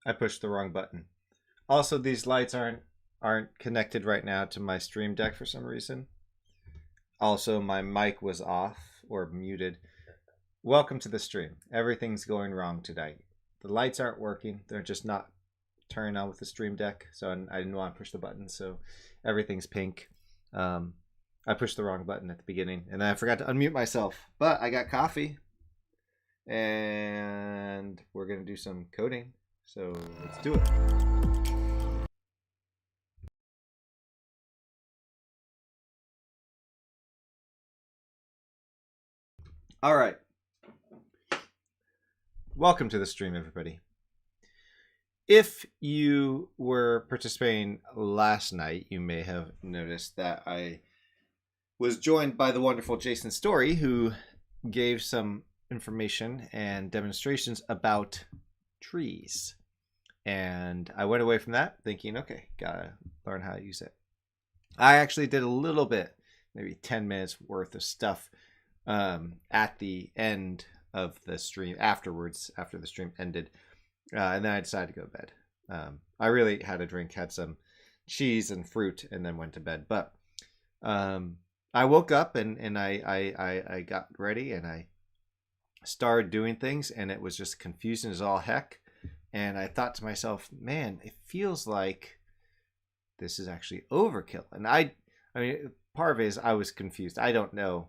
I pushed the wrong button. Also, these lights aren't connected right now to my stream deck for some reason. Also, my mic was off or muted. Welcome to the stream. Everything's going wrong today. The lights aren't working. They're just not turning on with the stream deck. So I didn't want to push the button. So everything's pink. I pushed the wrong button at the beginning. And then I forgot to unmute myself. But I got coffee. And we're going to do some coding. So let's do it. All right. Welcome to the stream, everybody. If you were participating last night, you may have noticed that I was joined by the wonderful Jason Storey, who gave some information and demonstrations about trees. And I went away from that thinking, okay, gotta learn how to use it. I actually did a little bit, maybe 10 minutes worth of stuff at the end of the stream, afterwards, after the stream ended. And then I decided to go to bed. I really had a drink, had some cheese and fruit, and then went to bed. But I woke up and I got ready and I started doing things, and it was just confusing as all heck. And I thought to myself, man, it feels like this is actually overkill. And I mean, part of it is I was confused. I don't know.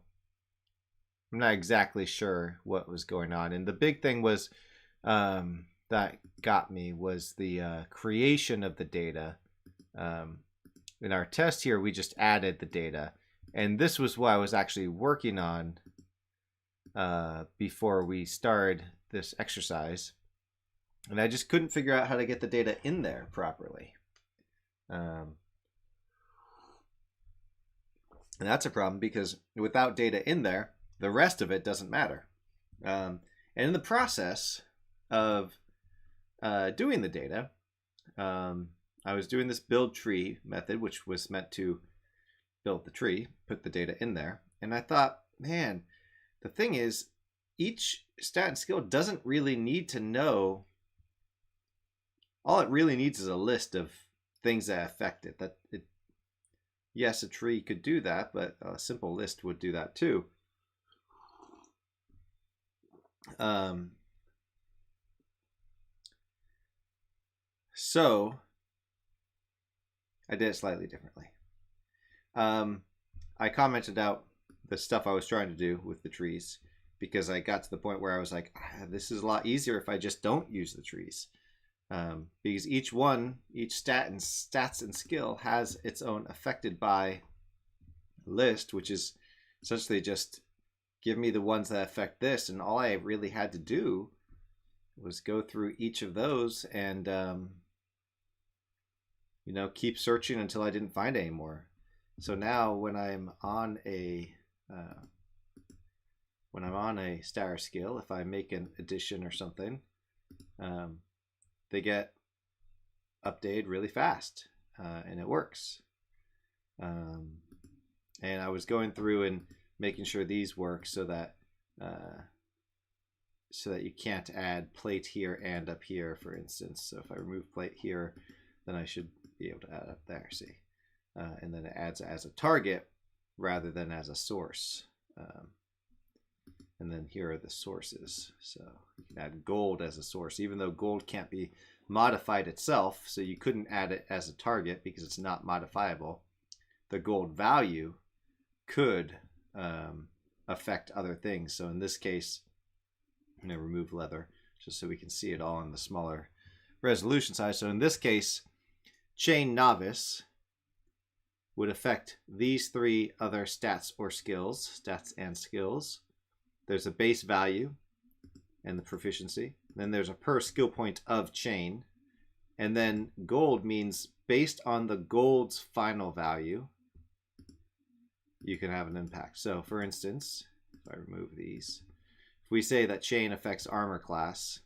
I'm not exactly sure what was going on. And the big thing was that got me was the creation of the data. In our test here, we just added the data. And this was what I was actually working on before we started this exercise. And I just couldn't figure out how to get the data in there properly. And that's a problem because without data in there, the rest of it doesn't matter. And in the process of doing the data, I was doing this build tree method, which was meant to build the tree, put the data in there. And I thought, man, the thing is, each stat and skill doesn't really need to know. All it really needs is a list of things that affect it. Yes, a tree could do that, but a simple list would do that too. So I did it slightly differently. I commented out the stuff I was trying to do with the trees because I got to the point where I was like, this is a lot easier if I just don't use the trees. Because each stats and skill has its own affected by list, which is essentially just give me the ones that affect this, and all I really had to do was go through each of those and keep searching until I didn't find any more. So now when I'm on a stat or skill, if I make an addition or something, they get updated really fast, and it works. And I was going through and making sure these work so that so that you can't add plate here and up here, for instance. So if I remove plate here, then I should be able to add up there, see? And then it adds as a target rather than as a source. And then here are the sources. So you can add gold as a source, even though gold can't be modified itself, so you couldn't add it as a target because it's not modifiable. The gold value could affect other things. So in this case, I'm going to remove leather just so we can see it all on the smaller resolution size. So in this case, chain novice would affect these three other stats or skills, stats and skills. There's a base value and the proficiency. Then there's a per skill point of chain. And then gold means based on the gold's final value, you can have an impact. So for instance, if I remove these, if we say that chain affects armor class,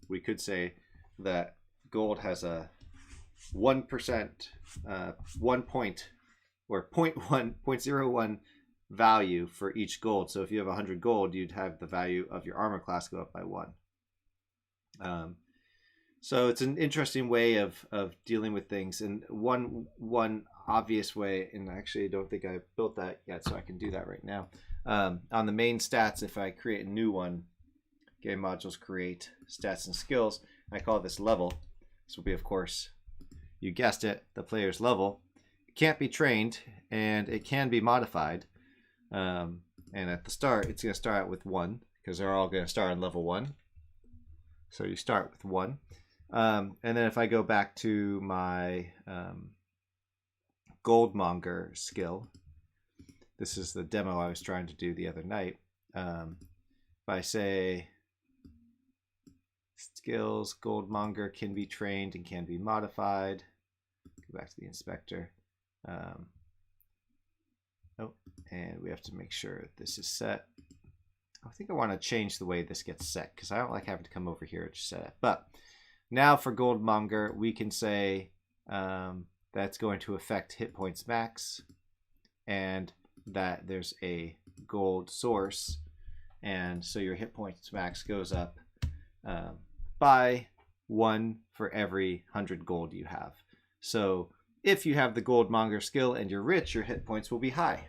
we could say that gold has a 1%, 1 point or 0.01 value for each gold. So if you have 100 gold, you'd have the value of your armor class go up by 1. So it's an interesting way of dealing with things. And one obvious way, and actually I don't think I built that yet, so I can do that right now. On the main stats, if I create a new one, game modules create stats and skills, I call this level. This will be, of course, you guessed it, the player's level. It can't be trained and it can be modified. And at the start, it's going to start out with 1 because they're all going to start on level 1. So you start with 1. And then if I go back to my Goldmonger skill, this is the demo I was trying to do the other night. If I say skills, Goldmonger can be trained and can be modified. Go back to the inspector. And we have to make sure this is set. I think I want to change the way this gets set because I don't like having to come over here to set it. But now for Goldmonger, we can say that's going to affect hit points max and that there's a gold source. And so your hit points max goes up by 1 for every 100 gold you have. So if you have the Goldmonger skill and you're rich, your hit points will be high.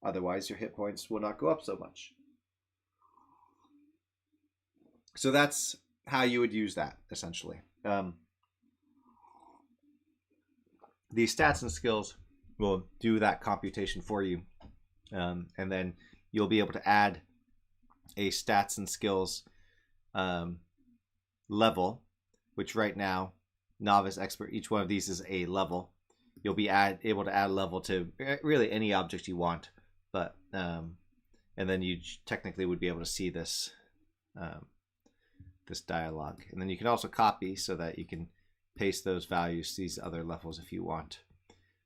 Otherwise, your hit points will not go up so much. So that's how you would use that, essentially. These stats and skills will do that computation for you. And then you'll be able to add a stats and skills level, which right now, novice, expert, each one of these is a level. You'll be able to add a level to really any object you want. But and then you technically would be able to see this this dialogue. And then you can also copy so that you can paste those values to these other levels if you want.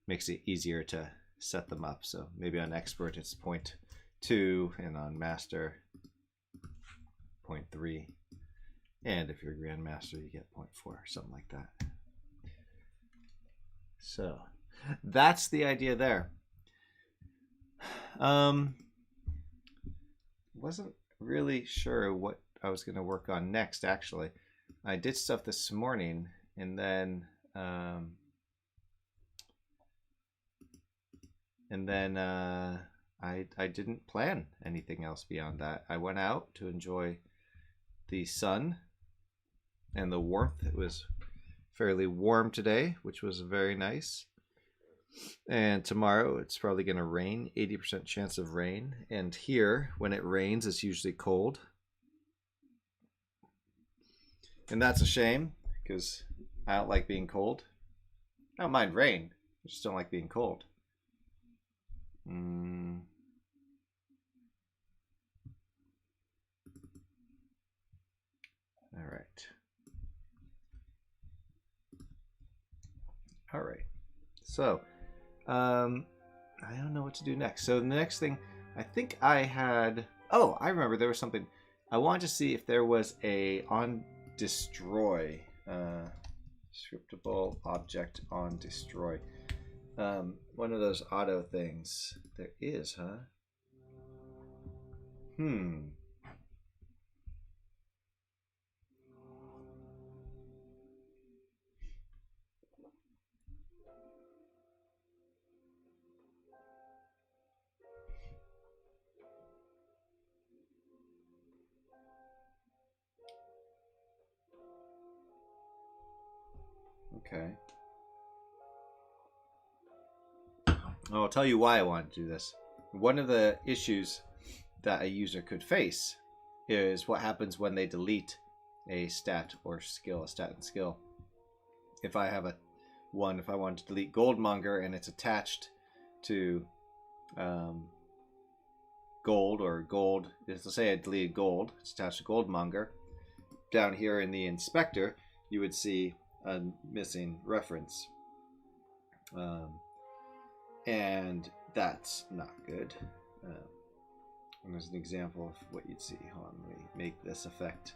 Makes it easier to set them up. So maybe on expert it's 0.2 and on master 0.3. And if you're a grandmaster you get 0.4, something like that. So that's the idea there. Wasn't really sure what I was going to work on next, actually. I did stuff this morning and then I didn't plan anything else beyond that. I went out to enjoy the sun and the warmth. It was fairly warm today, which was very nice. And tomorrow it's probably going to rain, 80% chance of rain. And here, when it rains, it's usually cold. And that's a shame because I don't like being cold. I don't mind rain. I just don't like being cold. All right. All right. So, I don't know what to do next. So the next thing, I think I had, oh, I remember there was something. I wanted to see if there was a on destroy, scriptable object on destroy. One of those auto things. There is, huh? Okay. I'll tell you why I want to do this. One of the issues that a user could face is what happens when they delete a stat or skill, a stat and skill. If I have if I want to delete Goldmonger and it's attached to gold, or gold, let's say I deleted gold, it's attached to Goldmonger. Down here in the inspector, you would see a missing reference. And that's not good. And there's an example of what you'd see. Hold on, let me make this effect.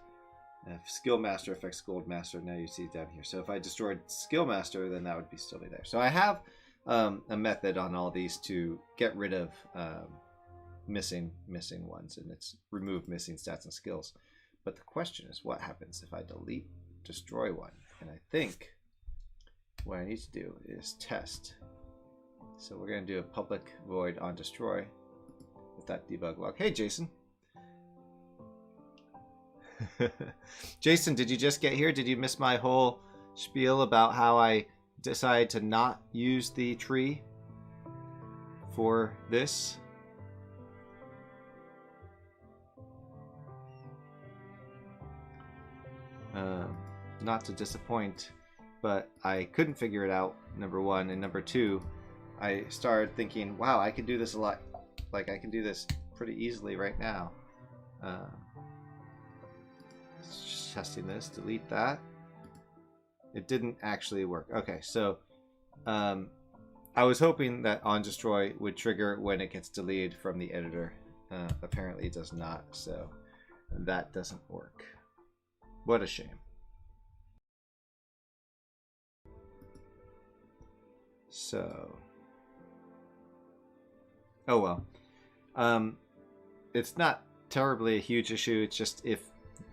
If Skill Master affects Gold Master, now you see it down here. So if I destroyed Skill Master, then that would still be there. So I have a method on all these to get rid of missing ones, and it's remove missing stats and skills. But the question is, what happens if I destroy one? And I think what I need to do is test. So we're going to do a public void on destroy with that debug log. Hey, Jason. Jason, did you just get here? Did you miss my whole spiel about how I decided to not use the tree for this? Not to disappoint, but I couldn't figure it out, number one, and number two, I started thinking, wow, I could do this a lot. Like, I can do this pretty easily right now. Just testing this, delete that. It didn't actually work. Okay, so I was hoping that on destroy would trigger when it gets deleted from the editor. Apparently it does not, so that doesn't work. What a shame. So, oh well. It's not terribly a huge issue. It's just if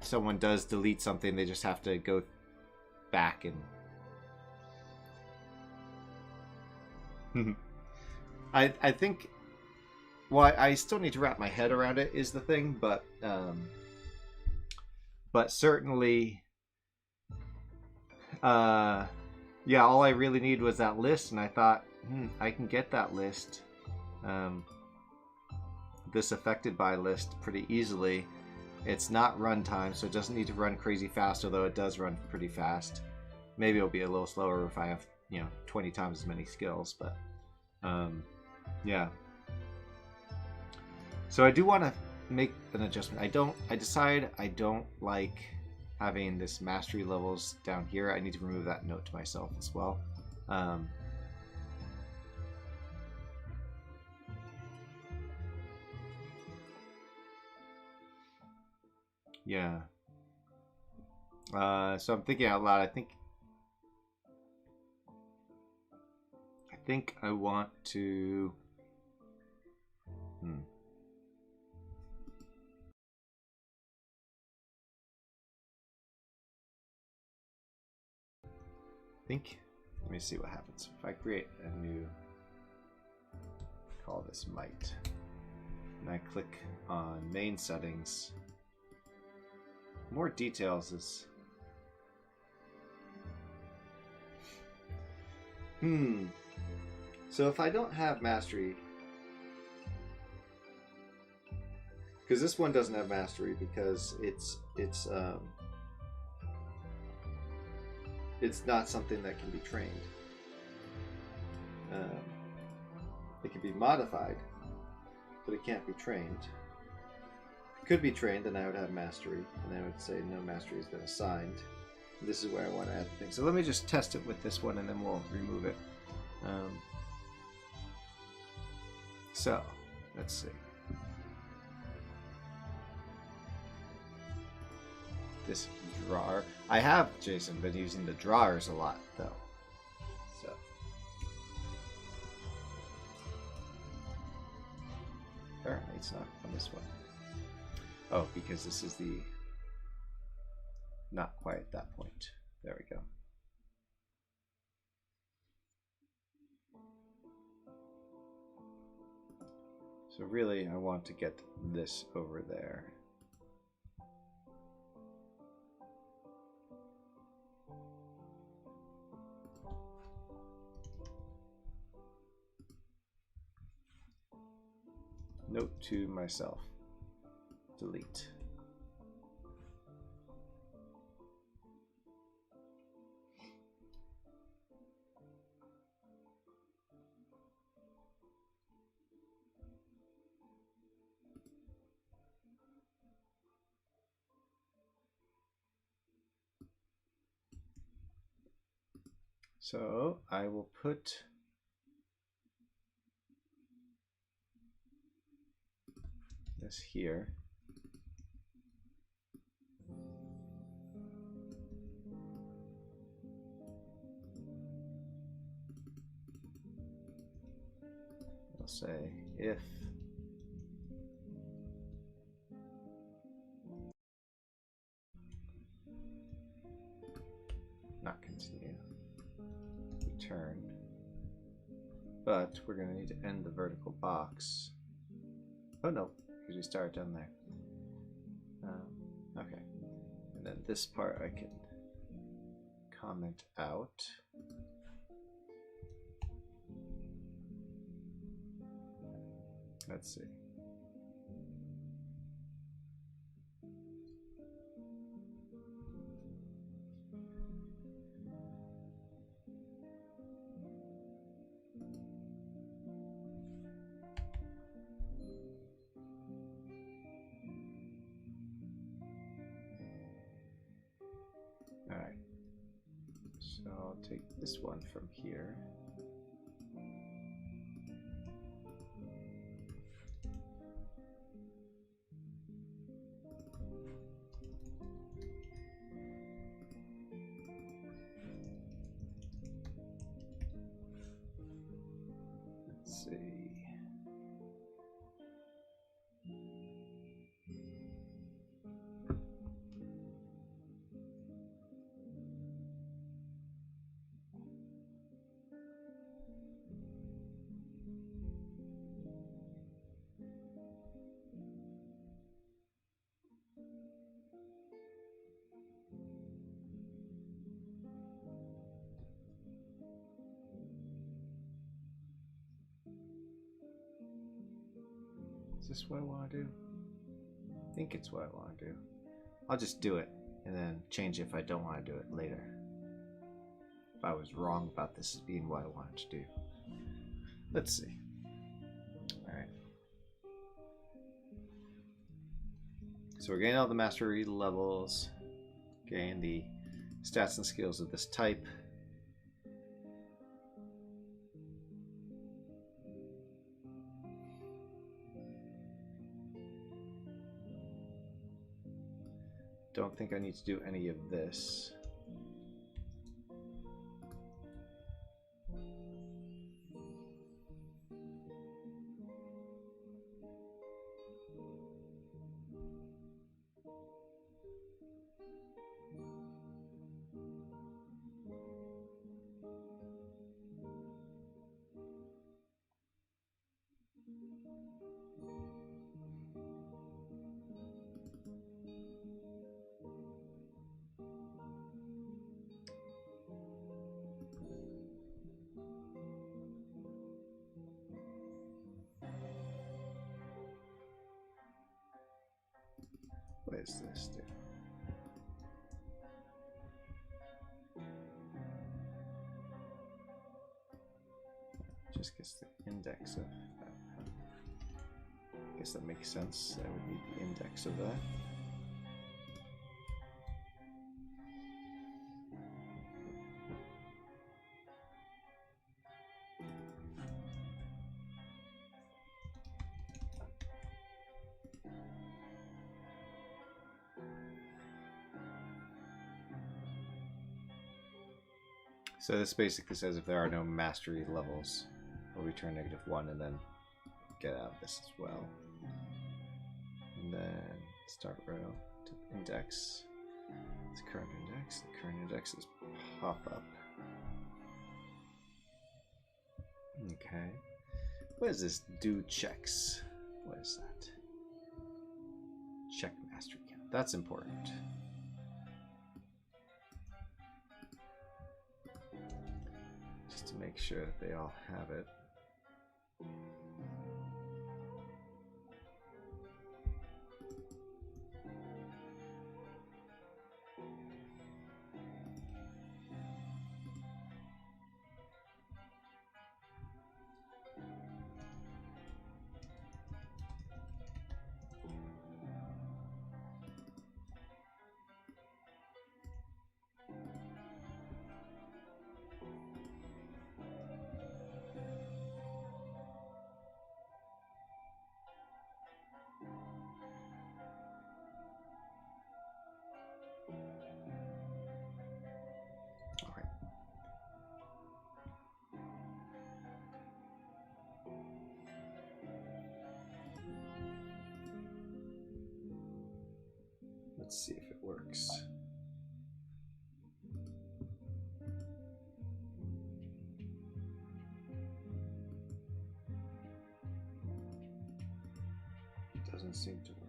someone does delete something, they just have to go back and I think, well, I still need to wrap my head around it is the thing, but certainly yeah, all I really need was that list, and I thought, I can get that list, this affected by list pretty easily. It's not runtime, so it doesn't need to run crazy fast, although it does run pretty fast. Maybe it'll be a little slower if I have, 20 times as many skills, but yeah. So I do want to make an adjustment. I decide I don't like having this mastery levels down here. I need to remove that note to myself as well. Yeah. So I'm thinking out loud. I think I want to. Let me see what happens if I create a new, call this might, and I click on main settings. More details is so if I don't have mastery, because this one doesn't have mastery because it's not something that can be trained. It can be modified, but it can't be trained. It could be trained, and I would have mastery, and I would say no mastery has been assigned. This is where I want to add the thing. So let me just test it with this one, and then we'll remove it. So let's see. This drawer. I have, Jason, been using the drawers a lot, though. So. Apparently it's not on this one. Oh, because this is the... Not quite at that point. There we go. So really, I want to get this over there. Note to myself. Delete. So I will put this here. I'll say if not continue, return, but we're going to need to end the vertical box. Oh no, because we start down there. Okay, and then this part I can comment out. Let's see. All right. So I'll take this one from here. Let's see. Is this what I want to do? I think it's what I want to do. I'll just do it and then change it if I don't want to do it later. If I was wrong about this as being what I wanted to do. Let's see. Alright. So we're getting all the mastery levels, getting the stats and skills of this type. Don't think I need to do any of this. What is this do? Just gets the index of that. I guess that makes sense. I would need the index of that. So this basically says if there are no mastery levels, we'll return -1 and then get out of this as well. And then start row to index. It's current index. The current index is pop up. Okay. What is this? Do checks. What is that? Check mastery count. That's important. To make sure that they all have it. works. Doesn't seem to work.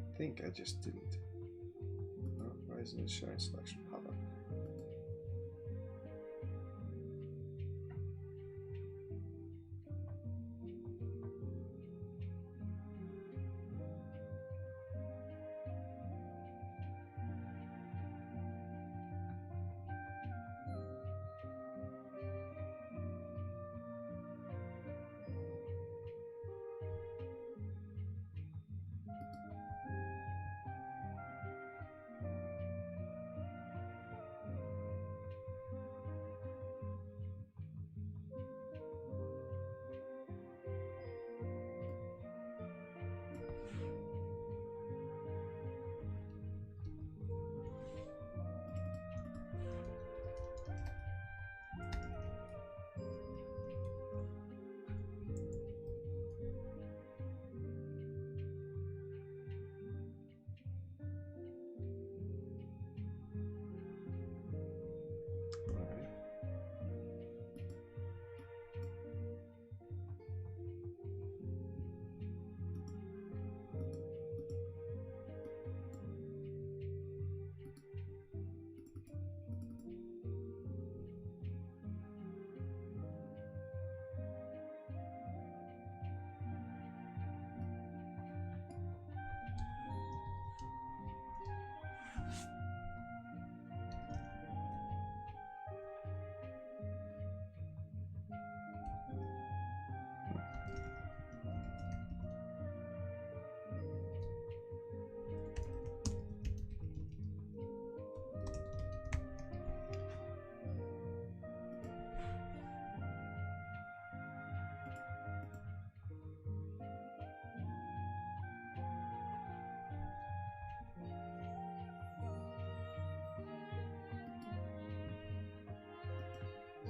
I think I just didn't. Oh, why isn't it showing selection pop up?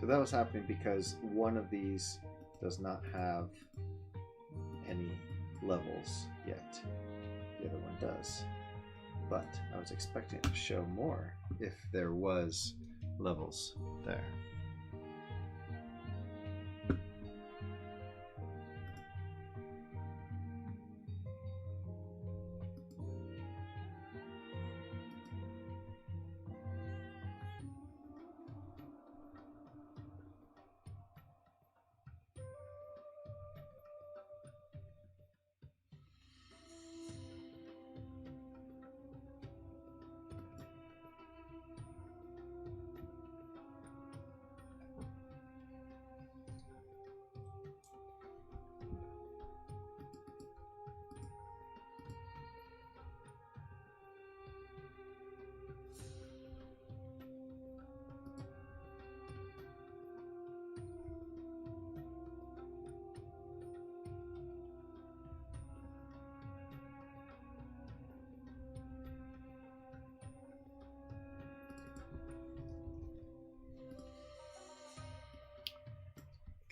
So that was happening because one of these does not have any levels yet. The other one does. But I was expecting it to show more if there was levels there.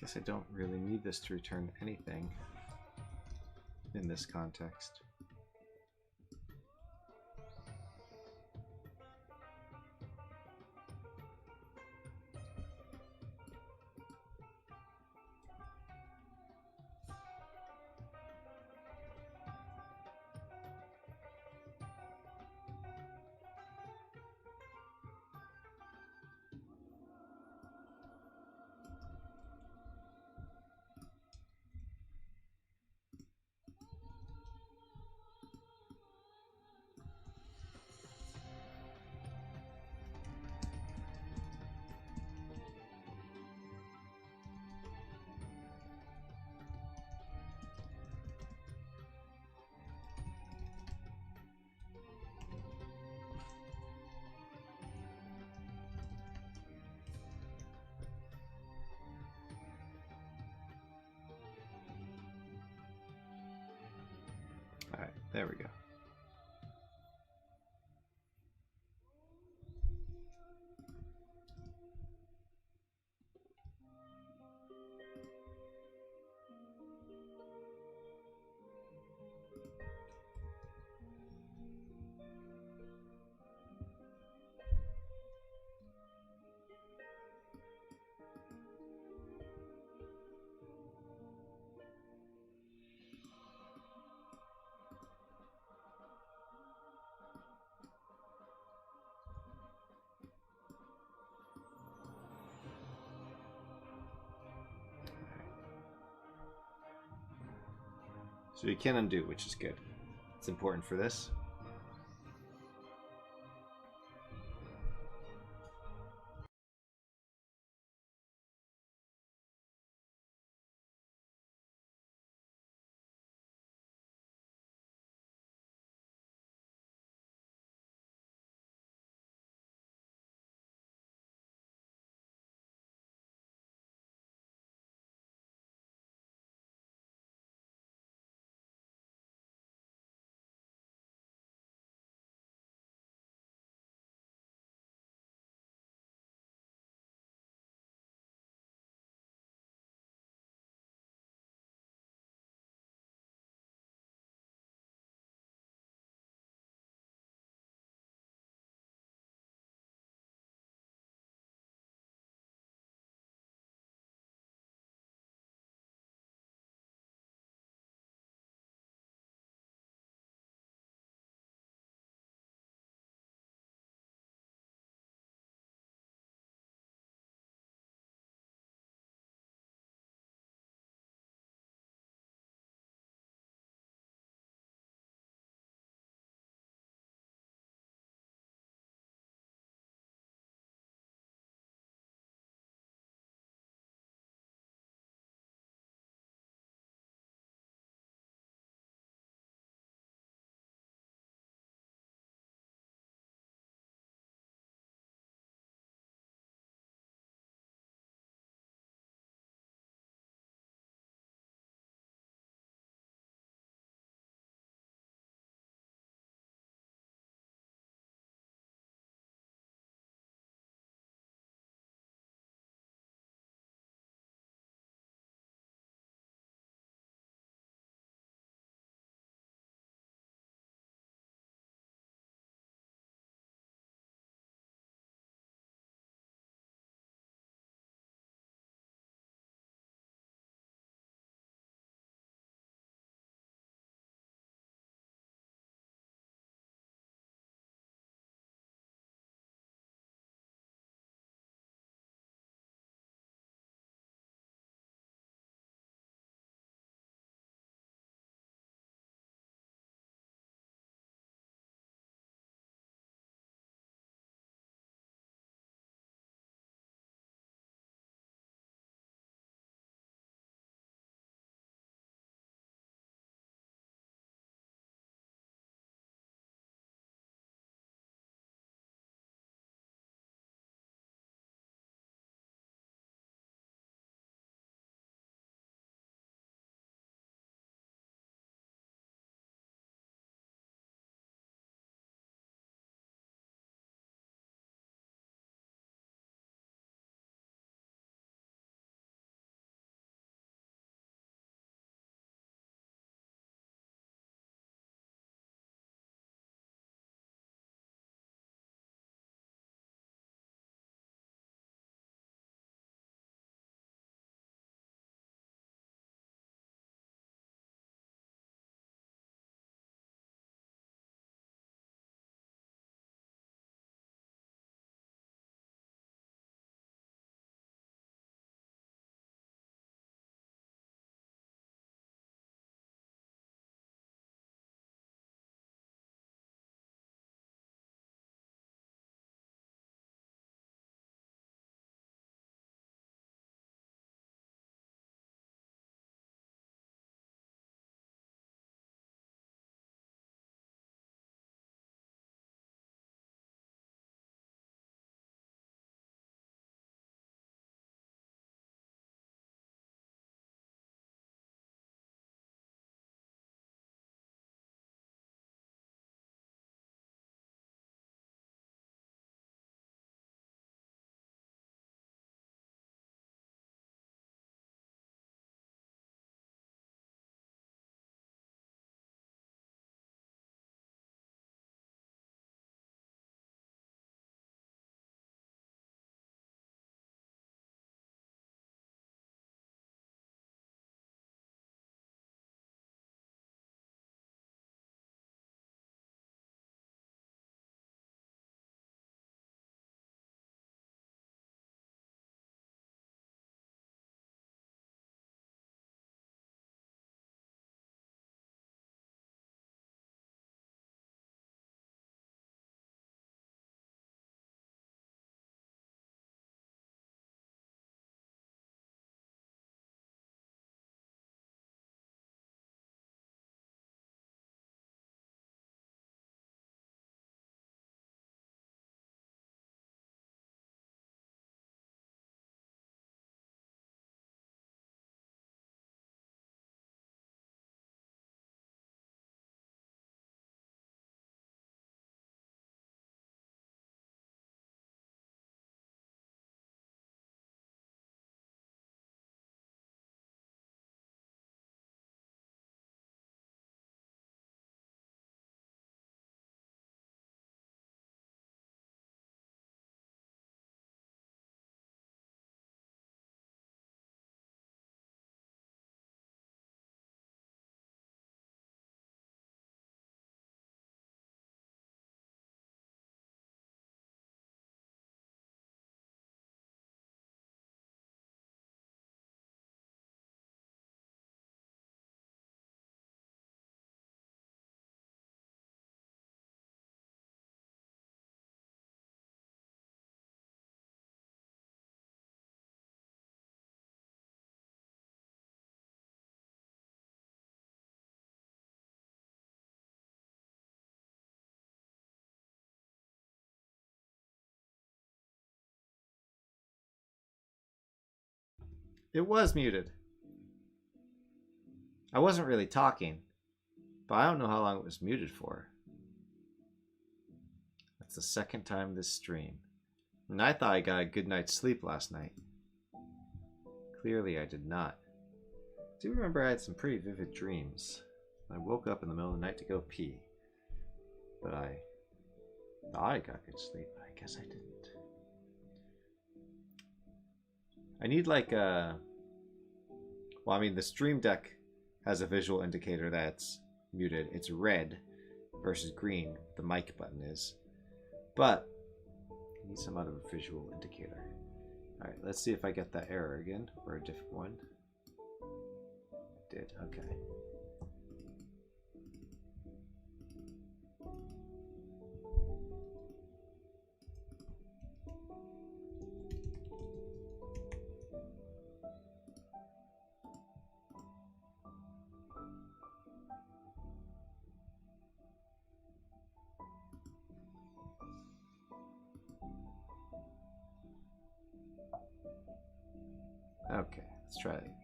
Guess I don't really need this to return anything in this context. All right, there we go. So you can undo, which is good. It's important for this. It was muted. I wasn't really talking, but I don't know how long it was muted for. That's the second time this stream. And I thought I got a good night's sleep last night. Clearly I did not. I do remember I had some pretty vivid dreams. I woke up in the middle of the night to go pee. But I thought I got good sleep, but I guess I didn't. I need like a... Well, I mean, the Stream Deck has a visual indicator that's muted. It's red versus green, the mic button is. But I need some other visual indicator. Alright, let's see if I get that error again, or a different one. I did, okay. Okay, let's try that again.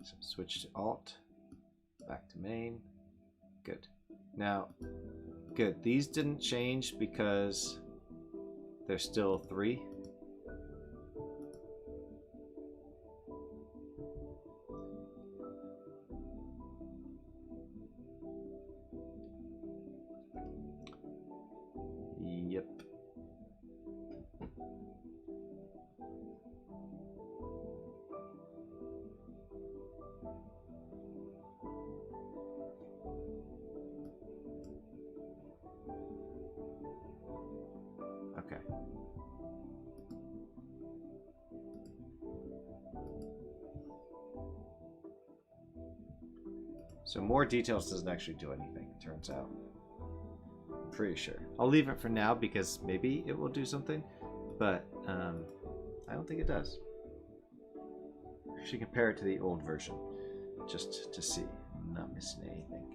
So switch to Alt, back to main. Good. Now, good. These didn't change because there's still 3. Yep. Okay. So more details doesn't actually do anything, it turns out. I'm pretty sure. I'll leave it for now because maybe it will do something, but I don't think it does. I should compare it to the old version just to see. I'm not missing anything.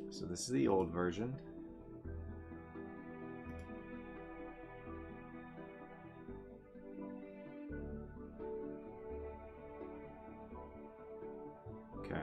So this is the old version. Okay.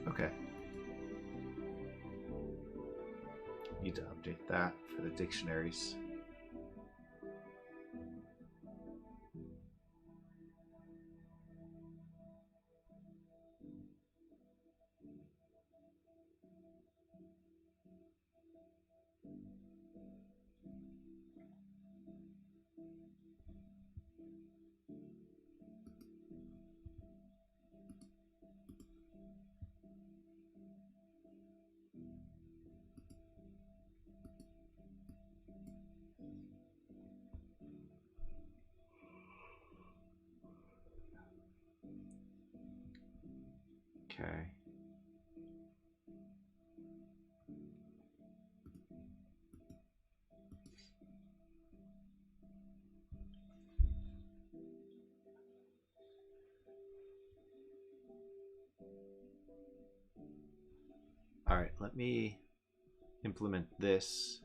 Okay. Need to update that for the dictionaries. Okay. All right, let me implement this.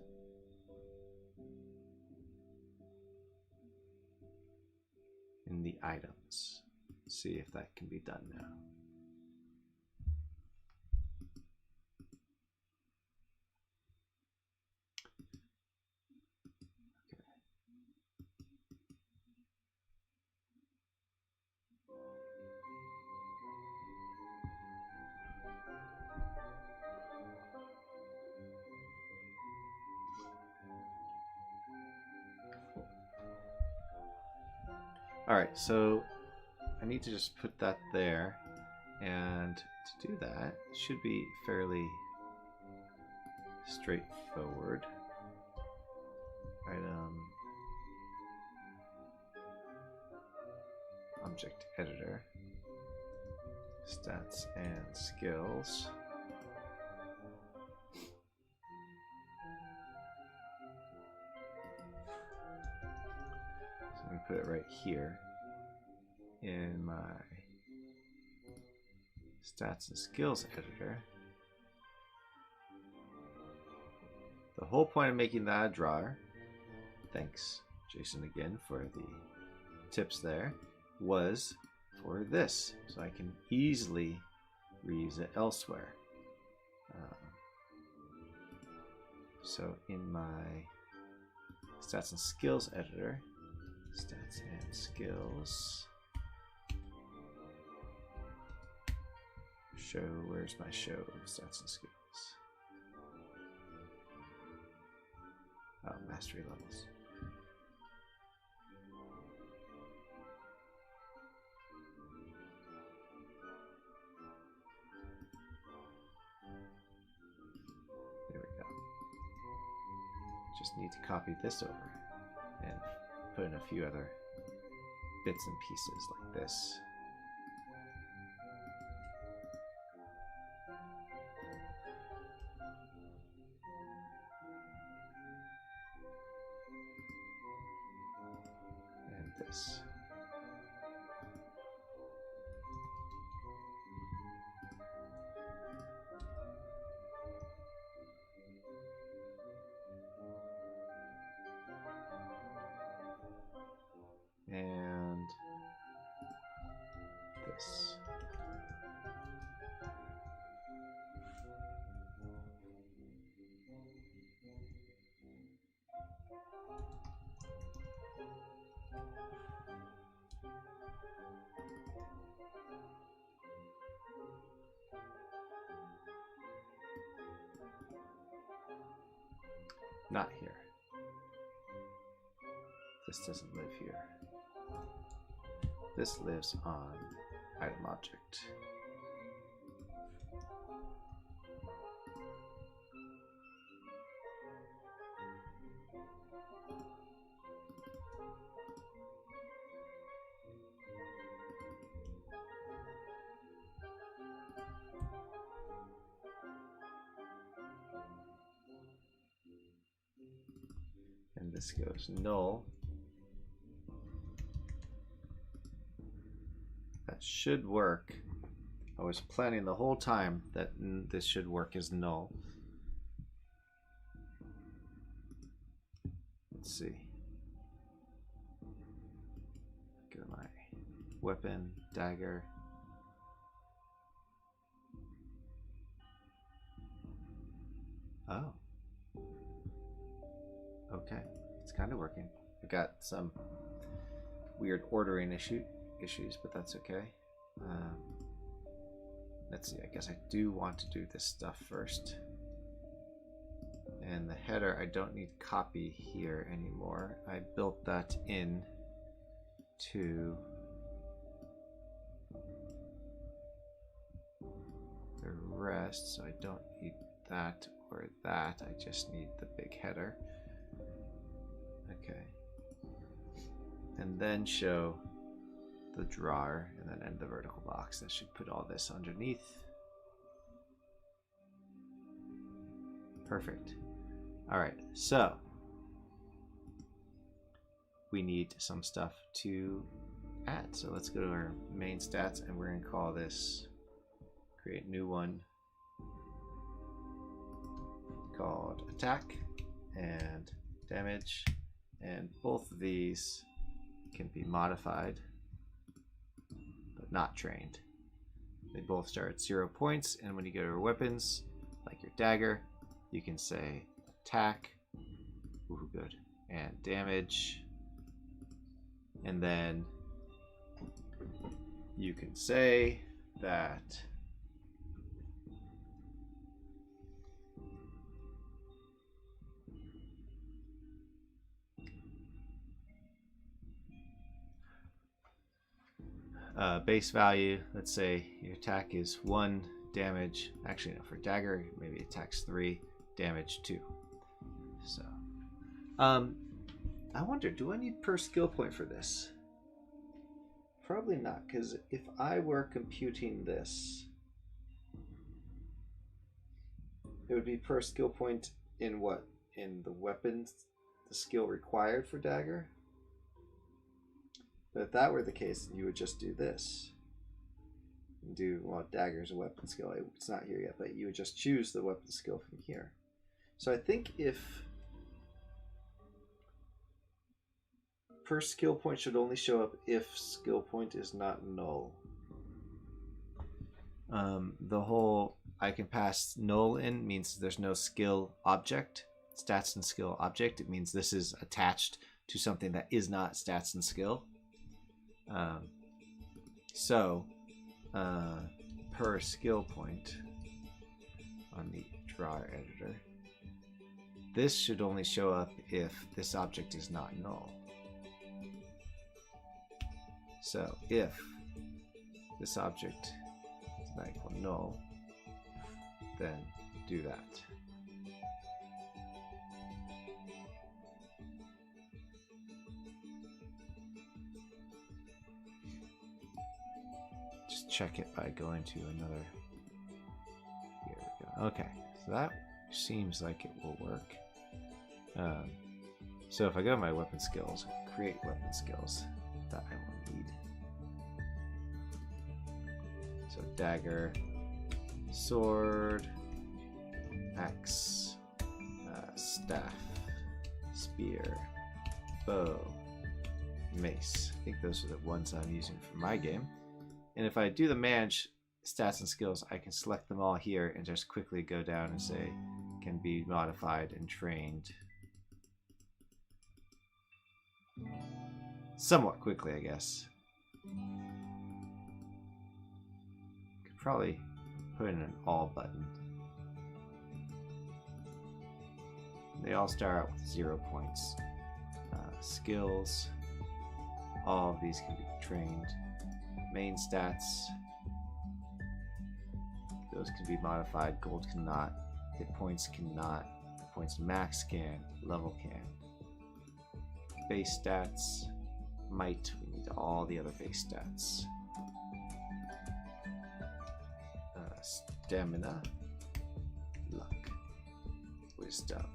In the items. See if that can be done now. Alright, so I need to just put that there. And to do that, it should be fairly straightforward. Item, object editor, stats and skills. So I'm going to put it right here in my stats and skills editor. The whole point of making that a drawer, thanks Jason again for the tips there, was for this, so I can easily reuse it elsewhere. So in my stats and skills editor, stats and skills, show, where's my show of stats and skills? Oh, mastery levels. There we go. Just need to copy this over and put in a few other bits and pieces like this. And this. And this. Not here. This doesn't live here. This lives on item object. And this goes null. That should work. I was planning the whole time that this should work as null. Let's see. Go to my weapon, dagger. Oh. Okay, it's kind of working. I got some weird ordering issues, but that's okay. Let's see, I guess I do want to do this stuff first. And the header, I don't need copy here anymore. I built that in to the rest, so I don't need that or that. I just need the big header. Okay. And then show the drawer and then end the vertical box. That should put all this underneath. Perfect. All right, so we need some stuff to add. So let's go to our main stats and we're going to call this, create new one called attack and damage. And both of these can be modified, but not trained. They both start at 0 points, and when you go to your weapons, like your dagger, you can say attack, ooh, good, and damage, and then you can say that base value. Let's say your attack is 1 damage. Actually, no, for dagger, maybe attacks 3, damage 2. So, I wonder, do I need per skill point for this? Probably not, because if I were computing this, it would be per skill point in what? In the weapons, the skill required for dagger? But if that were the case, you would just do this. And do, well, dagger's a weapon skill. It's not here yet, but you would just choose the weapon skill from here. So I think if per skill point should only show up if skill point is not null. The whole I can pass null in means there's no skill object, stats and skill object. It means this is attached to something that is not stats and skill. Per skill point on the drawer editor, this should only show up if this object is not null. So if this object is not equal to null, then do that. Just check it by going to another. Here we go. Okay, so that seems like it will work. So if I go to my weapon skills, create weapon skills that I will need. So dagger, sword, axe, staff, spear, bow, mace. I think those are the ones I'm using for my game. And if I do the manage stats and skills, I can select them all here and just quickly go down and say can be modified and trained. Somewhat quickly, I guess. Could probably put in an all button. They all start out with 0 points. Skills. All of these can be trained. Main stats. Those can be modified. Gold cannot. Hit points cannot. Hit points max can. Level can. Base stats. Might. We need all the other base stats. Stamina. Luck. Wisdom.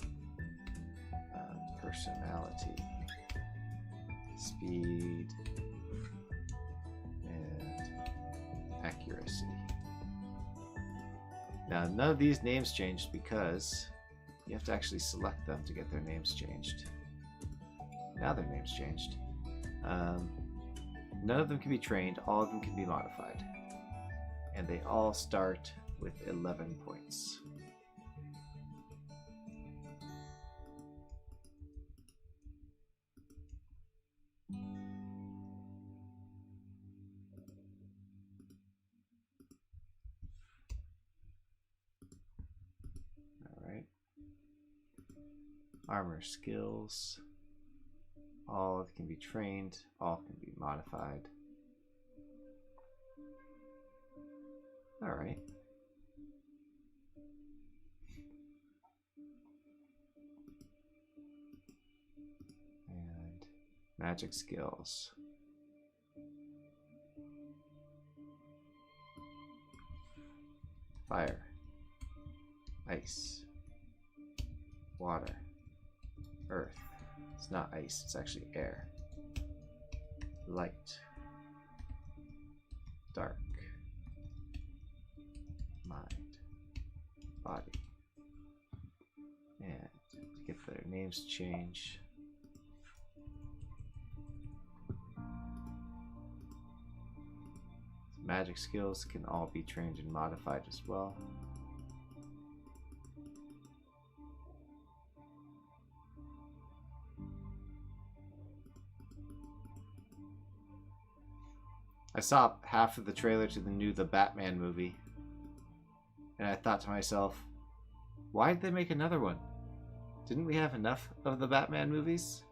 Personality. Speed. And accuracy. Now, none of these names changed because you have to actually select them to get their names changed. Now their names changed. None of them can be trained, all of them can be modified. And they all start with 11 points. Alright. Armor skills. All can be trained, all can be modified. Alright. And magic skills. Fire. Ice. Water. Earth. It's not ice, it's actually air. Light. Dark. Mind. Body. And to get their names to change. Magic skills can all be trained and modified as well. I saw half of the trailer to the Batman movie, and I thought to myself, why did they make another one? Didn't we have enough of the Batman movies?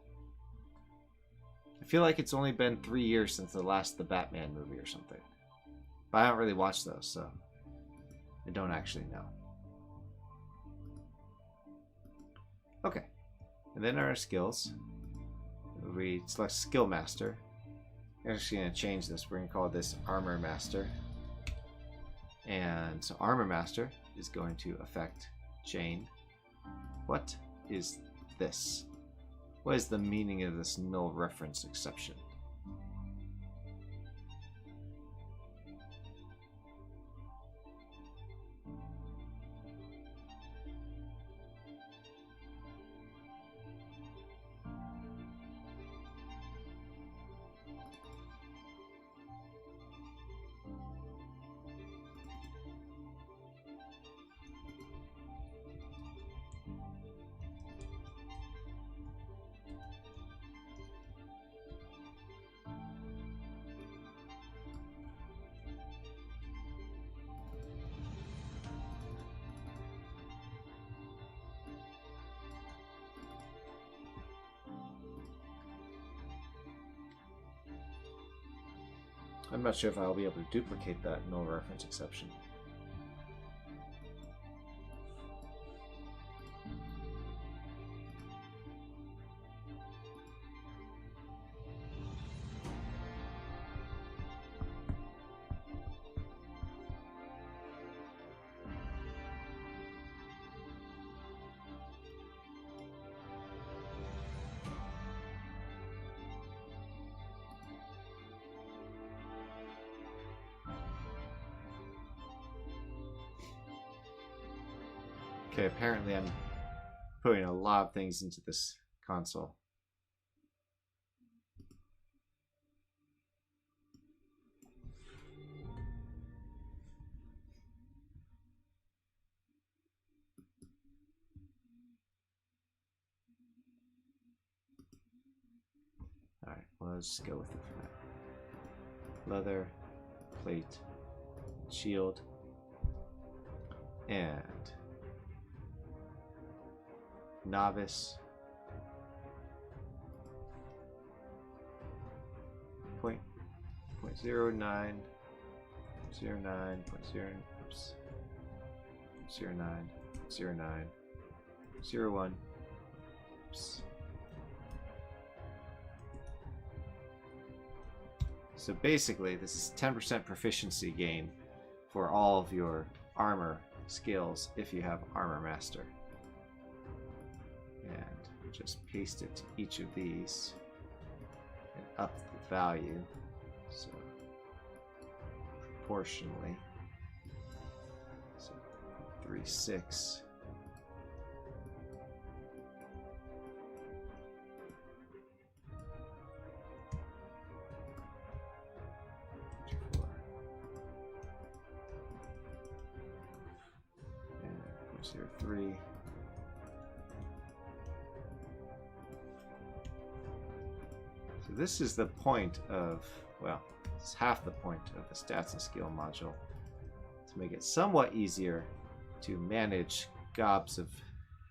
I feel like it's only been 3 years since the last The Batman movie or something. But I don't really watch those, so I don't actually know. Okay. And then our skills. We select Skill Master. We're actually going to change this. We're going to call this Armor Master. And so Armor Master is going to affect chain. What is this? What is the meaning of this null reference exception? I'm not sure if I'll be able to duplicate that null reference exception. Okay, apparently I'm putting a lot of things into this console. Alright, well, let's just go with it for now. Leather, plate, shield, and novice. Point 0.09, 0.09, oops, 0.09, 0.09, 0.1, oops. So basically, this is 10% proficiency gain for all of your armor skills if you have Armor Master. And just paste it to each of these and up the value, so proportionally. So 3.6. And 0.03. So this is the point of, well, it's half the point of the stats and skill module, to make it somewhat easier to manage gobs of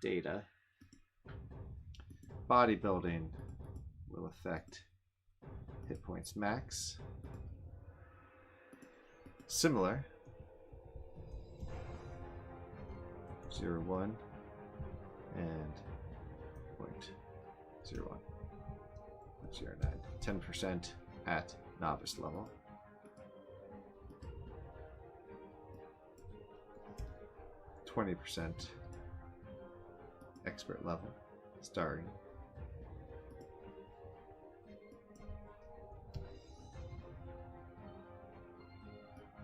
data. Bodybuilding will affect hit points max. Similar. 0.1 and 0.01. 0.09. 10% at novice level. %, expert level, starring.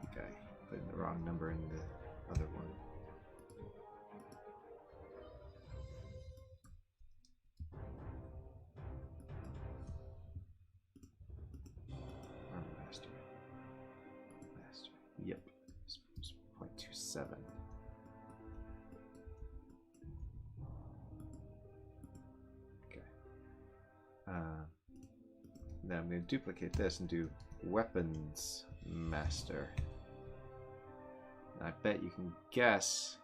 Okay, putting the wrong number in the other one. Master. Yep, 0.27. Now I'm going to duplicate this and do Weapons Master. And I bet you can guess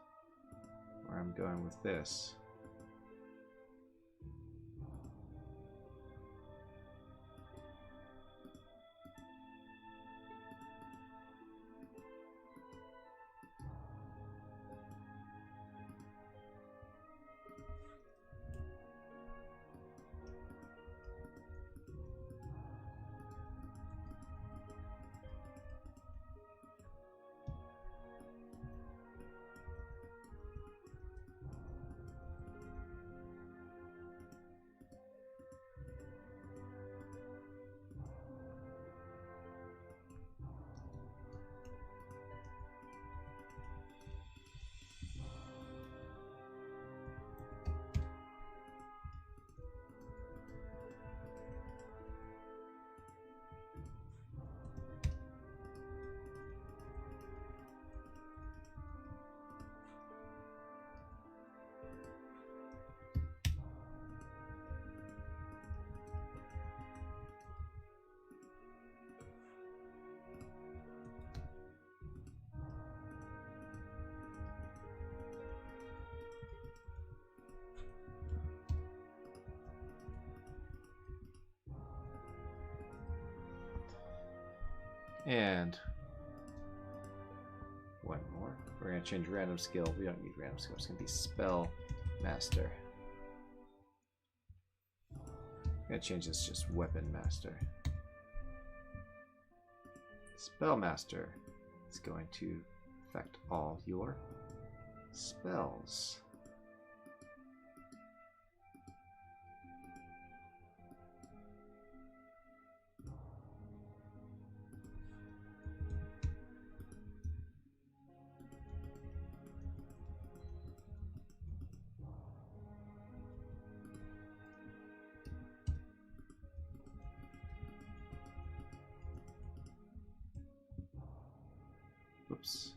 where I'm going with this. And one more. We're going to change random skill. We don't need random skill. It's going to be spell master. I'm going to change this just weapon master. Spell master is going to affect all your spells. Whoops.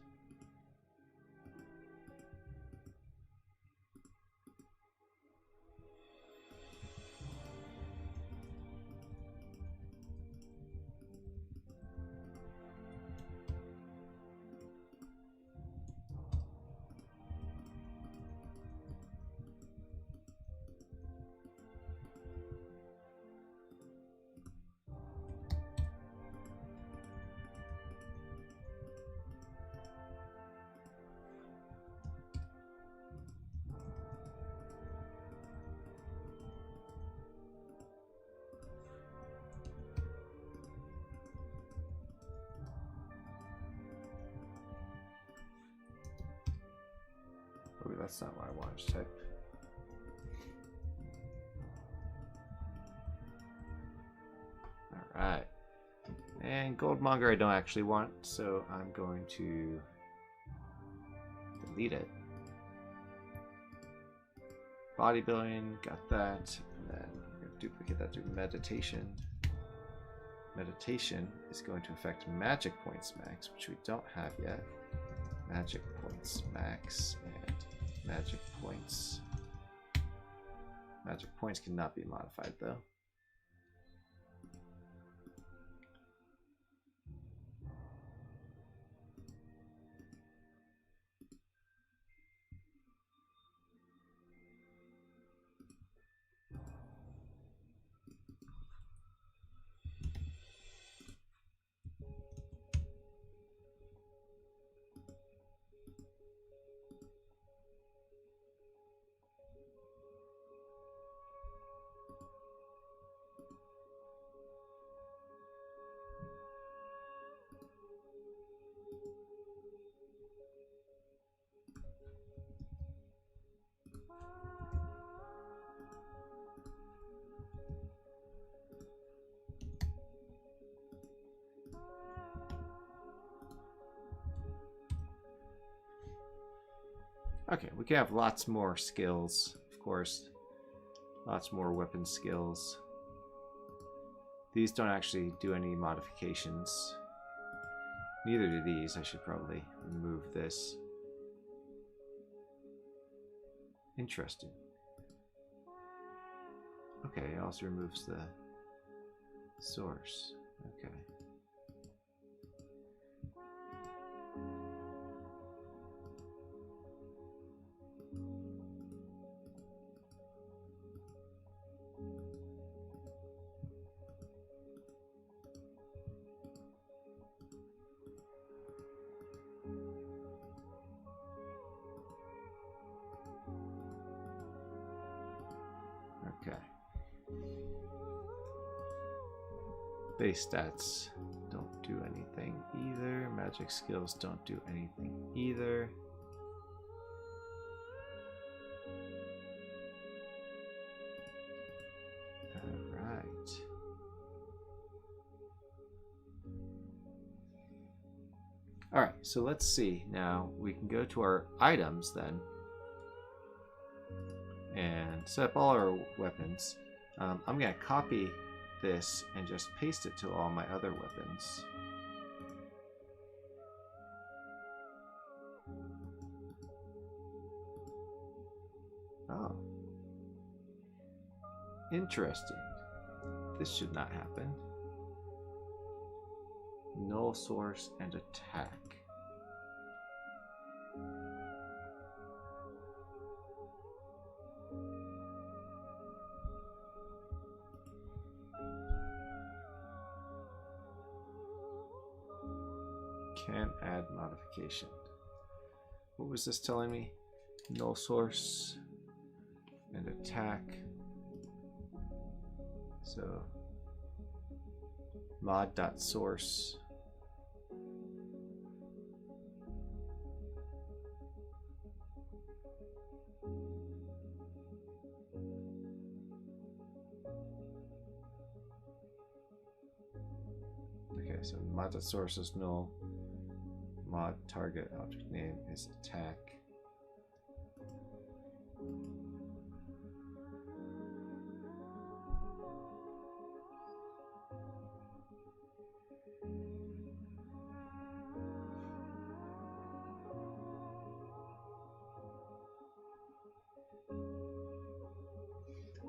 Oh, that's not what I wanted to type. Alright. And Goldmonger I don't actually want, so I'm going to delete it. Bodybuilding, got that. And then I'm going to duplicate that to meditation. Meditation is going to affect magic points max, which we don't have yet. Magic points max and magic points. Magic points cannot be modified though. Okay, we can have lots more skills, of course. Lots more weapon skills. These don't actually do any modifications. Neither do these. I should probably remove this. Interesting. Okay, it also removes the source. Okay. Okay. Base stats don't do anything either. Magic skills don't do anything either. Alright. Alright, so let's see. Now we can go to our items then and set up all our weapons. I'm going to copy this and just paste it to all my other weapons. Oh. Interesting. This should not happen. Null source and attack. Can add modification. What was this telling me? Null source and attack. So mod.source. Okay, so mod.source is null. Mod target object name is attack.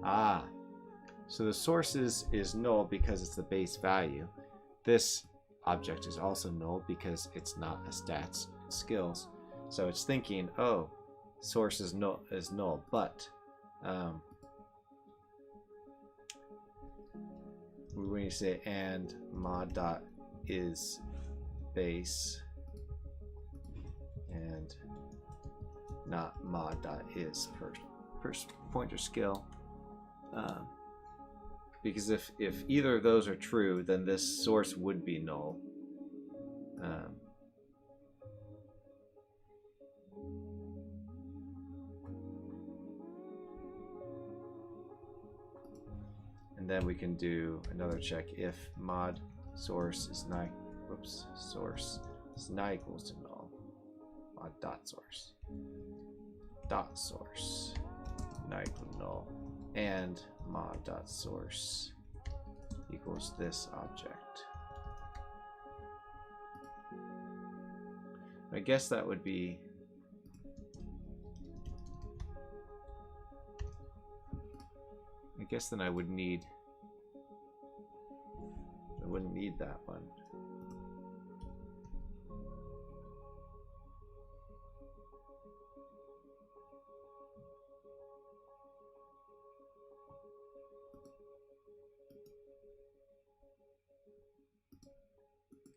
Ah, so the source is null because it's the base value. This object is also null because it's not a stats, it's skills. So it's thinking, oh, source is null, but we need to say and mod dot is base and not mod dot is per pointer skill. Because if either of those are true, then this source would be null. And then we can do another check if mod source is not, source is not equals to null. Mod dot source not equal to null. And mod.source equals this object. I guess that would be then I wouldn't need that one.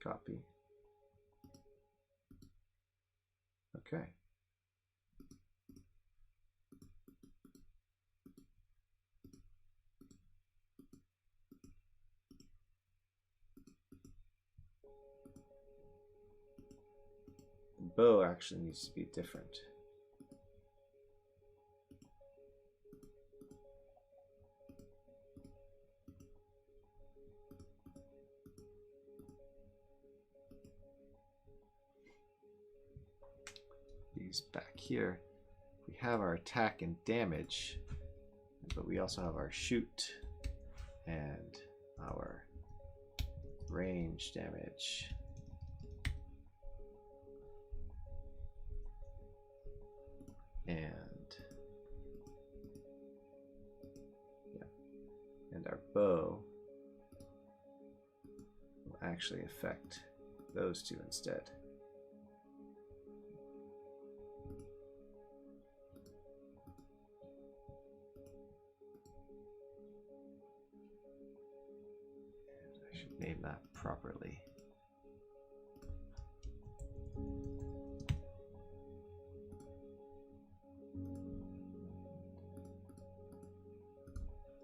Copy. Okay. The bow actually needs to be different. Back here we have our attack and damage, but we also have our shoot and our range damage. And our bow will actually affect those two instead. Name that properly.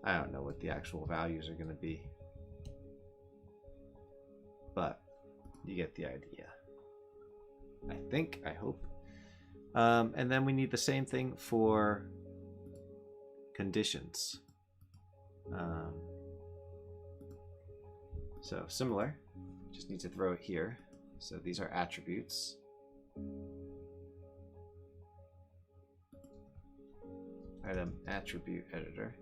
I don't know what the actual values are going to be, but you get the idea. I hope. And then we need the same thing for conditions. So similar, just need to throw it here. So these are attributes. Item attribute editor.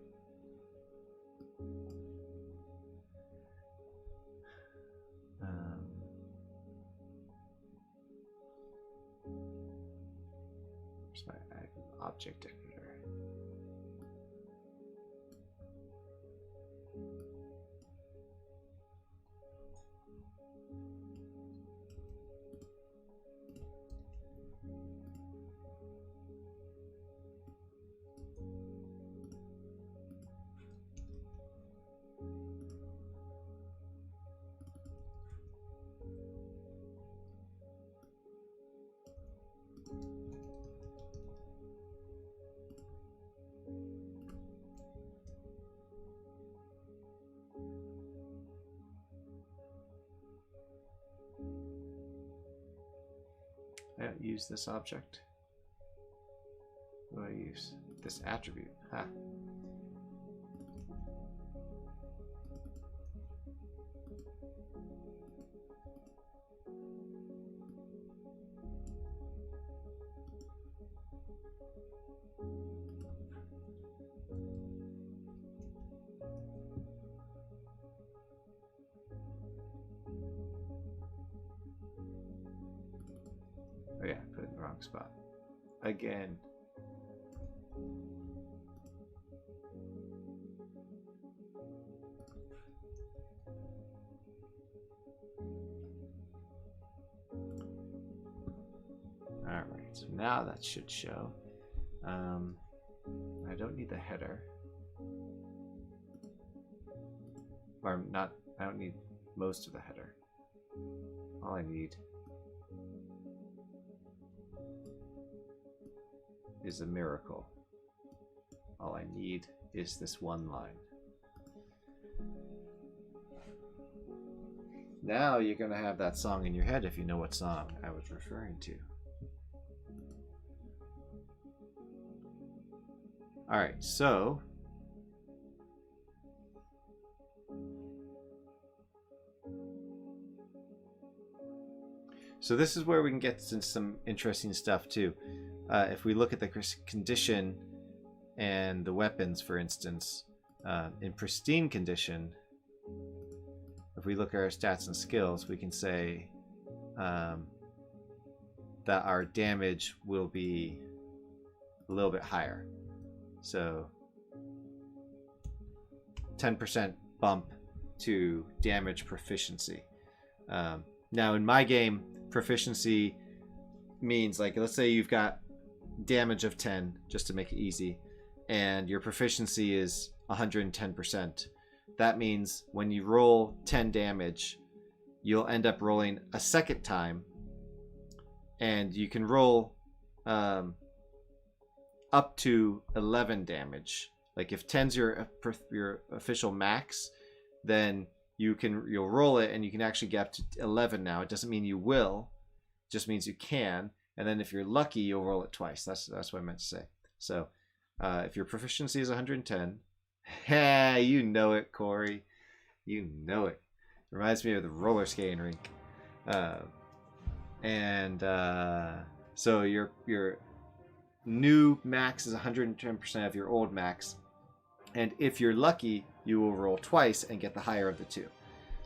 Where's my object editor? I don't use this object. What do I use? This attribute. Ha. Oh yeah, put it in the wrong spot. Again. Alright, so now that should show. I don't need the header. Or not, I don't need most of the header. All I need is a miracle. All I need is this one line. Now you're going to have that song in your head if you know what song I was referring to. Alright, so this is where we can get into some interesting stuff too. If we look at the condition and the weapons, for instance, in pristine condition, if we look at our stats and skills, we can say that our damage will be a little bit higher. So 10% bump to damage proficiency. Now in my game, proficiency means, like, let's say you've got damage of 10, just to make it easy, and your proficiency is 110%. That means when you roll 10 damage, you'll end up rolling a second time, and you can roll up to 11 damage. Like if 10's your official max, then you'll roll it and you can actually get up to 11 now. It doesn't mean you will, it just means you can. And then if you're lucky, you'll roll it twice. That's what I meant to say. So if your proficiency is 110, hey, you know it, Corey. You know it. Reminds me of the roller skating rink. So your new max is 110% of your old max. And if you're lucky, you will roll twice and get the higher of the two.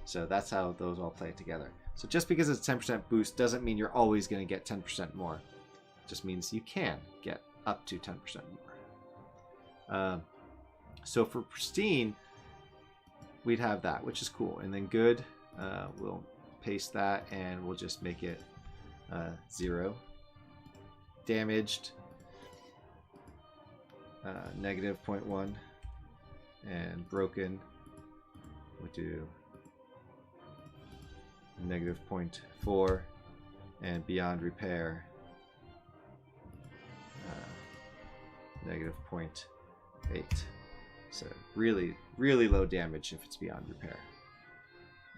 So that's how those all play together. So just because it's a 10% boost doesn't mean you're always going to get 10% more. It just means you can get up to 10% more. So for pristine, we'd have that, which is cool. And then good, we'll paste that and we'll just make it 0. Damaged, negative 0.1. And broken, we'll do negative 0.4, and beyond repair, negative 0.8. So really, really low damage if it's beyond repair.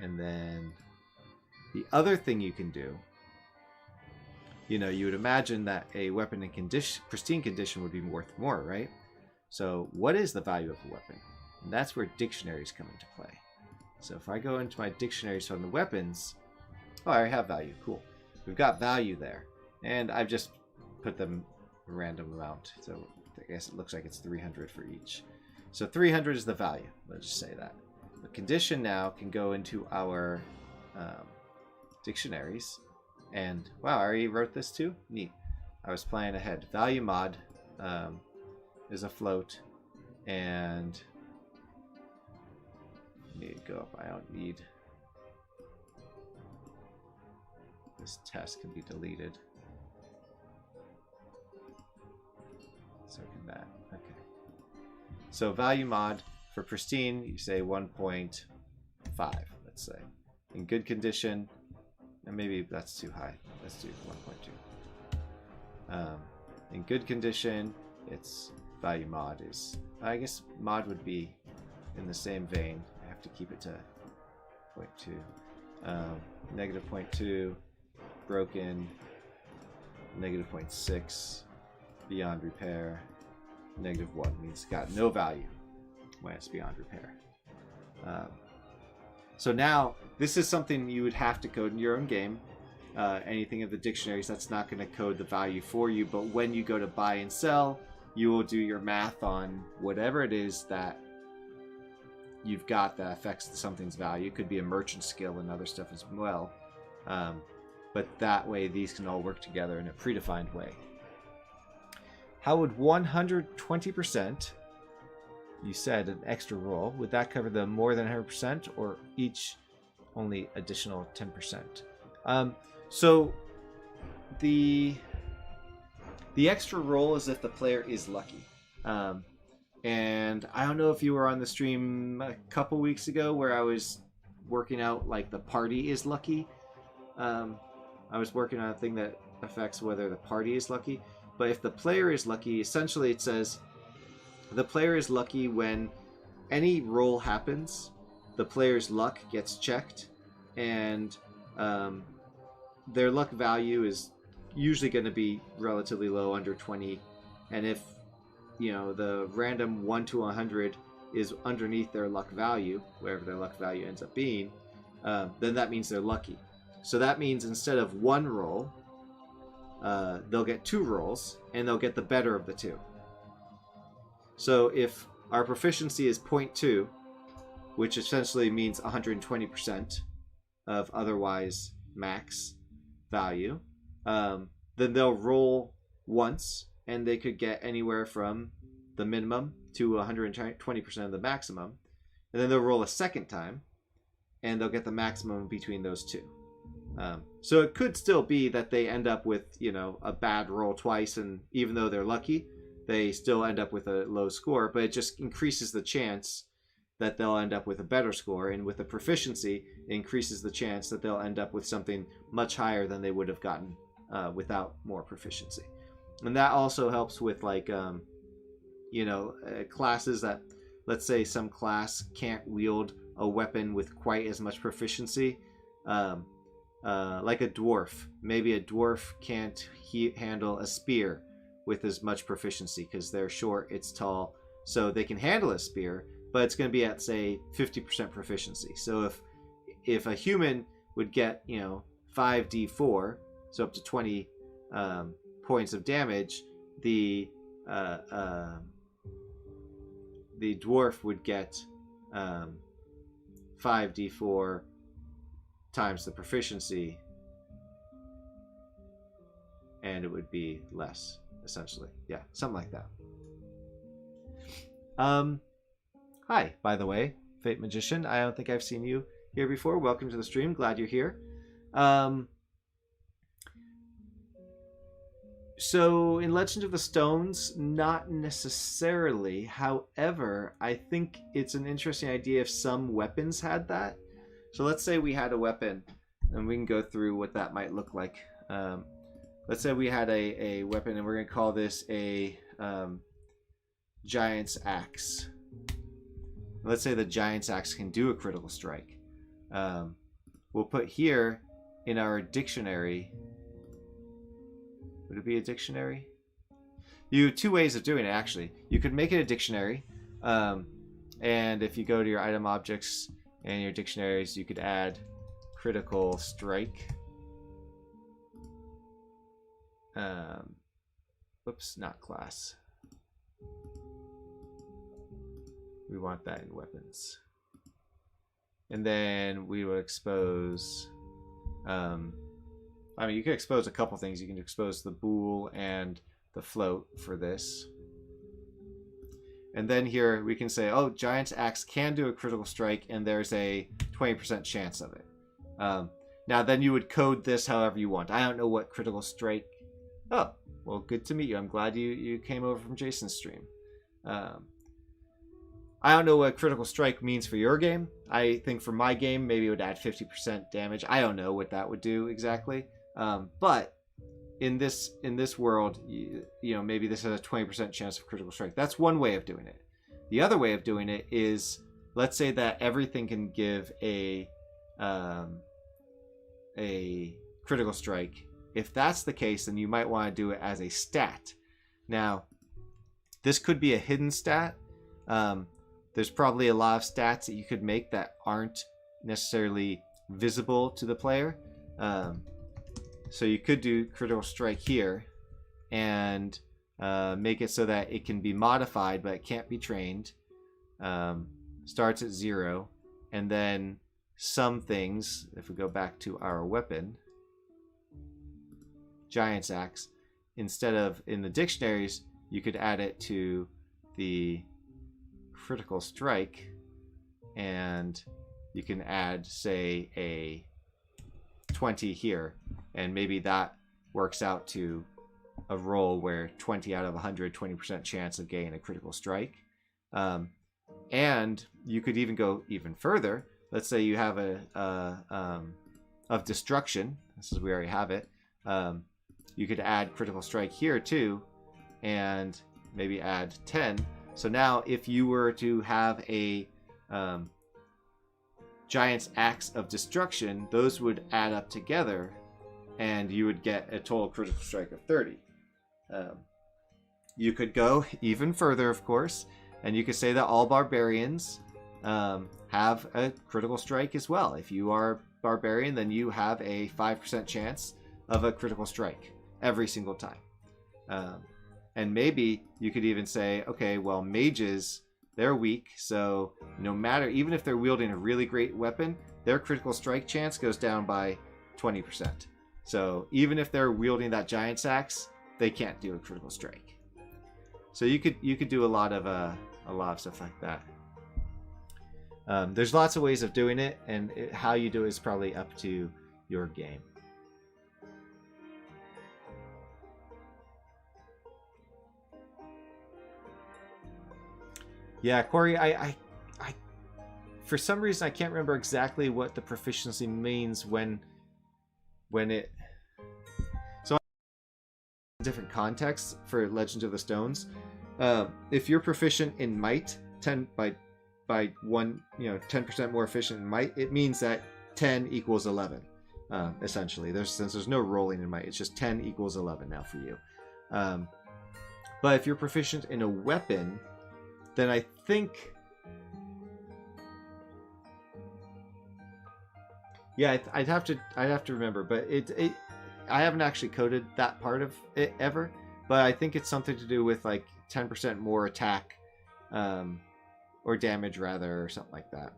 And then the other thing you can do, you would imagine that a weapon in pristine condition would be worth more, right? So what is the value of a weapon? And that's where dictionaries come into play. So if I go into my dictionaries on the weapons, oh, I already have value. Cool. We've got value there. And I've just put them a random amount. So I guess it looks like it's 300 for each. So 300 is the value. Let's just say that. The condition now can go into our dictionaries. And wow, I already wrote this too? Neat. I was planning ahead. Value mod is a float. And need to go up. I don't need this test can be deleted. So can that. Okay. So value mod for pristine, you say 1.5, let's say. In good condition, and maybe that's too high. Let's do 1.2. In good condition, its value mod is, I guess mod would be in the same vein. To keep it to 0.2, negative 0.2, broken negative 0.6, beyond repair, negative 1 means it's got no value when it's beyond repair. So now, this is something you would have to code in your own game. Anything of the dictionaries, that's not going to code the value for you, but when you go to buy and sell, you will do your math on whatever it is that you've got that affects something's value. It could be a merchant skill and other stuff as well. But that way, these can all work together in a predefined way. How would 120%, you said an extra roll, would that cover the more than 100% or each only additional 10%? So the extra roll is if the player is lucky. And I don't know if you were on the stream a couple weeks ago where I was working out like the party is lucky. I was working on a thing that affects whether the party is lucky. But if the player is lucky, essentially it says the player is lucky when any roll happens, the player's luck gets checked, and their luck value is usually going to be relatively low, under 20. And if, you know, the random 1 to 100 is underneath their luck value, wherever their luck value ends up being, then that means they're lucky. So that means instead of 1 roll, they'll get 2 rolls, and they'll get the better of the 2. So if our proficiency is 0.2, which essentially means 120% of otherwise max value, then they'll roll once, and they could get anywhere from the minimum to 120% of the maximum. And then they'll roll a second time, and they'll get the maximum between those two. So it could still be that they end up with, you know, a bad roll twice, and even though they're lucky, they still end up with a low score, but it just increases the chance that they'll end up with a better score, and with the proficiency, it increases the chance that they'll end up with something much higher than they would have gotten without more proficiency. And that also helps with, like, you know, classes that, let's say some class can't wield a weapon with quite as much proficiency. Like a dwarf. Maybe a dwarf can't handle a spear with as much proficiency because they're short, it's tall, so they can handle a spear, but it's going to be at, say, 50% proficiency. So if a human would get, you know, 5d4, so up to 20 points of damage, the dwarf would get 5d4 times the proficiency, and it would be less, essentially. Yeah, something like that. Hi, by the way, Fate Magician. I don't think I've seen you here before. Welcome to the stream. Glad you're here. So in Legend of the Stones, not necessarily. However, I think it's an interesting idea if some weapons had that. So let's say we had a weapon, and we can go through what that might look like. Let's say we had a weapon, and we're going to call this a Giant's Axe. Let's say the Giant's Axe can do a critical strike. We'll put here in our dictionary. Would it be a dictionary? You have 2 ways of doing it, actually. You could make it a dictionary, and if you go to your item objects and your dictionaries, you could add critical strike. Oops, not class. We want that in weapons. And then we will expose... I mean, you can expose a couple things. You can expose the bool and the float for this. And then here we can say, oh, Giant's Axe can do a critical strike, and there's a 20% chance of it. Now, then you would code this however you want. I don't know what critical strike... Oh, well, good to meet you. I'm glad you came over from Jason's stream. I don't know what critical strike means for your game. I think for my game, maybe it would add 50% damage. I don't know what that would do exactly. But in this world, you know, maybe this has a 20% chance of critical strike. That's one way of doing it. The other way of doing it is, let's say that everything can give a critical strike, if that's the case, then you might want to do it as a stat. Now, this could be a hidden stat. There's probably a lot of stats that you could make that aren't necessarily visible to the player. So you could do critical strike here and make it so that it can be modified, but it can't be trained. Starts at 0, and then some things, if we go back to our weapon, Giant's Axe, instead of in the dictionaries, you could add it to the critical strike, and you can add, say, a 20 here, and maybe that works out to a roll where 20 out of 100, 20% chance of getting a critical strike. And you could even go even further. Let's say you have of destruction. This is, we already have it. You could add critical strike here too, and maybe add 10. So now if you were to have a Giant's Axe of Destruction, those would add up together, and you would get a total critical strike of 30. You could go even further, of course, and you could say that all barbarians have a critical strike as well. If you are barbarian, then you have a 5% chance of a critical strike every single time. And maybe you could even say, okay, well, mages, they're weak, so no matter, even if they're wielding a really great weapon, their critical strike chance goes down by 20%. So even if they're wielding that Giant's Axe, they can't do a critical strike. So you could do a lot of stuff like that. There's lots of ways of doing it, and how you do it is probably up to your game. Yeah, Corey, I for some reason I can't remember exactly what the proficiency means when it. So different contexts for Legend of the Stones. If you're proficient in might, 10 by 1, 10% more efficient in might, it means that 10 equals 11. Essentially, since there's no rolling in might, it's just 10 equals 11 now for you. But if you're proficient in a weapon, then I think, yeah, I'd have to remember, but I haven't actually coded that part of it ever, but I think it's something to do with like 10% more attack, or damage rather, or something like that.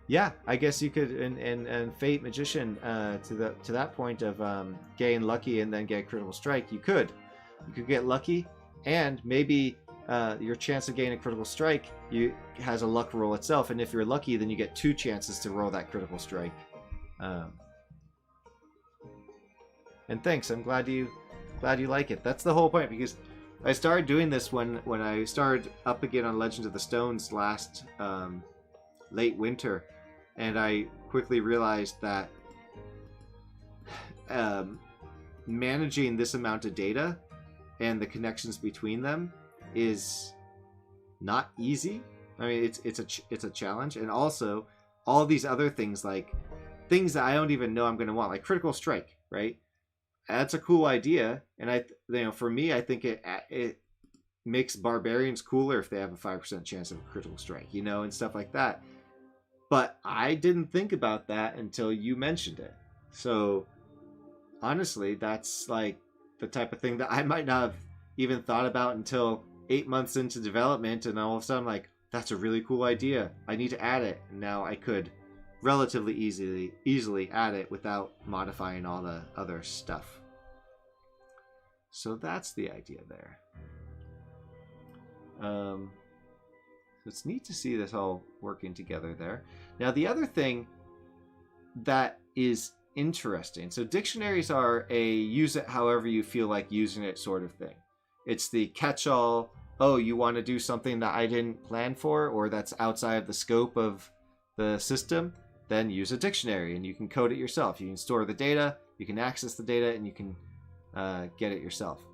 Yeah, I guess you could, and Fate Magician, to that point of getting lucky and then get a critical strike, you could get lucky, and maybe your chance of getting a critical strike has a luck roll itself, and if you're lucky, then you get 2 chances to roll that critical strike. And thanks, I'm glad you like it. That's the whole point, because I started doing this when I started up again on Legend of the Stones last late winter, and I quickly realized that managing this amount of data and the connections between them is not easy. I mean, it's a challenge, and also all these other things, like things that I don't even know I'm going to want, like critical strike, right? That's a cool idea, and for me, I think it makes barbarians cooler if they have a 5% chance of a critical strike, and stuff like that. But I didn't think about that until you mentioned it. So honestly, that's like the type of thing that I might not have even thought about until 8 months into development, and all of a sudden, like, that's a really cool idea. I need to add it. And now I could relatively easily add it without modifying all the other stuff. So that's the idea there. It's neat to see this all working together there. Now, the other thing that is interesting, so dictionaries are a use it however you feel like using it sort of thing. It's the catch-all, oh, you want to do something that I didn't plan for, or that's outside of the scope of the system, then use a dictionary, and you can code it yourself. You can store the data, you can access the data, and you can get it yourself.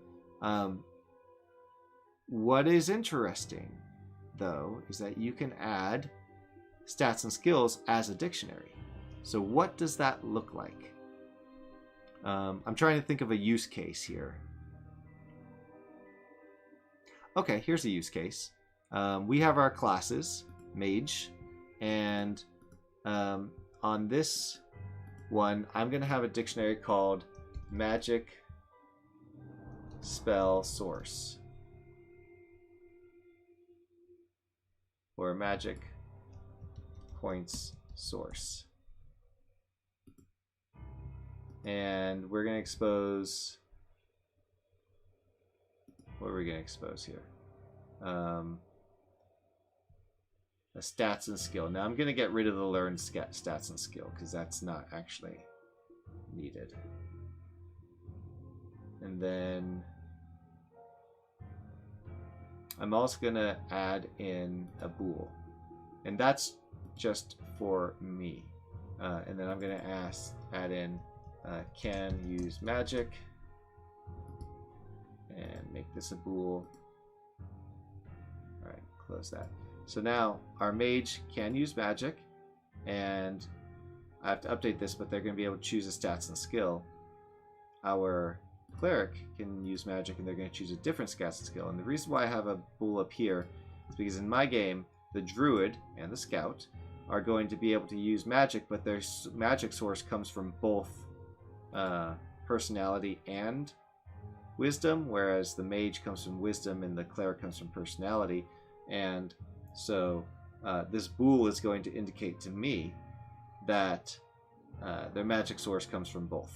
What is interesting, though, is that you can add stats and skills as a dictionary. So what does that look like? I'm trying to think of a use case here. Okay, here's a use case. We have our classes, mage, and on this one, I'm going to have a dictionary called Magic Spell Source. Or Magic Points Source. And we're going to expose... What are we going to expose here? A stats and skill. Now I'm going to get rid of the learned stats and skill because that's not actually needed. And then I'm also going to add in a bool. And that's just for me. And then I'm going to add in can use magic. And make this a bool. Alright, close that. So now our mage can use magic, and I have to update this, but they're going to be able to choose a stats and skill. Our cleric can use magic, and they're going to choose a different stats and skill. And the reason why I have a bool up here is because in my game, the druid and the scout are going to be able to use magic, but their magic source comes from both personality and wisdom, whereas the mage comes from wisdom and the cleric comes from personality. And so this bool is going to indicate to me that their magic source comes from both,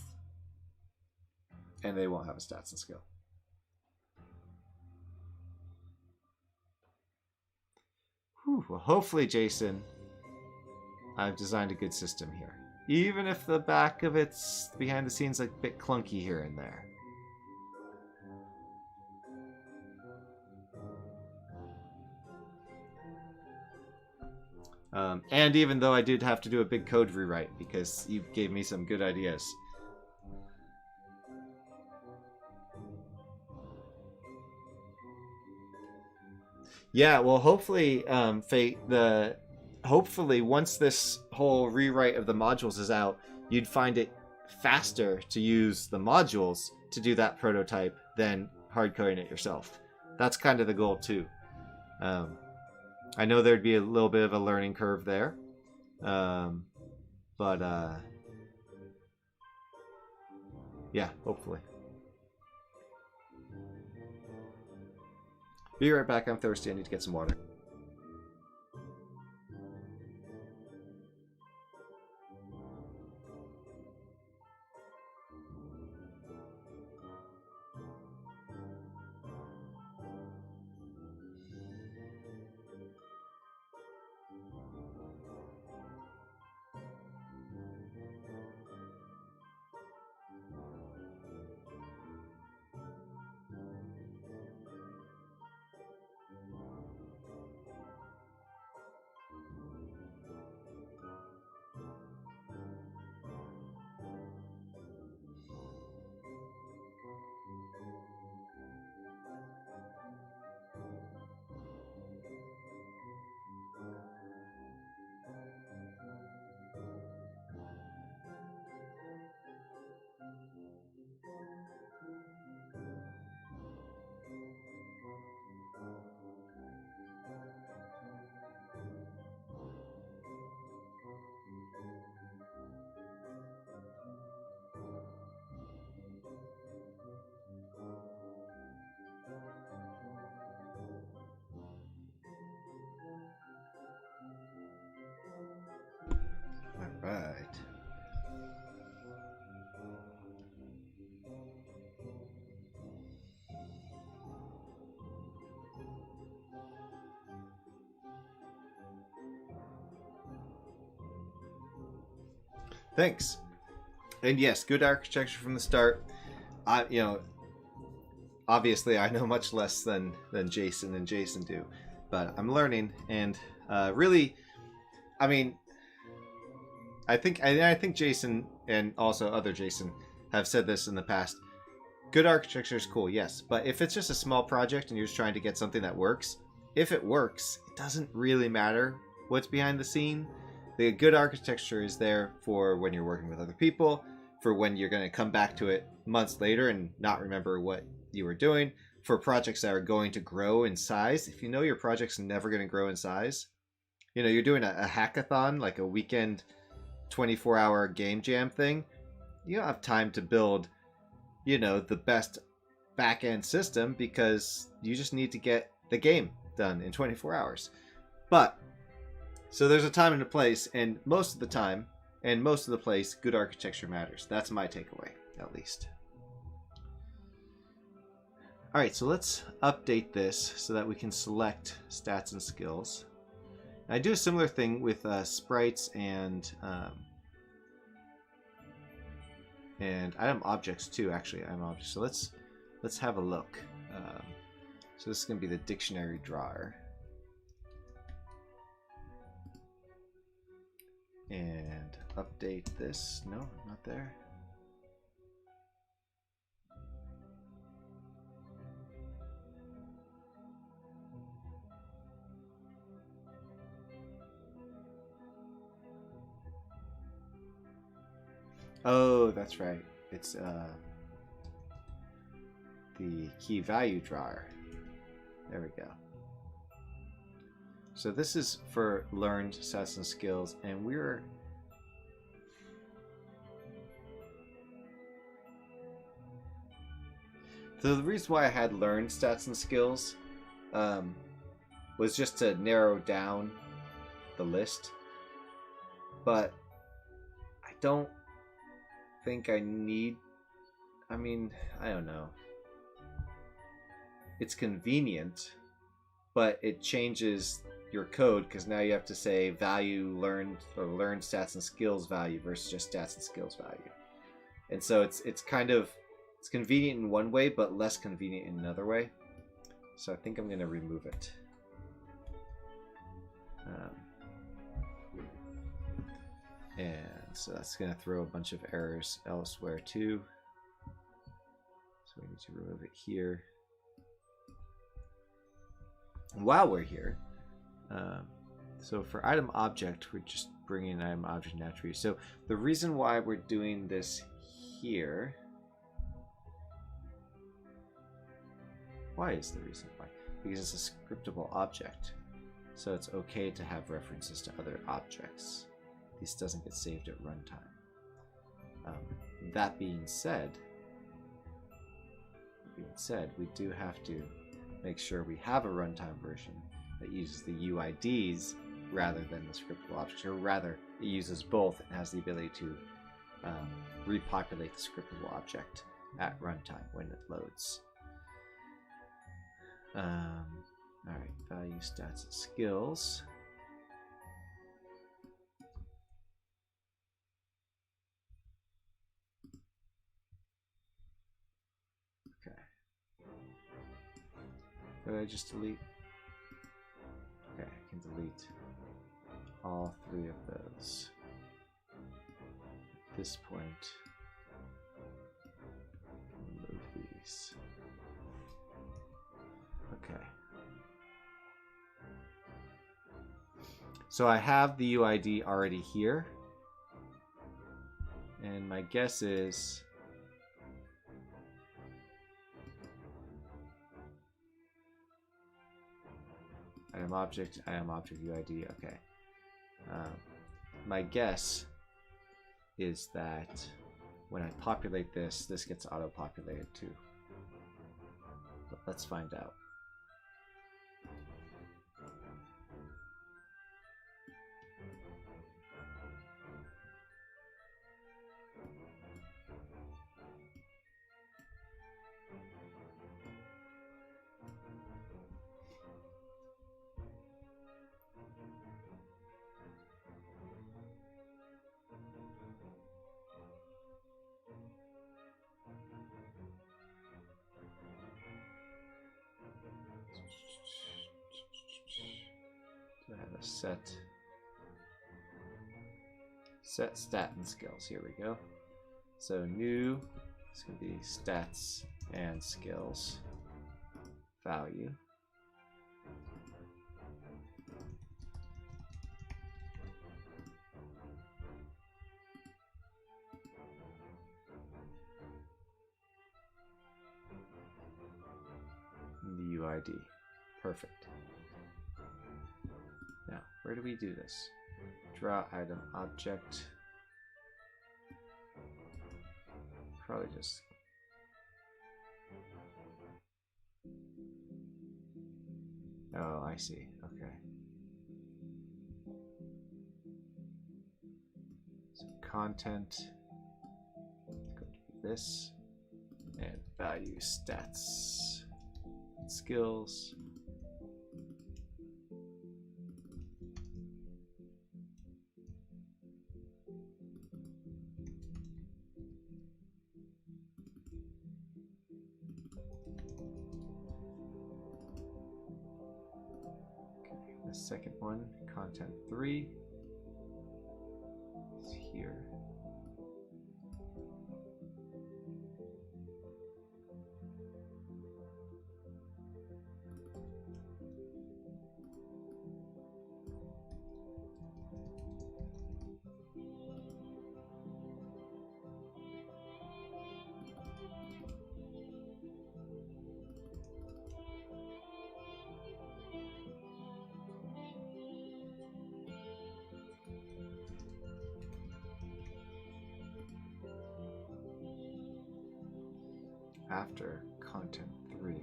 and they won't have a stats and skill. Whew, well, hopefully, Jason, I've designed a good system here, even if the back of it's behind the scenes like a bit clunky here and there. And even though I did have to do a big code rewrite because you gave me some good ideas. Yeah, well, hopefully, Fate, hopefully once this whole rewrite of the modules is out, you'd find it faster to use the modules to do that prototype than hard coding it yourself. That's kind of the goal too. I know there'd be a little bit of a learning curve there, but yeah, hopefully. Be right back. I'm thirsty. I need to get some water. All right. Thanks. And yes, good architecture from the start. Obviously I know much less than Jason and Jason do, but I'm learning, and really, I mean, I think Jason and also other Jason have said this in the past. Good architecture is cool, yes, but if it's just a small project and you're just trying to get something that works, if it works, doesn't really matter what's behind the scene. The good architecture is there for when you're working with other people, for when you're going to come back to it months later and not remember what you were doing, for projects that are going to grow in size. If you know your project's never going to grow in size, you know, you're doing a hackathon, like a weekend 24-hour game jam thing, you don't have time to build, you know, the best back-end system because you just need to get the game done in 24 hours. But so there's a time and a place, and most of the time and most of the place, good architecture matters. That's my takeaway, at least. All right, so let's update this so that we can select stats and skills. I do a similar thing with sprites and item objects too. Actually, item objects. So let's have a look. So this is going to be the dictionary drawer, and update this. No, not there. Oh, that's right. It's the key value drawer. There we go. So this is for learned stats and skills, and we're so the reason why I had learned stats and skills was just to narrow down the list, but I don't think I need. I mean, I don't know. It's convenient, but it changes your code because now you have to say value learned or learned stats and skills value versus just stats and skills value. And so it's kind of, it's convenient in one way, but less convenient in another way. So I think I'm going to remove it. And so that's going to throw a bunch of errors elsewhere too. So we need to remove it here. And while we're here, so for item object, we're just bringing an item object and attribute. So the reason why we're doing this here, why is the reason why? Because it's a scriptable object. So it's okay to have references to other objects. This doesn't get saved at runtime. That being said, we do have to make sure we have a runtime version that uses the UIDs rather than the scriptable objects, or rather, it uses both and has the ability to repopulate the scriptable object at runtime when it loads. Alright, value, stats, and skills. Okay. Could I just delete? Okay, I can delete all three of those. At this point, remove these. Okay. So I have the UID already here. And my guess is item object UID. Okay. My guess is that when I populate this, this gets auto-populated too. But let's find out. So I have a set stat and skills. Here we go. So new, it's going to be stats and skills value. ID. Perfect. Now, where do we do this? Draw item object. Probably just... Oh, I see. Okay. So content, go to this, and value stats, skills. The second one, content 3, is here. After content 3.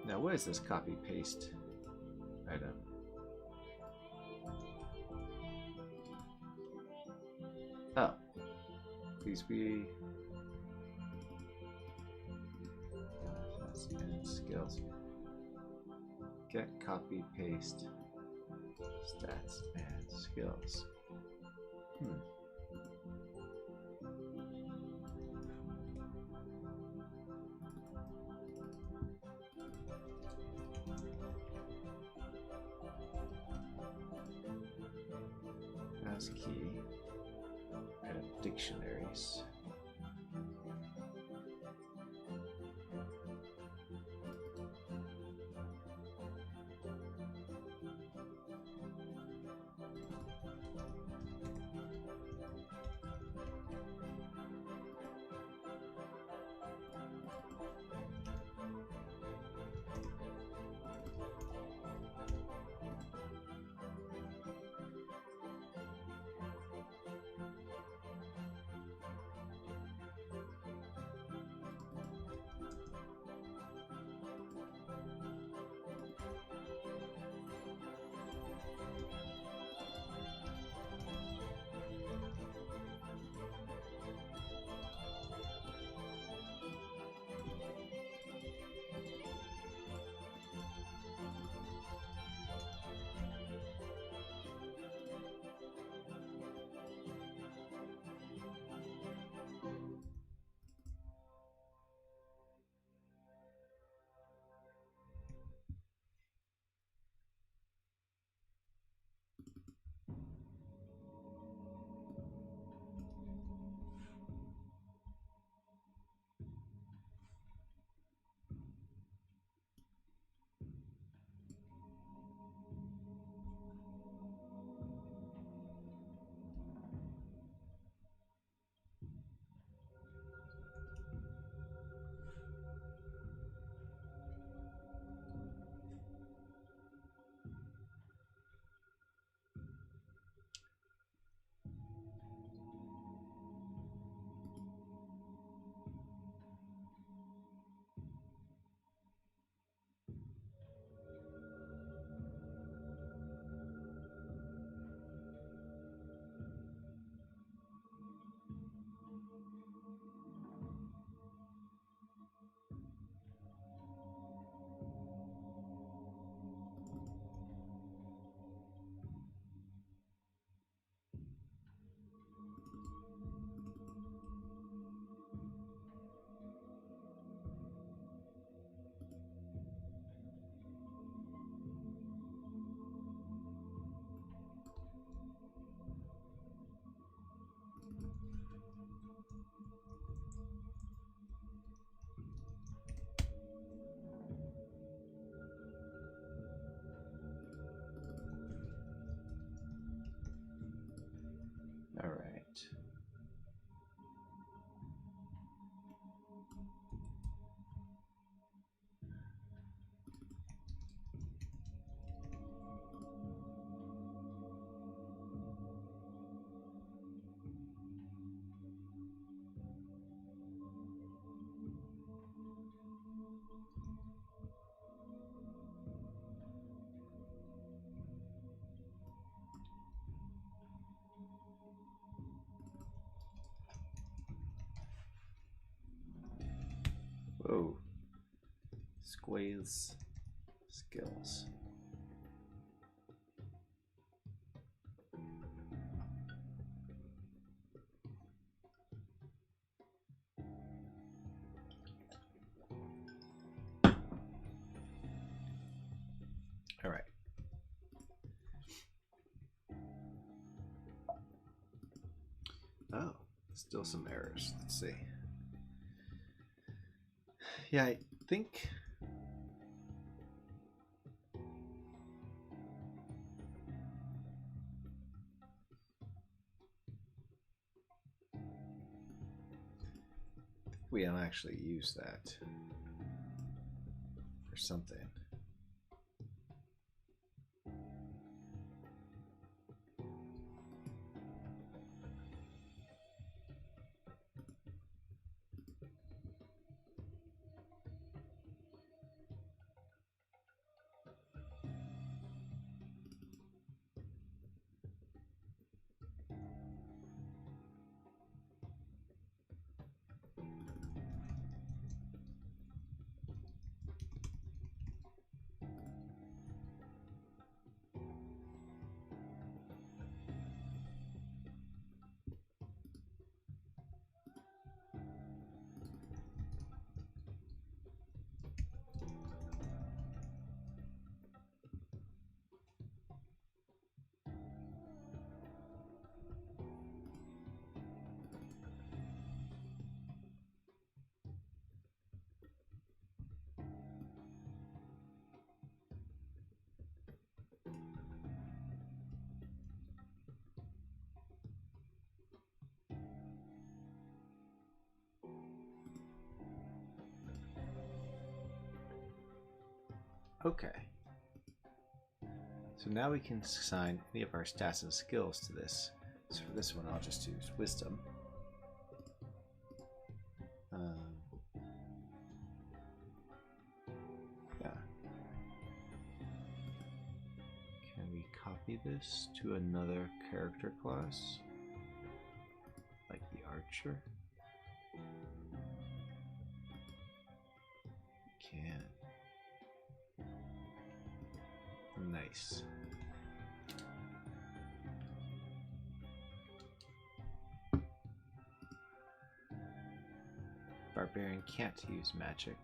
Now, what is this copy paste item? Oh, please be and skills. Get copy paste stats and skills. As key and dictionaries. Whoa. Squaze skills. All right. Oh, still some errors. Let's see. Yeah, I think we don't actually use that for something. Okay. So now we can assign any of our stats and skills to this. So for this one, I'll just use Wisdom. Yeah. Can we copy this to another character class? Like the Archer? Can. Nice. Barbarian can't use magic.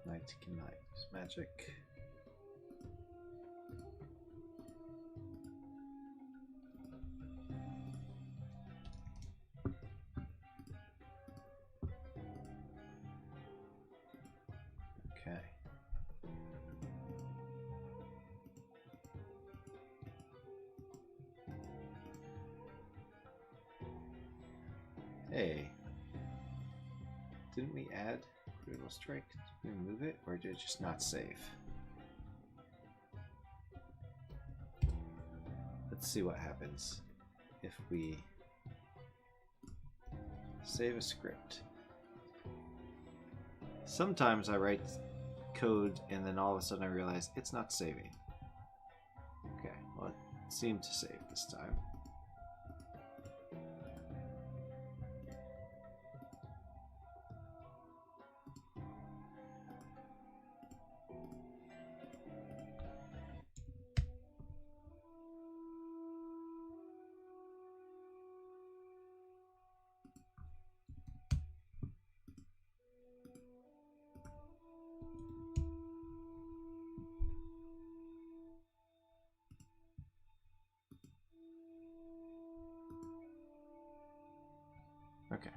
Knight cannot use magic. Okay. Hey. Didn't we add critical strike? Did we move it, or did it just not save? Let's see what happens if we save a script. Sometimes I write code and then all of a sudden I realize it's not saving. Okay, well, it seemed to save this time. Okay.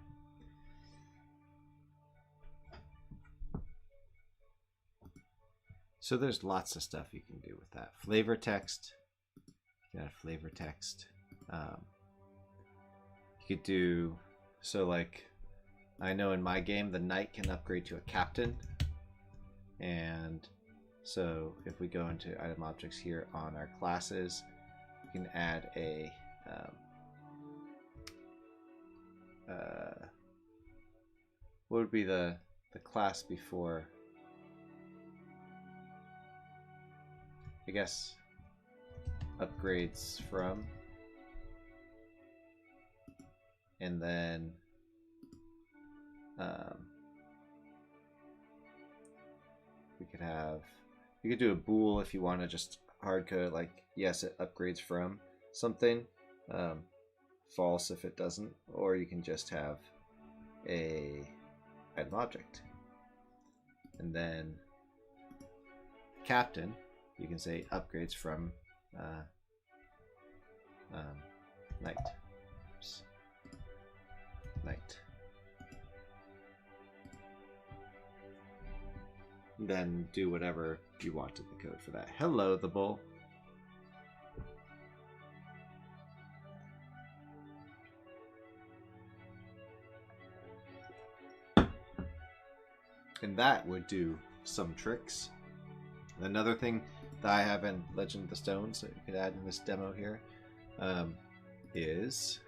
So there's lots of stuff you can do with that. Flavor text. You can add flavor text. You could do, so like, I know in my game the knight can upgrade to a captain. And so if we go into item objects here on our classes, we can add a what would be the class before I guess, upgrades from. And then we could have, you could do a bool if you want to just hard code like, yes, it upgrades from something, false if it doesn't, or you can just have a item object. And then captain, you can say upgrades from knight. Oops. Knight. Then do whatever you want to the code for that. Hello, the bull. And that would do some tricks. Another thing that I have in Legend of the Stones that you could add in this demo here is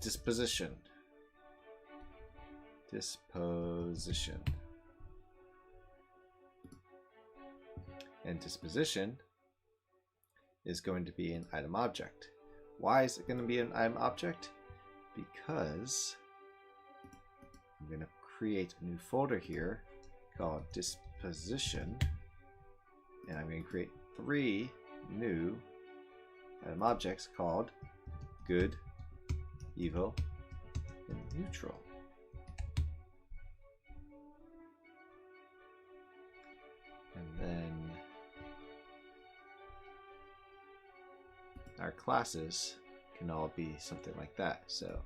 disposition. Disposition. And disposition is going to be an item object. Why is it going to be an item object? Because I'm going to create a new folder here called disposition, and I'm going to create 3 new item objects called good, evil, and neutral. And then our classes can all be something like that. So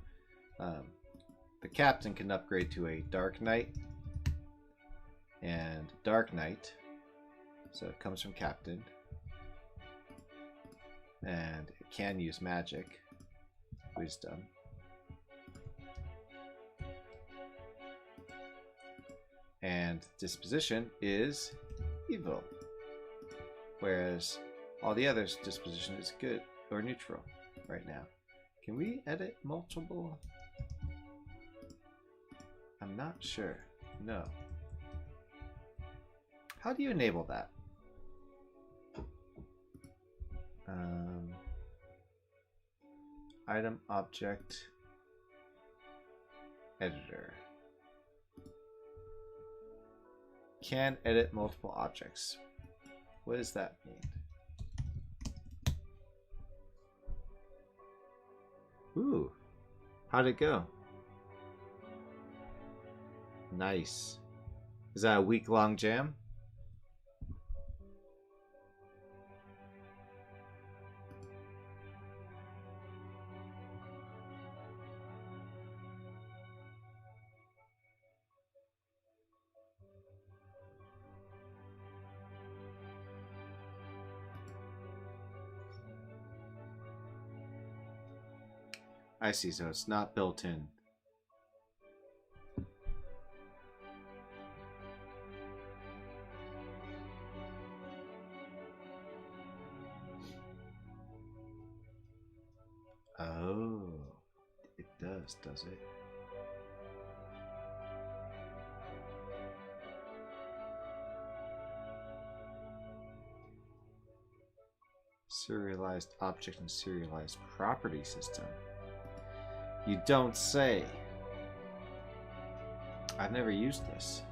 the captain can upgrade to a dark knight and dark knight, so it comes from captain, and it can use magic, wisdom, and disposition is evil, whereas all the others disposition is good or neutral right now. Can we edit multiple? I'm not sure. No. How do you enable that? Item object editor. Can edit multiple objects. What does that mean? Ooh, how'd it go? Nice. Is that a week-long jam? I see, so it's not built in. Oh, it does it? Serialized object and serialized property system. You don't say. I've never used this.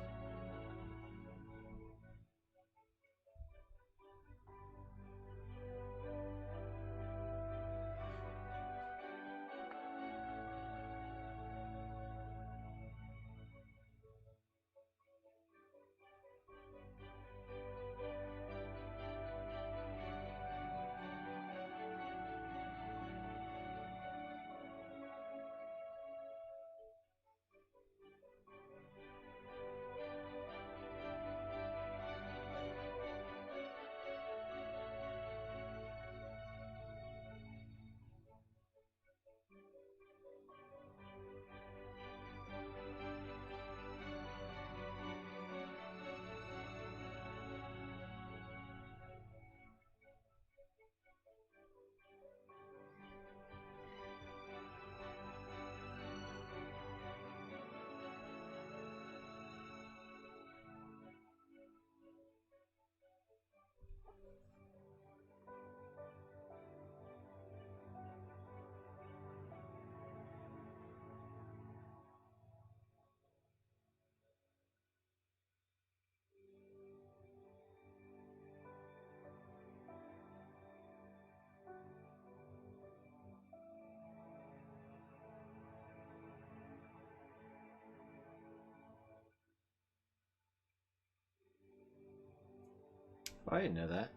Oh, I didn't know that.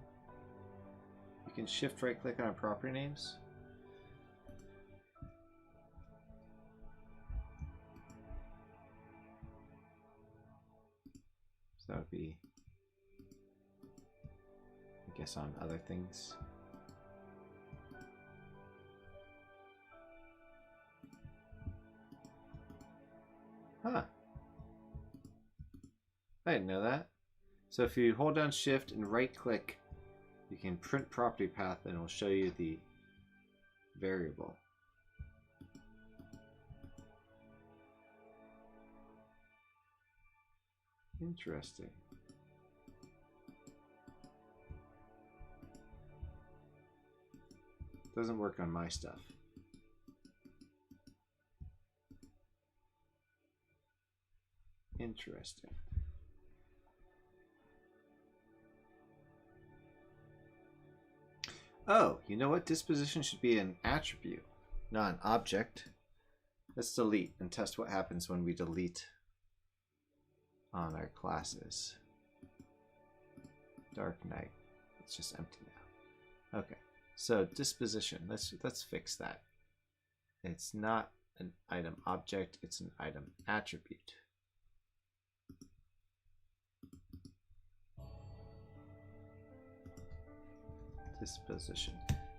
You can shift right click on property names. So that would be, I guess, on other things. Huh. I didn't know that. So if you hold down shift and right click, you can print property path and it'll show you the variable. Interesting. Doesn't work on my stuff. Interesting. Oh, you know what? Disposition should be an attribute, not an object. Let's delete and test what happens when we delete on our classes. Dark Knight. It's just empty now. Okay. So disposition. Let's fix that. It's not an item object, it's an item attribute. Disposition.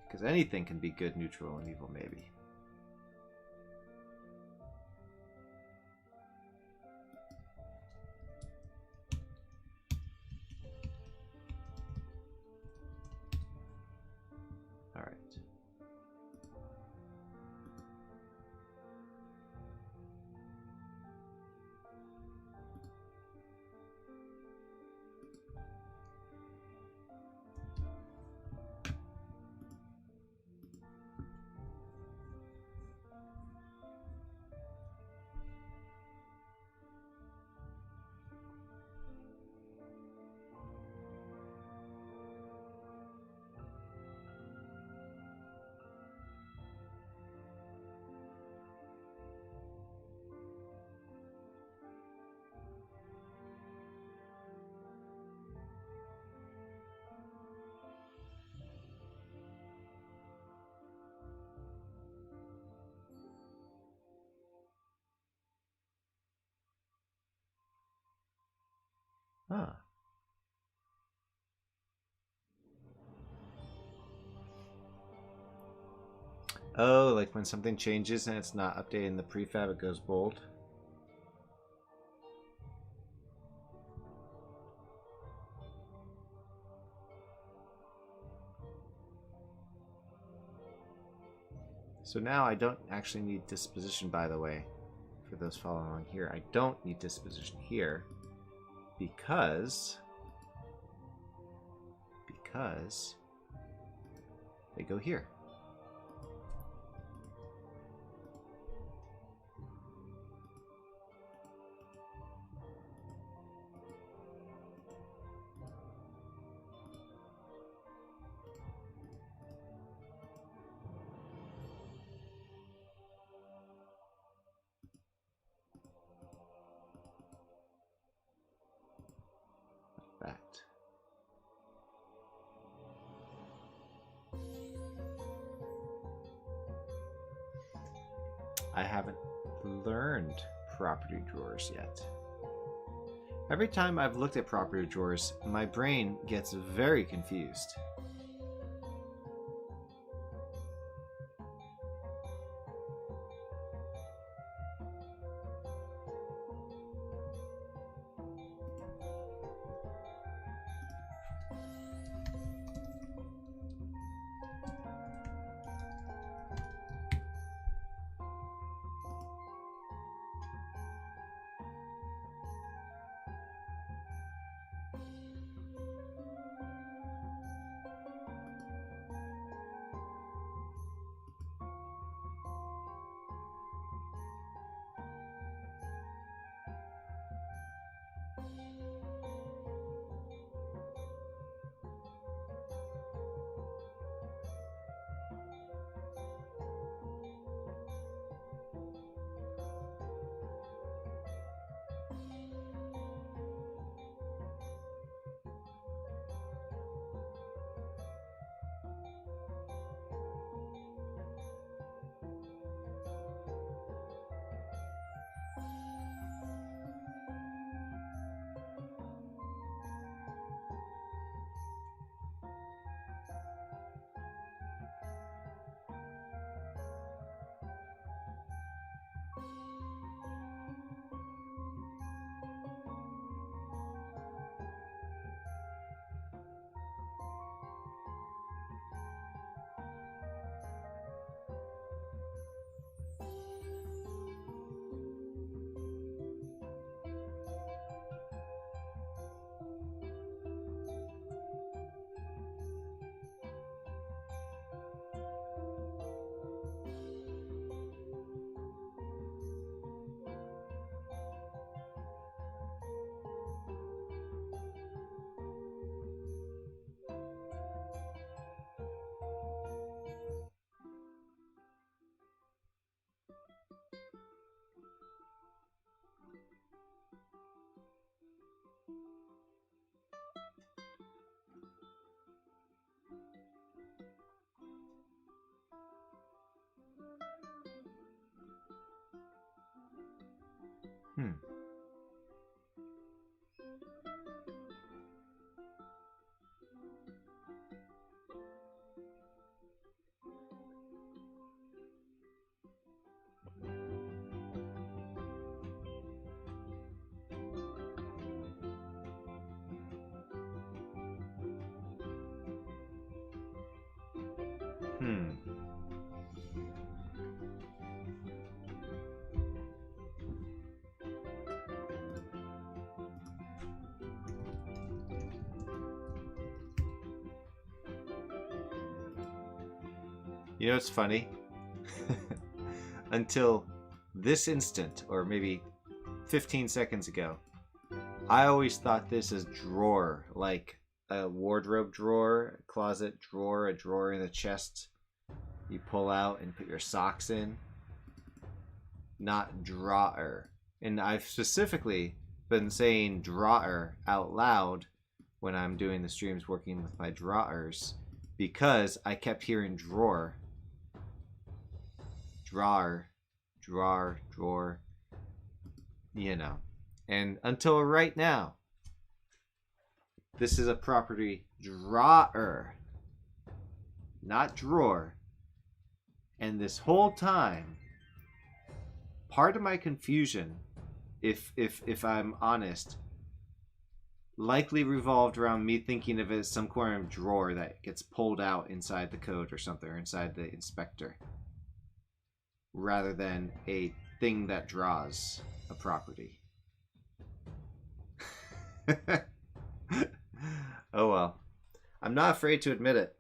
Because anything can be good, neutral, and evil, maybe. All right. Ah. Oh, like when something changes and it's not updated in the prefab, it goes bold. So now I don't actually need disposition, by the way, for those following along here. I don't need disposition here because they go here. That. I haven't learned property drawers yet. Every time I've looked at property drawers, my brain gets very confused. Hmm. You know what's funny? Until this instant, or maybe 15 seconds ago, I always thought this as drawer, like a wardrobe drawer, a closet drawer, a drawer in the chest you pull out and put your socks in, not drawer. And I've specifically been saying drawer out loud when I'm doing the streams working with my drawers because I kept hearing drawer, drawer, drawer, you know. And until right now, this is a property drawer, not drawer. And this whole time, part of my confusion, if I'm honest, likely revolved around me thinking of it as some kind of drawer that gets pulled out inside the code or something, or inside the inspector, rather than a thing that draws a property. Oh well. I'm not afraid to admit it.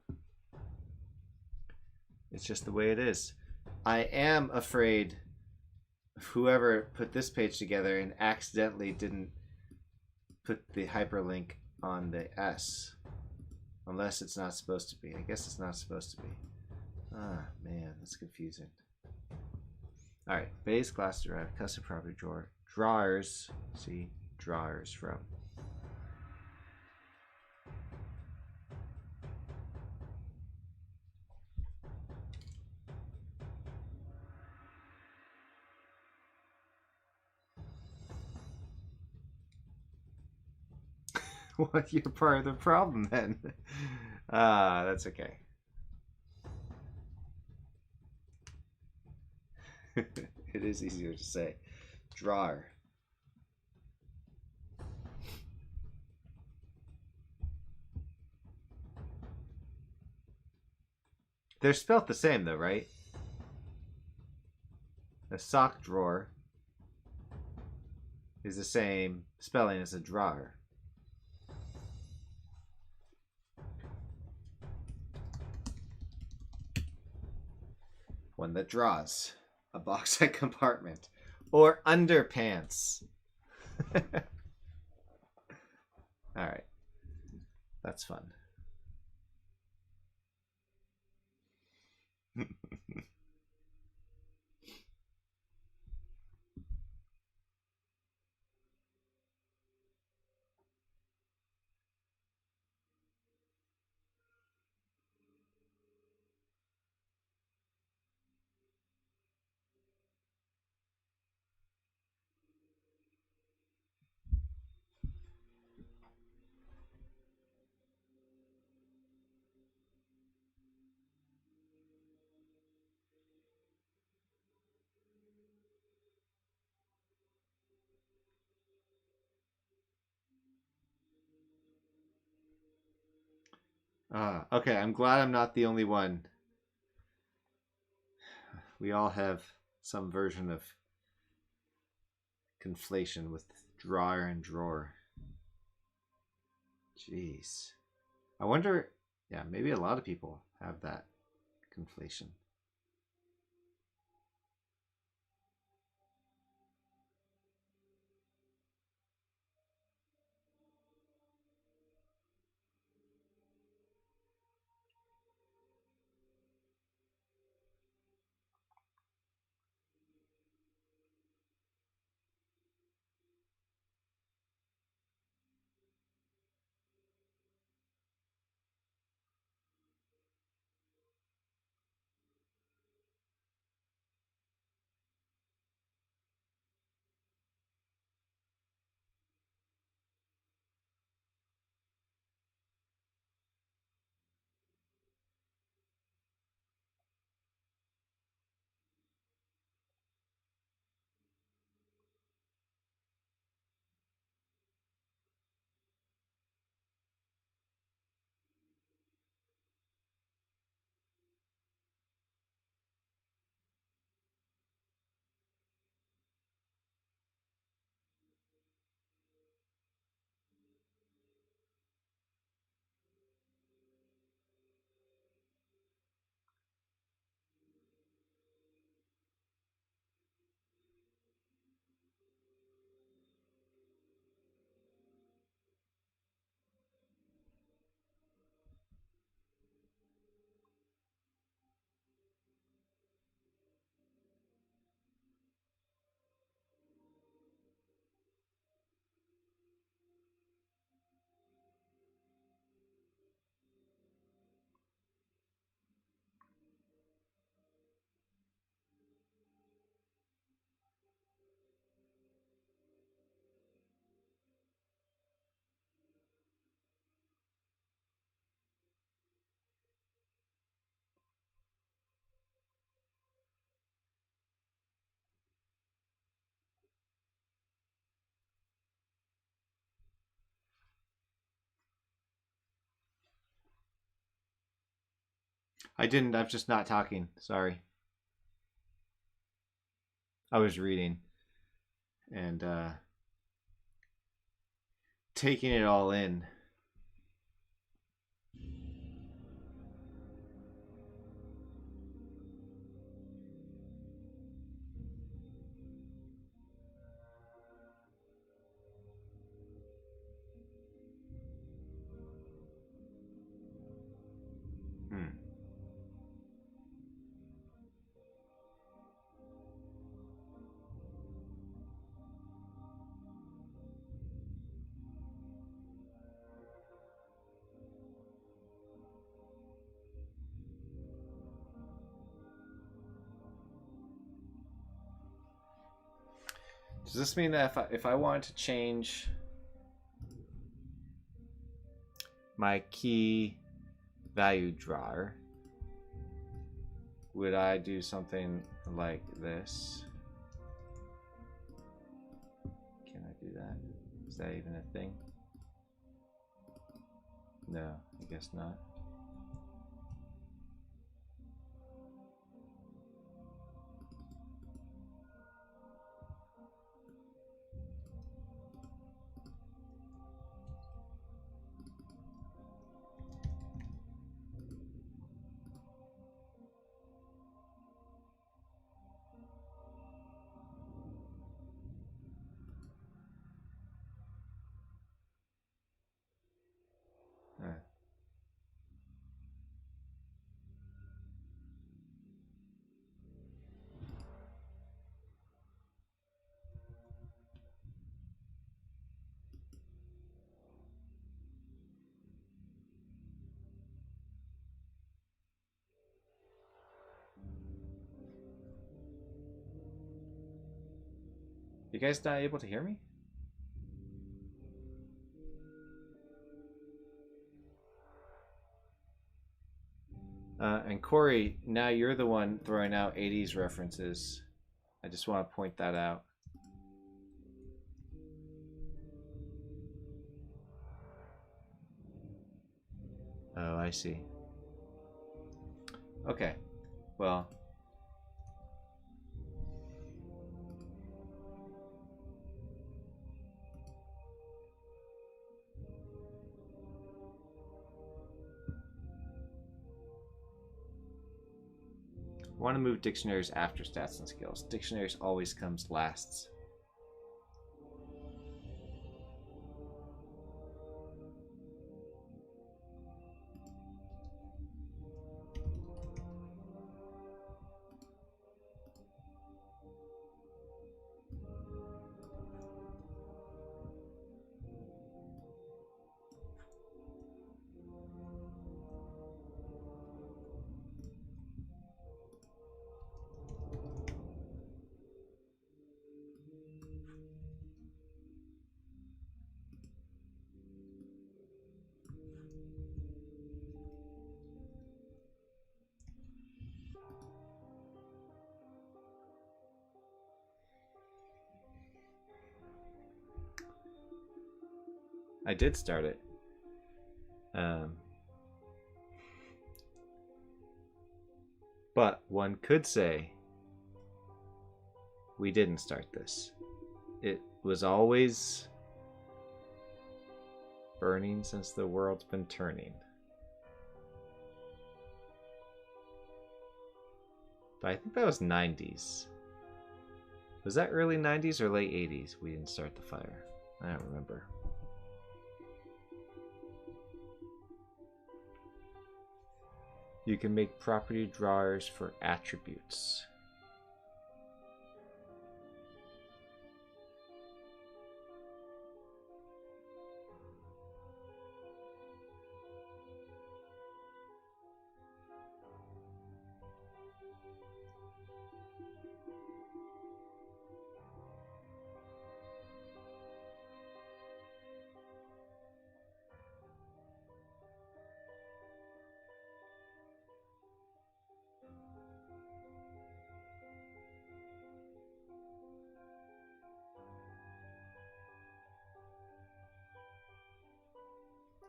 It's just the way it is. I am afraid of whoever put this page together and accidentally didn't put the hyperlink on the S. Unless it's not supposed to be. I guess it's not supposed to be. Ah, man, that's confusing. Alright, base class derived custom property drawer. Drawers. See, drawers from. Well, you're part of the problem then. That's okay. It is easier to say. Drawer. They're spelt the same though, right? A sock drawer is the same spelling as a drawer. One that draws. A box-like compartment. Or underpants. Alright. That's fun. Okay, I'm glad I'm not the only one. We all have some version of conflation with drawer and drawer. Jeez. I wonder, yeah, maybe a lot of people have that conflation. I didn't. I'm just not talking. Sorry. I was reading and taking it all in. Hmm. Does this mean that if I wanted to change my key value drawer, would I do something like this? Can I do that? Is that even a thing? No, I guess not. You guys not able to hear me? And Corey, now you're the one throwing out 80s references. I just want to point that out. Oh, I see. Okay. Well, I want to move dictionaries after stats and skills. Dictionaries always comes last. I did start it. But one could say we didn't start this. It was always burning since the world's been turning. But I think that was 90s. Was that early 90s or late 80s? We didn't start the fire. I don't remember. You can make property drawers for attributes.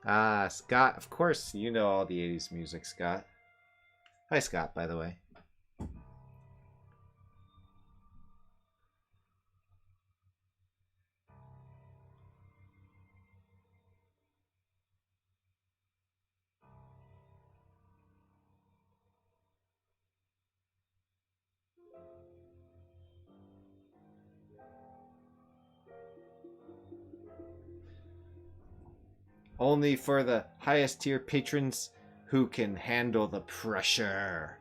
Ah, Scott, of course you know all the 80s music, Scott. Hi, Scott, by the way. Only for the highest tier patrons who can handle the pressure.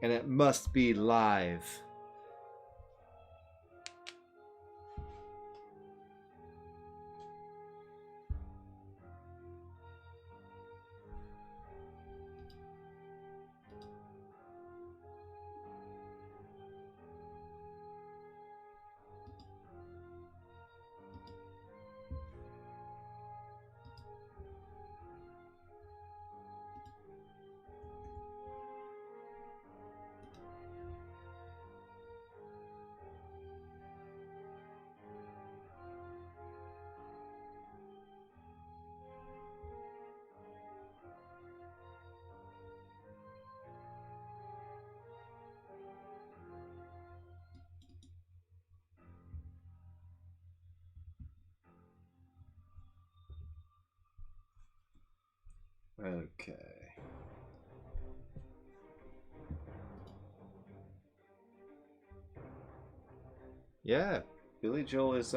And it must be live. Okay. Yeah, Billy Joel is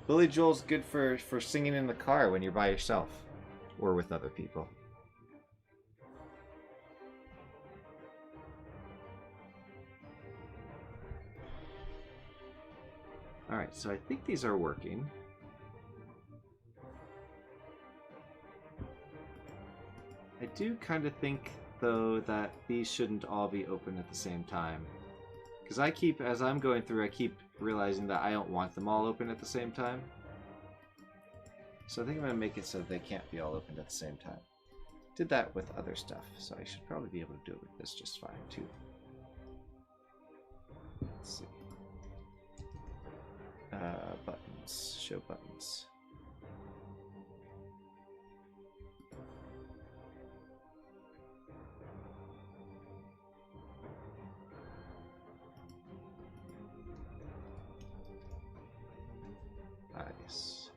Billy Joel's good for singing in the car when you're by yourself or with other people. All right, so I think these are working. I do kind of think though that these shouldn't all be open at the same time. Because as I'm going through, I keep realizing that I don't want them all open at the same time. So I think I'm going to make it so they can't be all opened at the same time. Did that with other stuff, so I should probably be able to do it with this just fine too. Let's see. Buttons. Show buttons. Nice.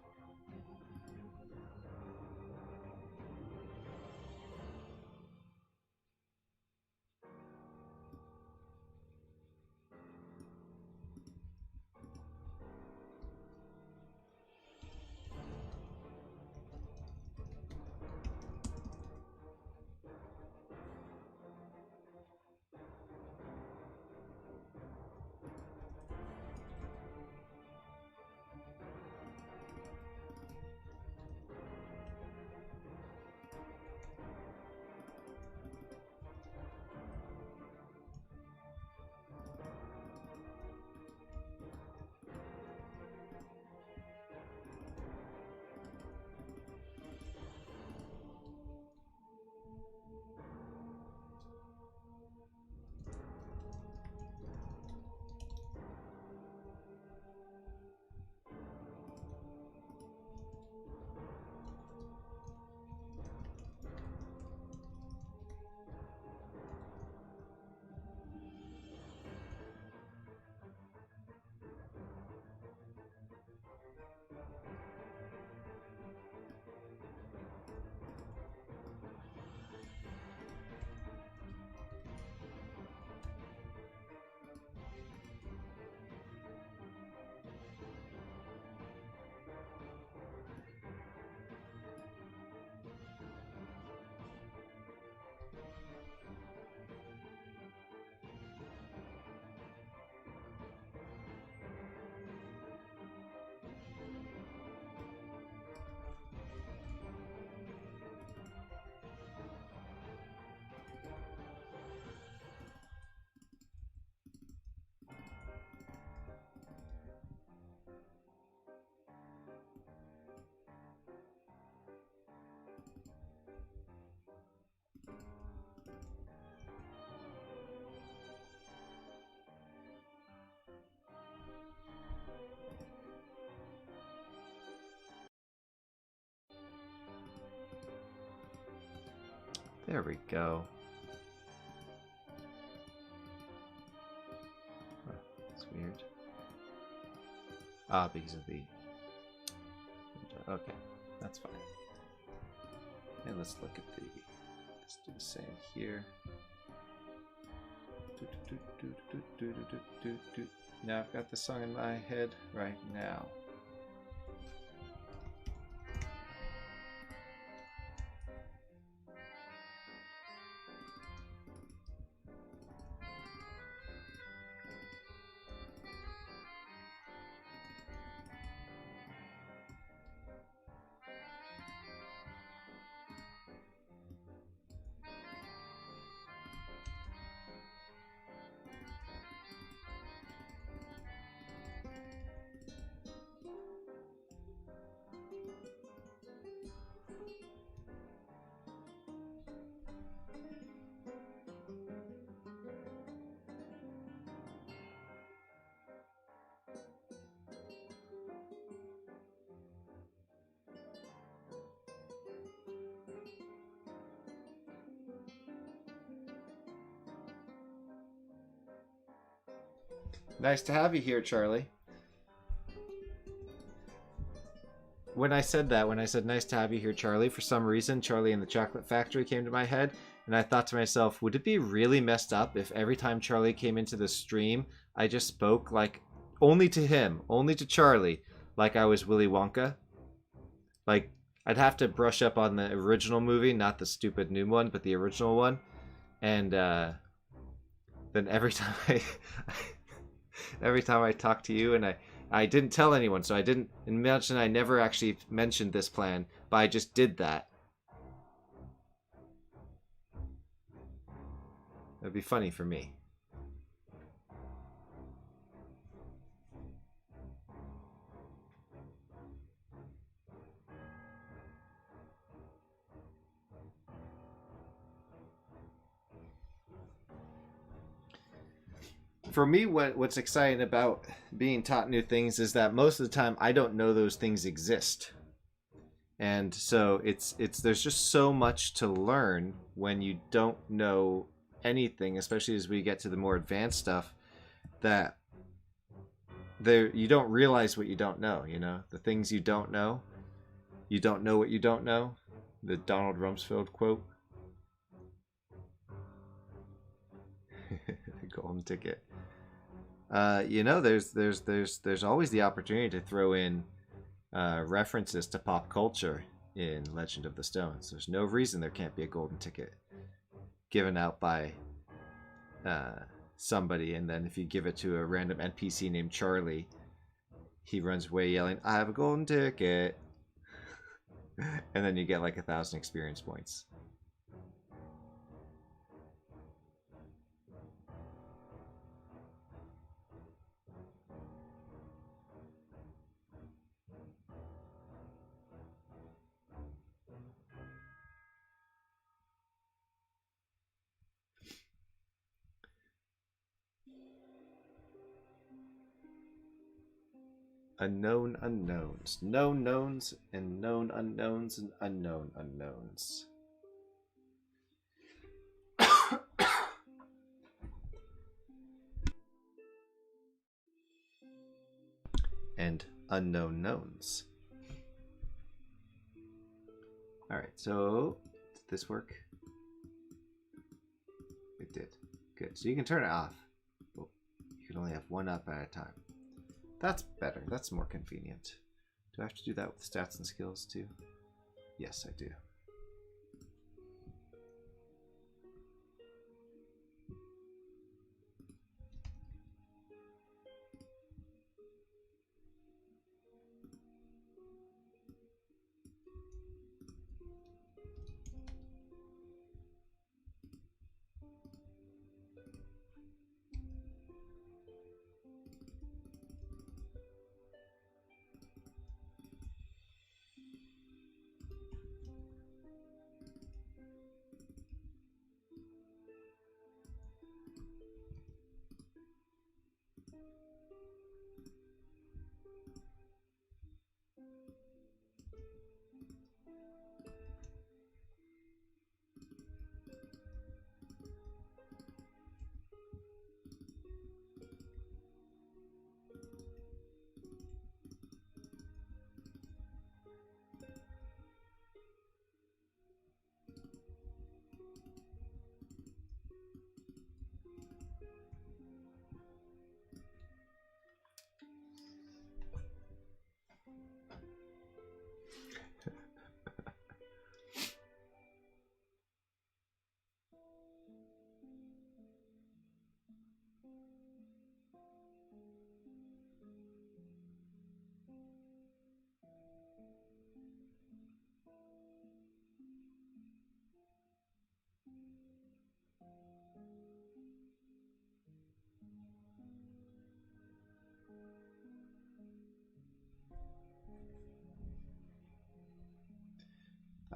There we go. Huh, that's weird. Ah, because of the... Okay, that's fine. And let's look at the... Let's do the same here. Now I've got the song in my head right now. Nice to have you here, Charlie. When I said nice to have you here, Charlie, for some reason, Charlie and the Chocolate Factory came to my head, and I thought to myself, would it be really messed up if every time Charlie came into the stream, I just spoke, like, only to him, only to Charlie, like I was Willy Wonka? Like, I'd have to brush up on the original movie, not the stupid new one, but the original one, and, then every time every time I talk to you, and I didn't tell anyone, so I didn't imagine. I never actually mentioned this plan, but I just did that. It'd be funny for me. For me, what's exciting about being taught new things is that most of the time I don't know those things exist. And so it's there's just so much to learn when you don't know anything, especially as we get to the more advanced stuff, that there you don't realize what you don't know, you know? The things you don't know what you don't know. The Donald Rumsfeld quote. The golden ticket. You know, there's always the opportunity to throw in references to pop culture in Legend of the Stones. There's no reason there can't be a golden ticket given out by somebody, and then if you give it to a random NPC named Charlie, he runs away yelling, "I have a golden ticket," and then you get like 1,000 experience points. Unknown unknowns. Known knowns and known unknowns and unknown unknowns. And unknown knowns. Alright, so did this work? It did. Good. So you can turn it off. But you can only have one up at a time. That's better. That's more convenient. Do I have to do that with stats and skills too? Yes, I do.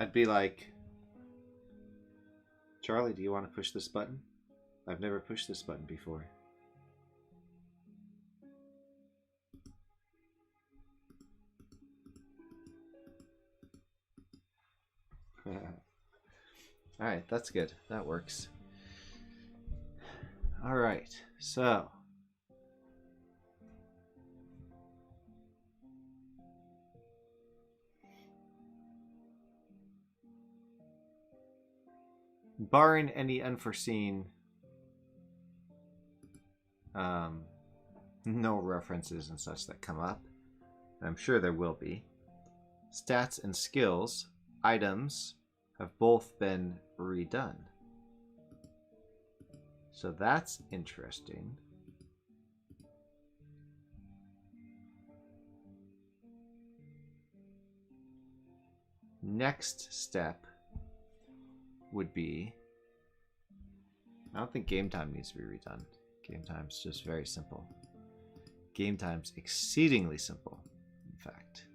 I'd be like, Charlie, do you want to push this button? I've never pushed this button before. Alright, that's good. That works. Alright, so barring any unforeseen no references and such that come up, I'm sure there will be, stats and skills items have both been redone. So that's interesting. Next step would be, I don't think game time needs to be redone. Game time's just very simple. Game time's exceedingly simple, in fact.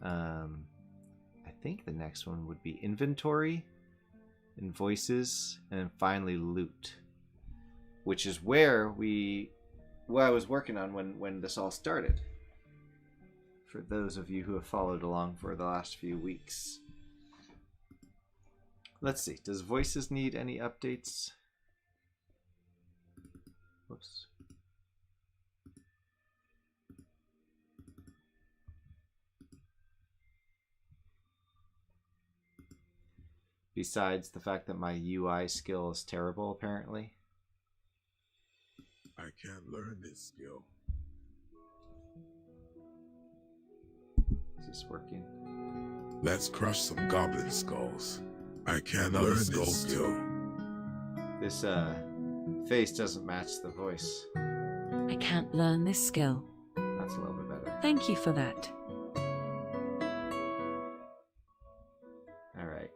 I think the next one would be inventory, invoices, and then finally loot, which is where I was working on when this all started. For those of you who have followed along for the last few weeks. Let's see, does voices need any updates? Whoops. Besides the fact that my UI skill is terrible, apparently. I can't learn this skill. Is this working? Let's crush some goblin skulls. I can't learn this skill. This face doesn't match the voice. I can't learn this skill. That's a little bit better. Thank you for that. All right.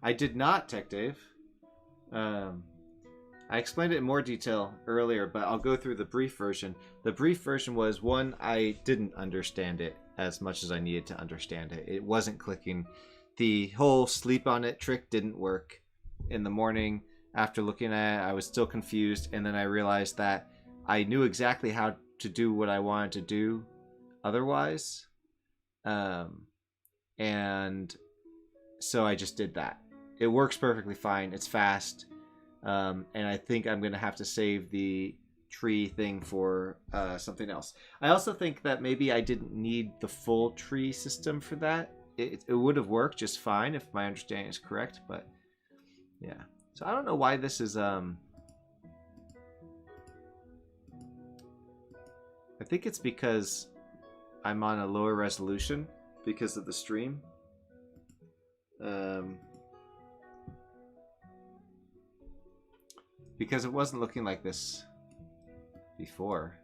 I did not, Tech Dave. I explained it in more detail earlier, but I'll go through the brief version. The brief version was, one, I didn't understand it as much as I needed to understand it. It wasn't clicking. The whole sleep on it trick didn't work. In the morning, after looking at it, I was still confused, and then I realized that I knew exactly how to do what I wanted to do otherwise. And so I just did that. It works perfectly fine. It's fast. And I think I'm going to have to save the tree thing for something else. I also think that maybe I didn't need the full tree system for that. It would have worked just fine if my understanding is correct, but yeah. So I don't know why this is... I think it's because I'm on a lower resolution because of the stream. Because it wasn't looking like this before.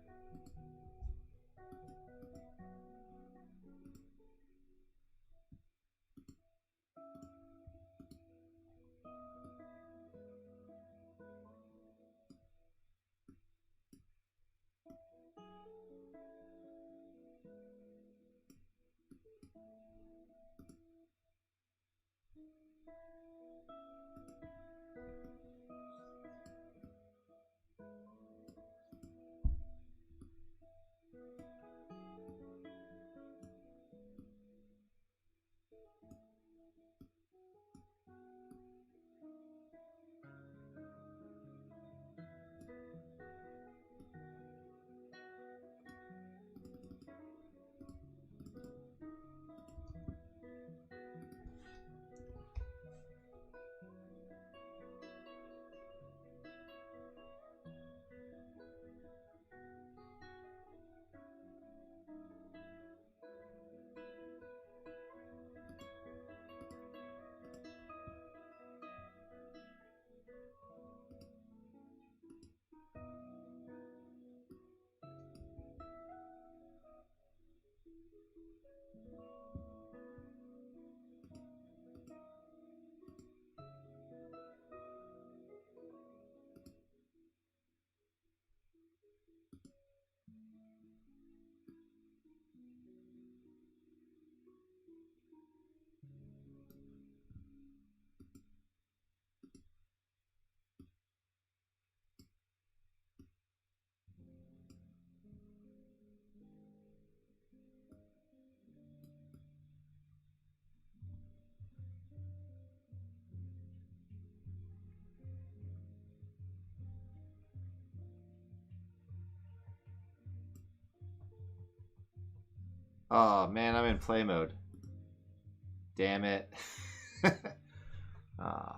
Oh man, I'm in play mode. Damn it. Ah.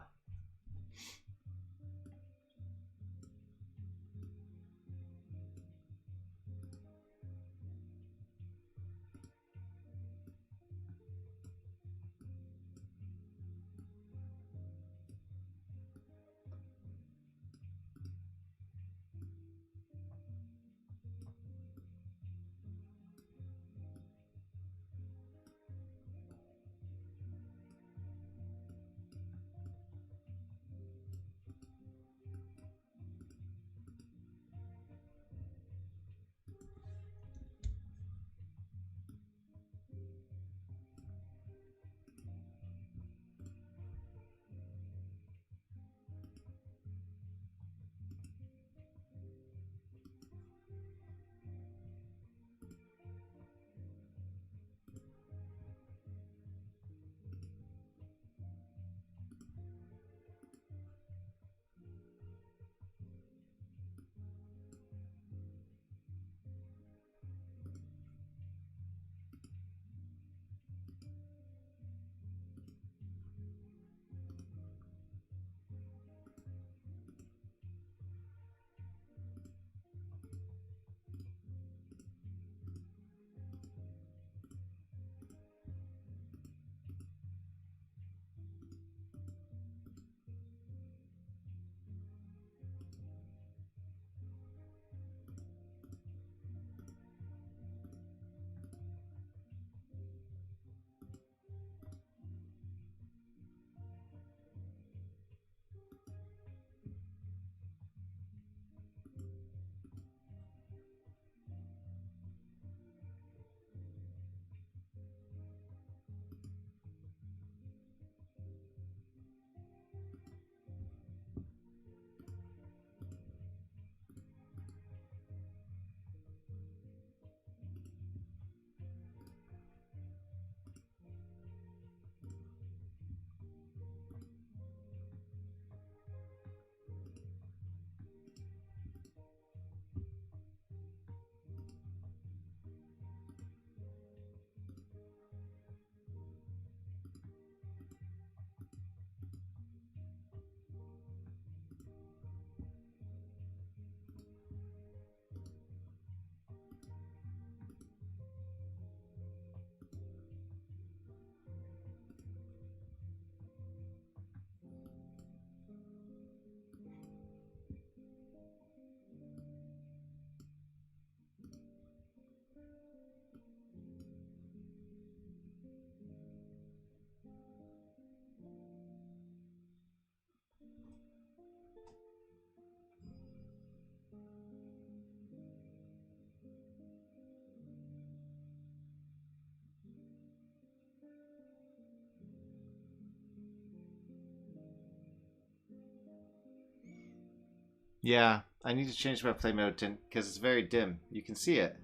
Yeah, I need to change my play mode tint because it's very dim. You can see it.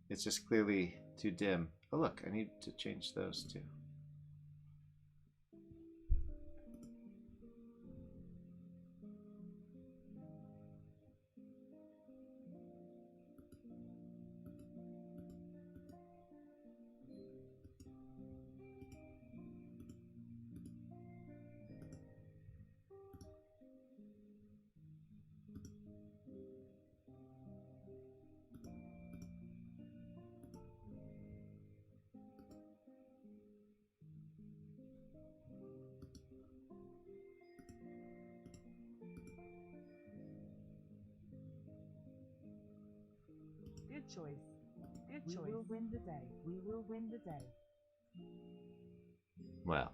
It's just clearly too dim. Oh look, I need to change those too. Good choice. Good choice. We will win the day. We will win the day. Well,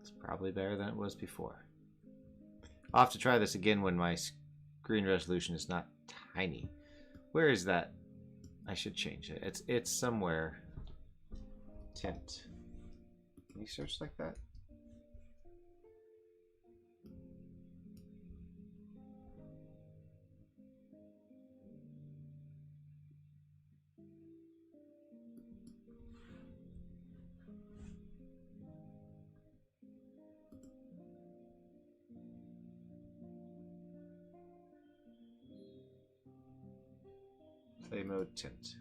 it's probably better than it was before. I'll have to try this again when my screen resolution is not tiny. Where is that? I should change it. It's somewhere. Tint. Can you search like that? Play mode tint.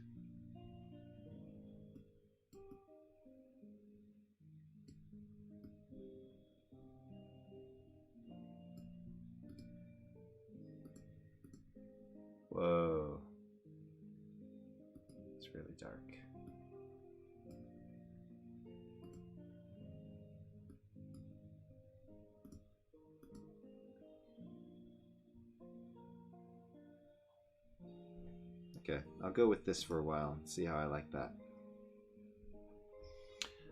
It's really dark. Okay, I'll go with this for a while and see how I like that.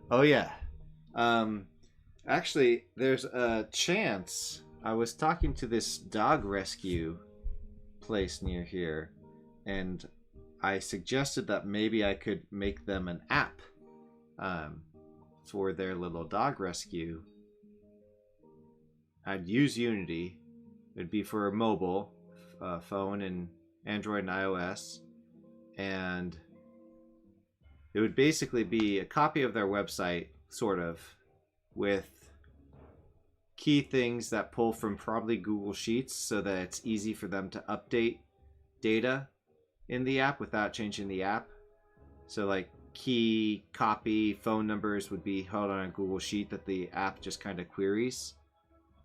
Oh yeah. Actually, there's a chance. I was talking to this dog rescue place near here, and I suggested that maybe I could make them an app for their little dog rescue. I'd use Unity. It'd be for a mobile phone and Android and iOS, and it would basically be a copy of their website, sort of, with key things that pull from probably Google Sheets so that it's easy for them to update data in the app without changing the app. So like key copy phone numbers would be held on a Google Sheet that the app just kind of queries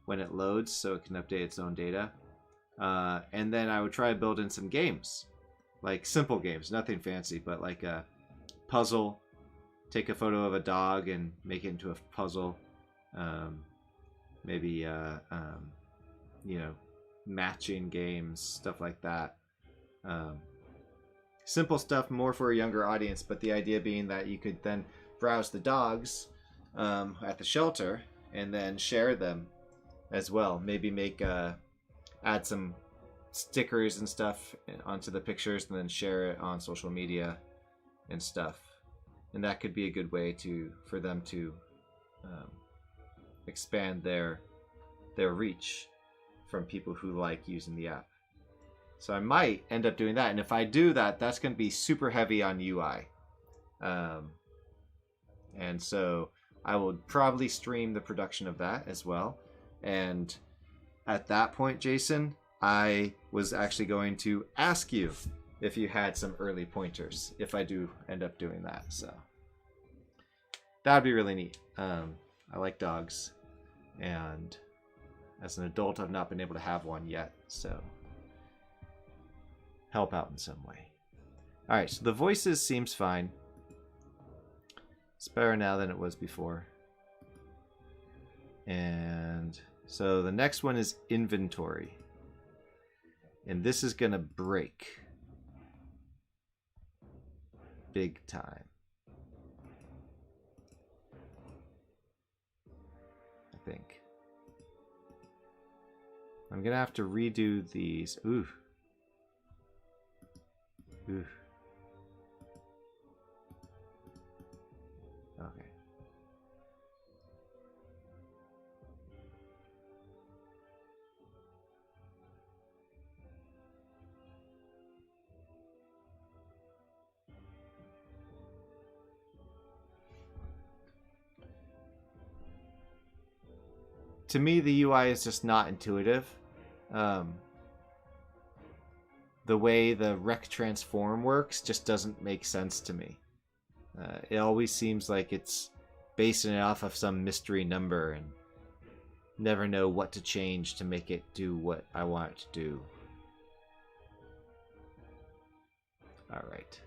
when it loads so it can update its own data. And then I would try to build in some games, like simple games, nothing fancy, but like a puzzle. Take a photo of a dog and make it into a puzzle. Maybe you know, matching games, stuff like that. Simple stuff, more for a younger audience, but the idea being that you could then browse the dogs at the shelter and then share them as well. Maybe make add some stickers and stuff onto the pictures and then share it on social media and stuff. And that could be a good way for them to expand their reach from people who like using the app. So I might end up doing that, and if I do that, that's going to be super heavy on UI. And so I will probably stream the production of that as well. And at that point, Jason, I was actually going to ask you if you had some early pointers, if I do end up doing that. So that would be really neat. I like dogs, and as an adult, I've not been able to have one yet, so help out in some way. All right, so the voices seems fine. It's better now than it was before. And so the next one is inventory. And this is going to break big time. I think. I'm going to have to redo these. Ooh. Ooh. Okay. To me, the UI is just not intuitive. The way the rec transform works just doesn't make sense to me. It always seems like it's basing it off of some mystery number and never know what to change to make it do what I want it to do. Alright.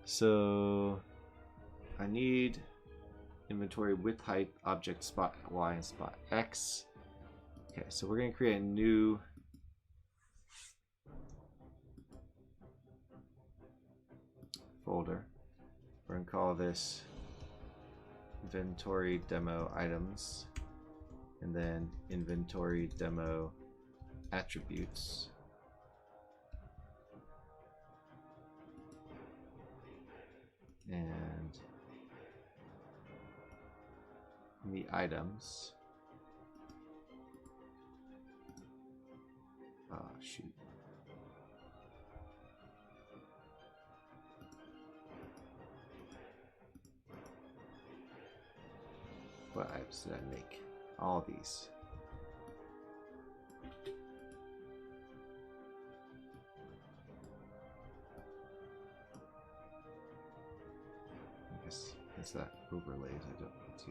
So I need inventory width, height, object, spot Y, and spot X. Okay, so we're going to create a new folder. We're going to call this inventory demo items, and then inventory demo attributes. And in the items, oh shoot. What items did I make? All these. I guess it's that overlays. I don't need to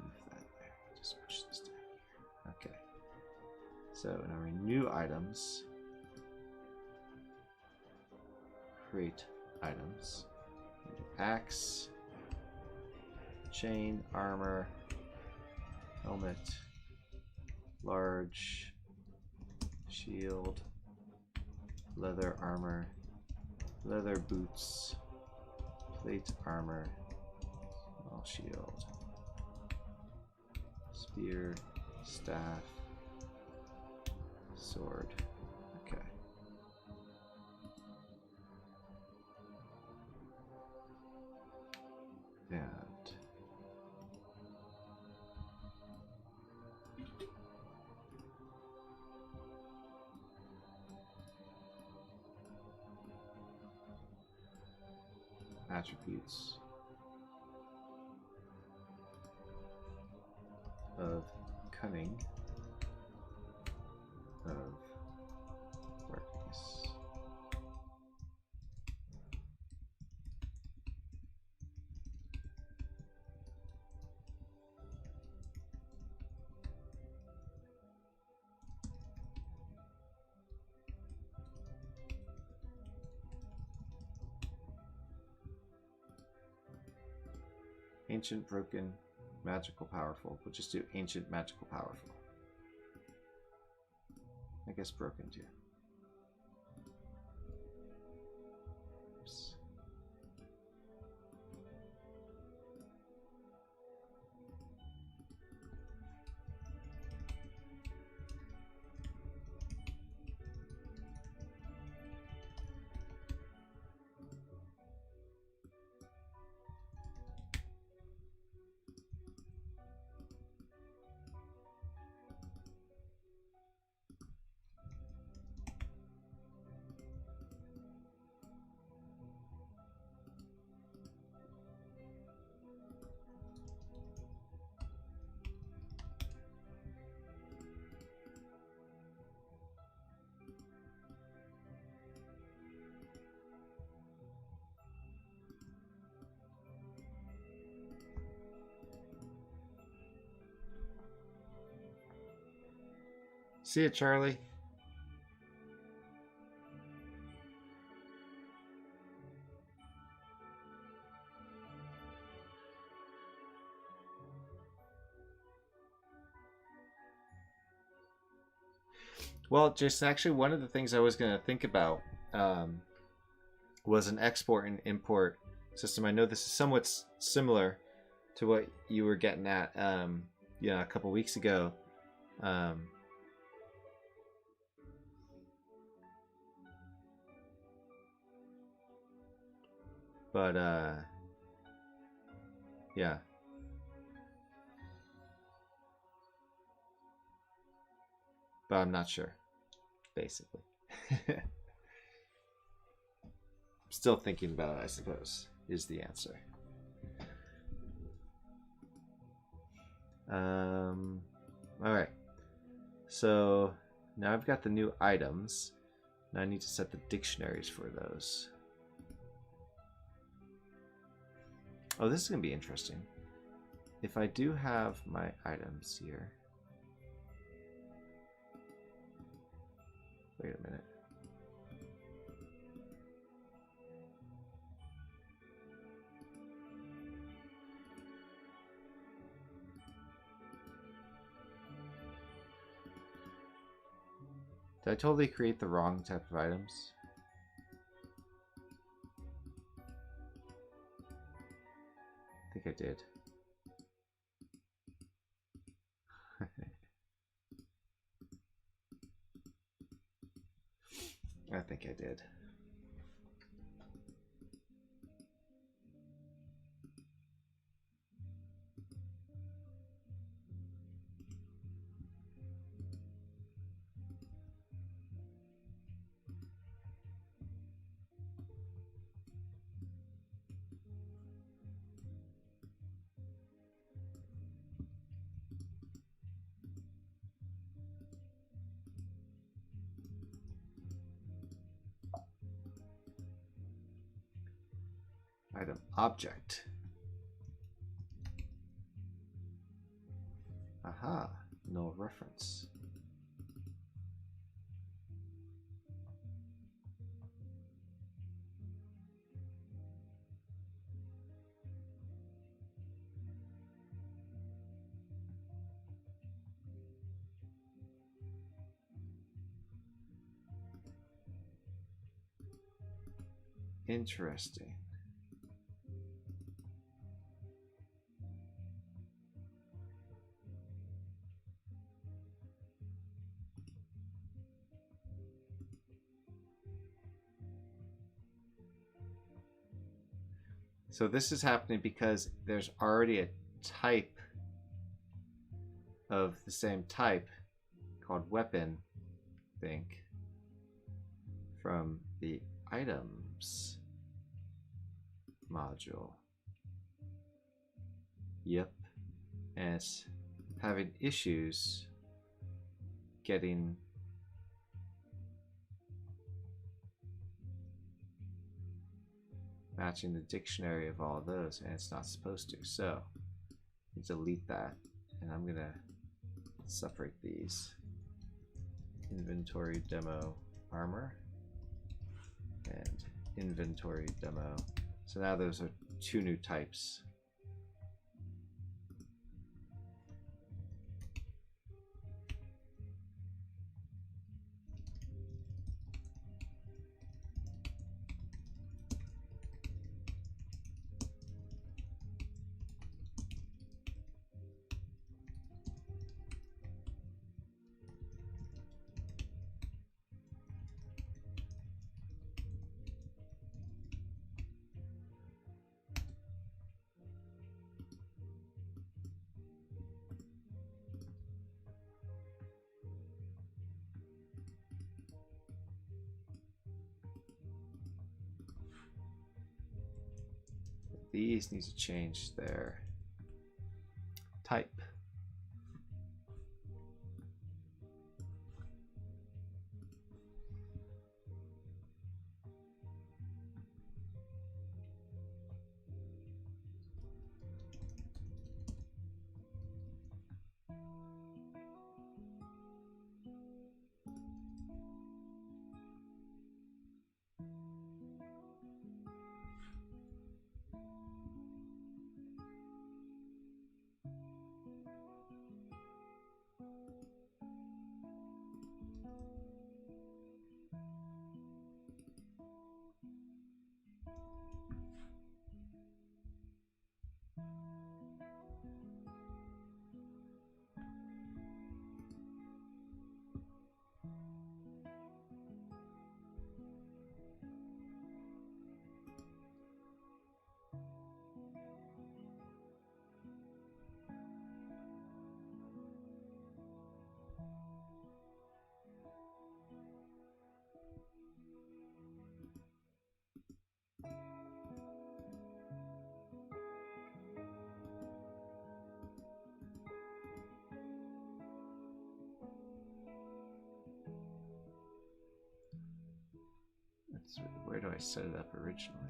move that there. Just push this down here. Okay. So in our new items, create items. Axe, chain, armor, helmet, large, shield, leather armor, leather boots, plate armor, small shield, spear, staff, sword. Okay. And attributes of cunning, of darkness. Ancient, broken, magical, powerful. We'll just do ancient, magical, powerful. I guess broken too. Oops. See ya, Charlie. Well, just actually one of the things I was going to think about was an export and import system. I know this is somewhat similar to what you were getting at a couple weeks ago. But yeah. But I'm not sure, basically. I'm still thinking about it, I suppose, is the answer. Alright. So now I've got the new items. Now I need to set the dictionaries for those. Oh, this is going to be interesting. If I do have my items here. Wait a minute. Did I totally create the wrong type of items? I think I did. I think I did. Item object. Aha, no reference. Interesting. So this is happening because there's already a type of the same type called weapon, I think, from the items module. Yep. And it's having issues getting matching the dictionary of all of those, and it's not supposed to. So delete that, and I'm gonna separate these. Inventory demo armor and inventory demo. So now those are two new types. These need to change their type. Where do I set it up originally?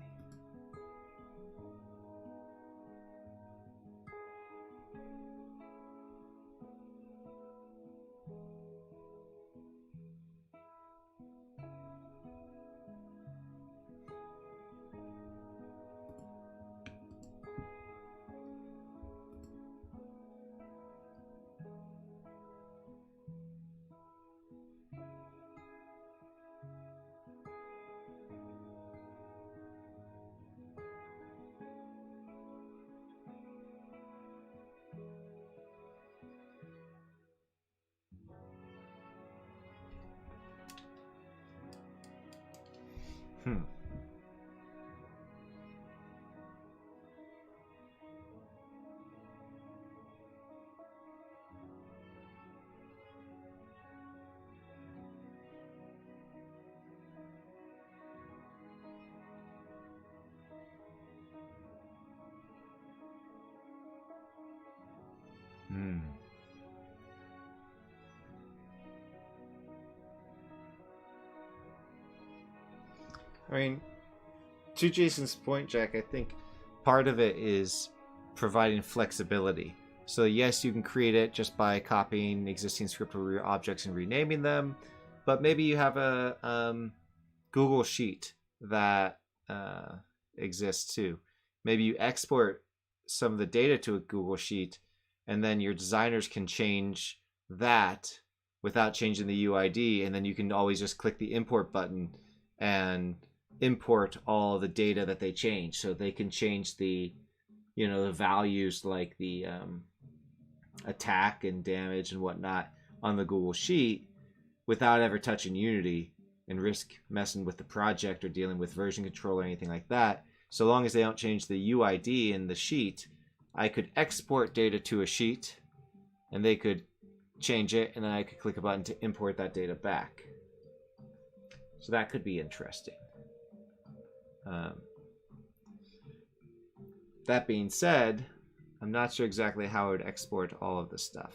Hmm. Hmm. I mean, to Jason's point, Jack, I think part of it is providing flexibility. So yes, you can create it just by copying existing script objects and renaming them, but maybe you have a Google Sheet that exists too. Maybe you export some of the data to a Google Sheet, and then your designers can change that without changing the UID, and then you can always just click the import button and import all the data that they change. So they can change the, the values like the attack and damage and whatnot on the Google Sheet without ever touching Unity and risk messing with the project or dealing with version control or anything like that. So long as they don't change the UID in the sheet, I could export data to a sheet and they could change it, and then I could click a button to import that data back. So that could be interesting. That being said, I'm not sure exactly how I would export all of the stuff.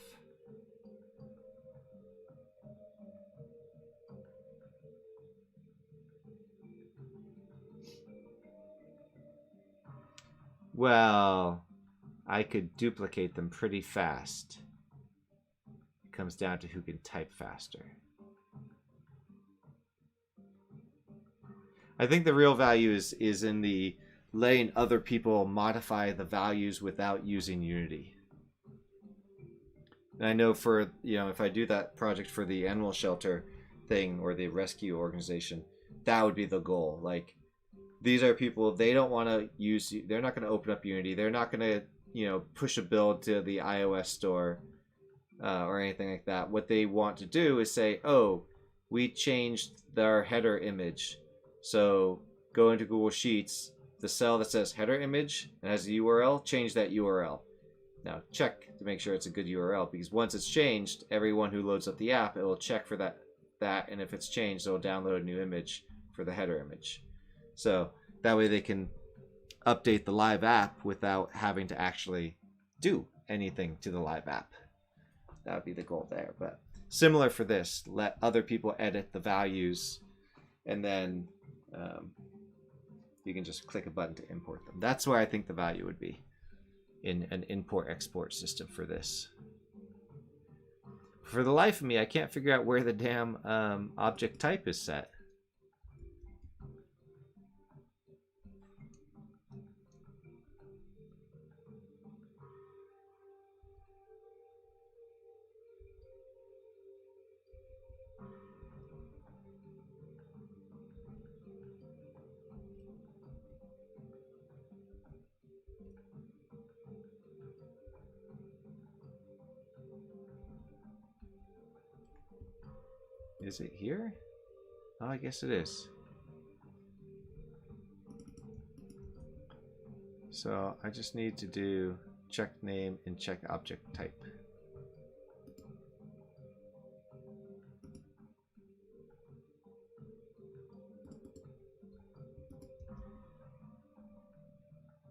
Well, I could duplicate them pretty fast. It comes down to who can type faster. I think the real value is in the letting other people modify the values without using Unity. And I know for, if I do that project for the animal shelter thing or the rescue organization, that would be the goal. Like, these are people, they don't want to use, they're not going to open up Unity. They're not going to, push a build to the iOS store or anything like that. What they want to do is say, oh, we changed our header image. So go into Google Sheets, the cell that says header image and has a URL, change that URL. Now check to make sure it's a good URL, because once it's changed, everyone who loads up the app, it will check for that, and if it's changed, it'll download a new image for the header image. So that way they can update the live app without having to actually do anything to the live app. That would be the goal there. But similar for this, let other people edit the values, and then you can just click a button to import them. That's where I think the value would be in an import-export system for this. For the life of me, I can't figure out where the damn object type is set. Is it here? Oh, I guess it is. So I just need to do check name and check object type.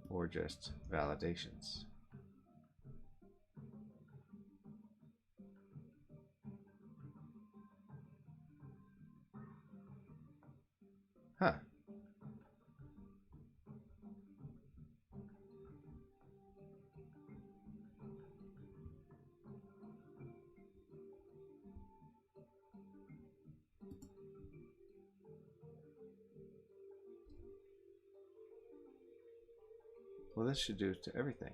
Or just validations. Huh. Well, this should do it to everything.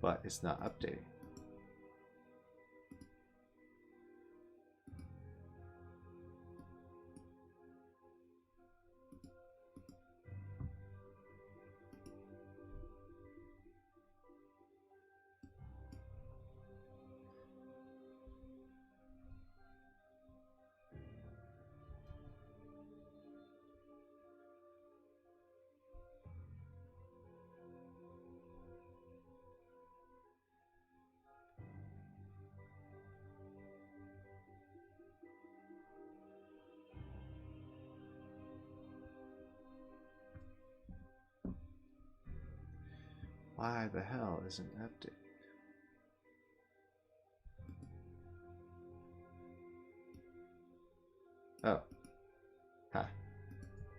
But it's not updating. Why the hell isn't updated? Oh. Ha.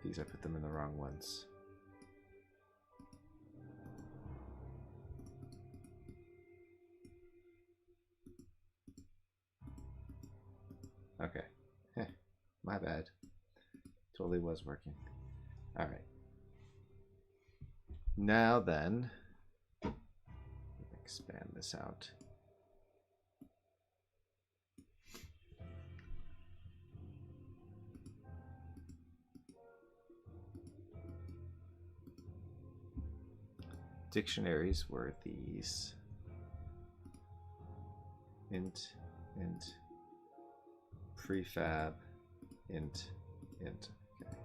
These, I put them in the wrong ones. bad. Totally was working. All right. Now then, expand this out. Dictionaries were these. Int, prefab, int. Okay.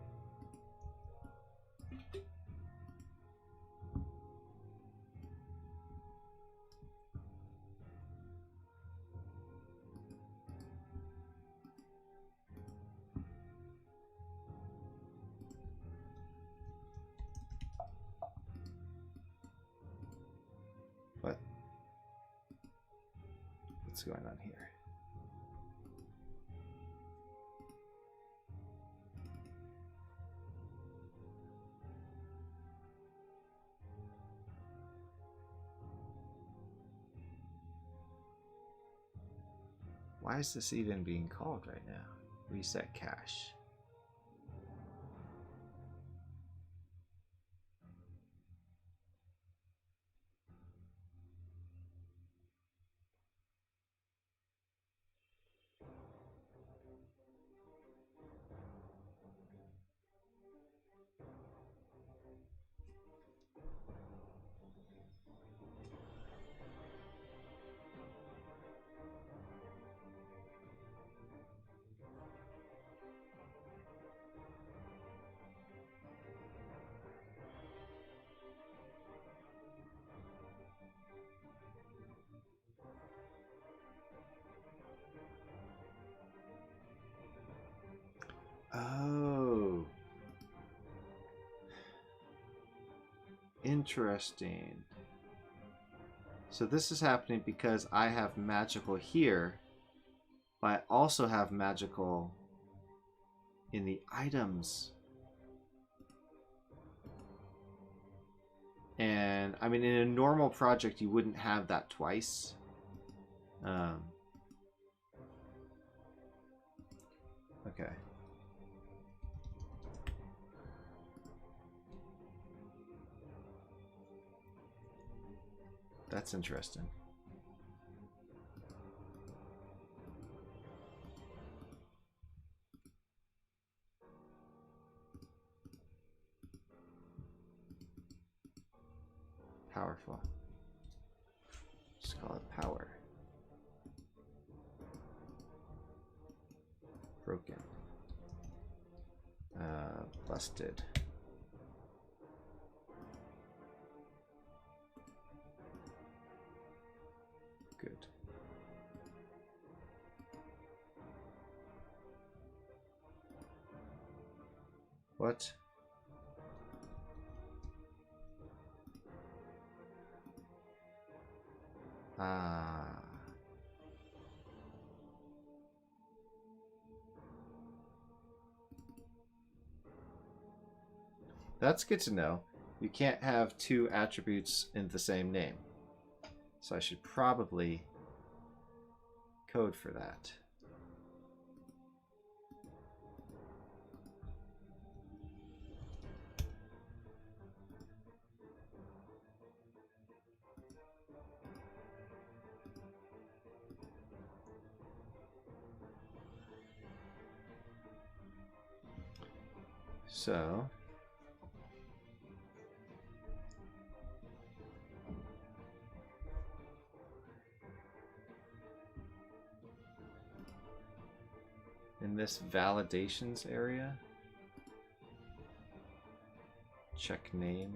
What's going on here? Why is this even being called right now? Reset cache. Oh. Interesting. So this is happening because I have magical here, but I also have magical in the items. And I mean, in a normal project, you wouldn't have that twice. Okay. That's interesting. Powerful. Just call it power. Broken. Busted. Good. What? Ah. That's good to know. You can't have two attributes in the same name. So I should probably code for that. So in this validations area, check name.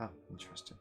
Oh, interesting.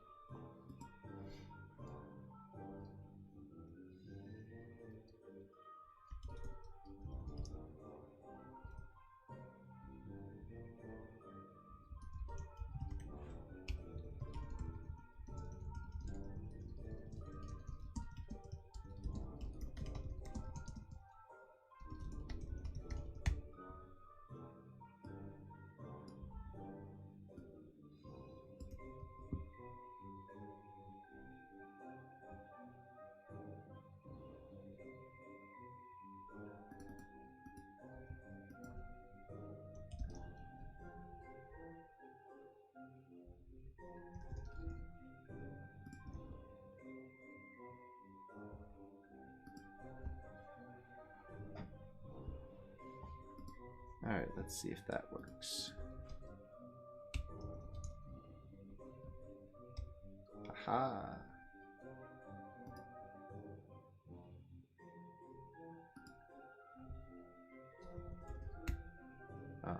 Alright, let's see if that works. Aha! Oh.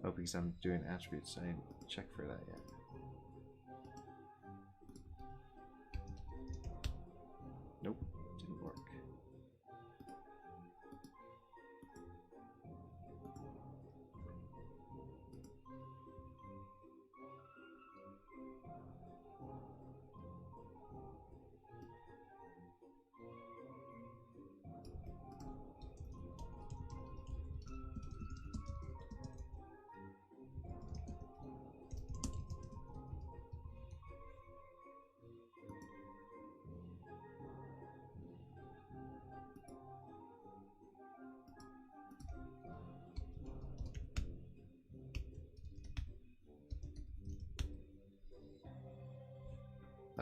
Oh, because I'm doing attributes, I didn't check for that yet. Nope, didn't work.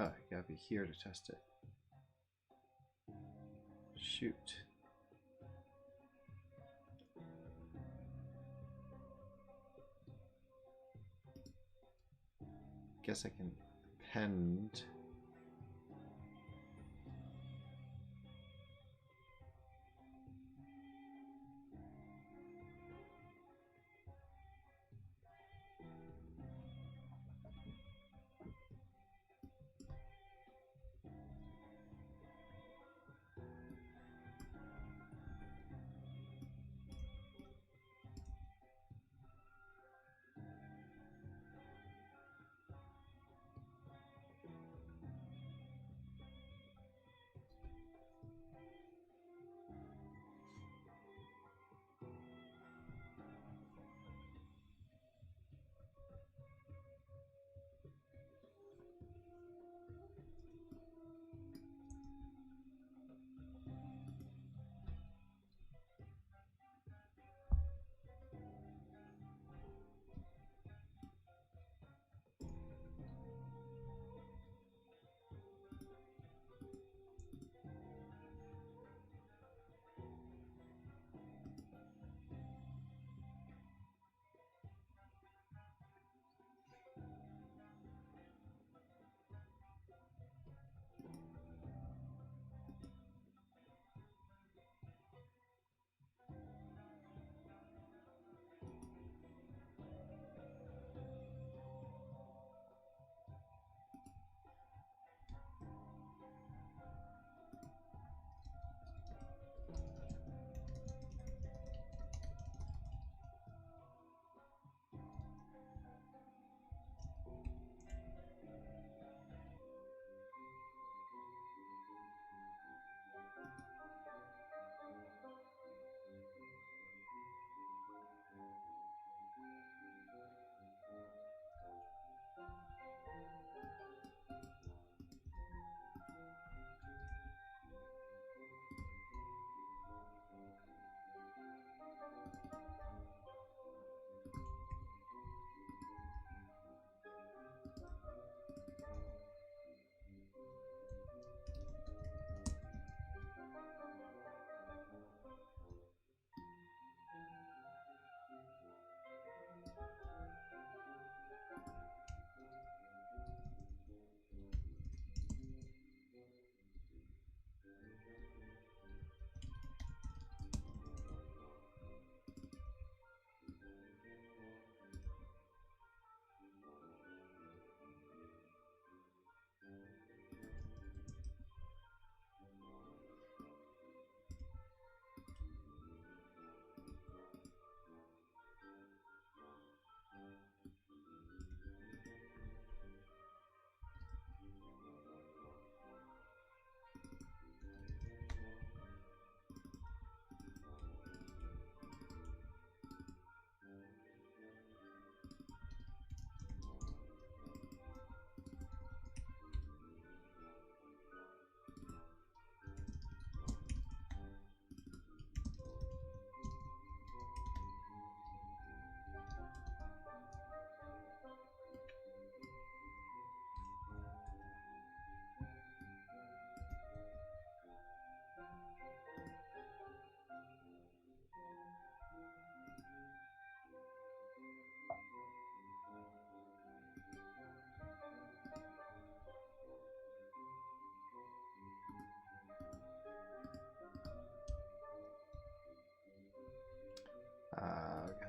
Oh, you gotta be here to test it. Shoot. Guess I can append.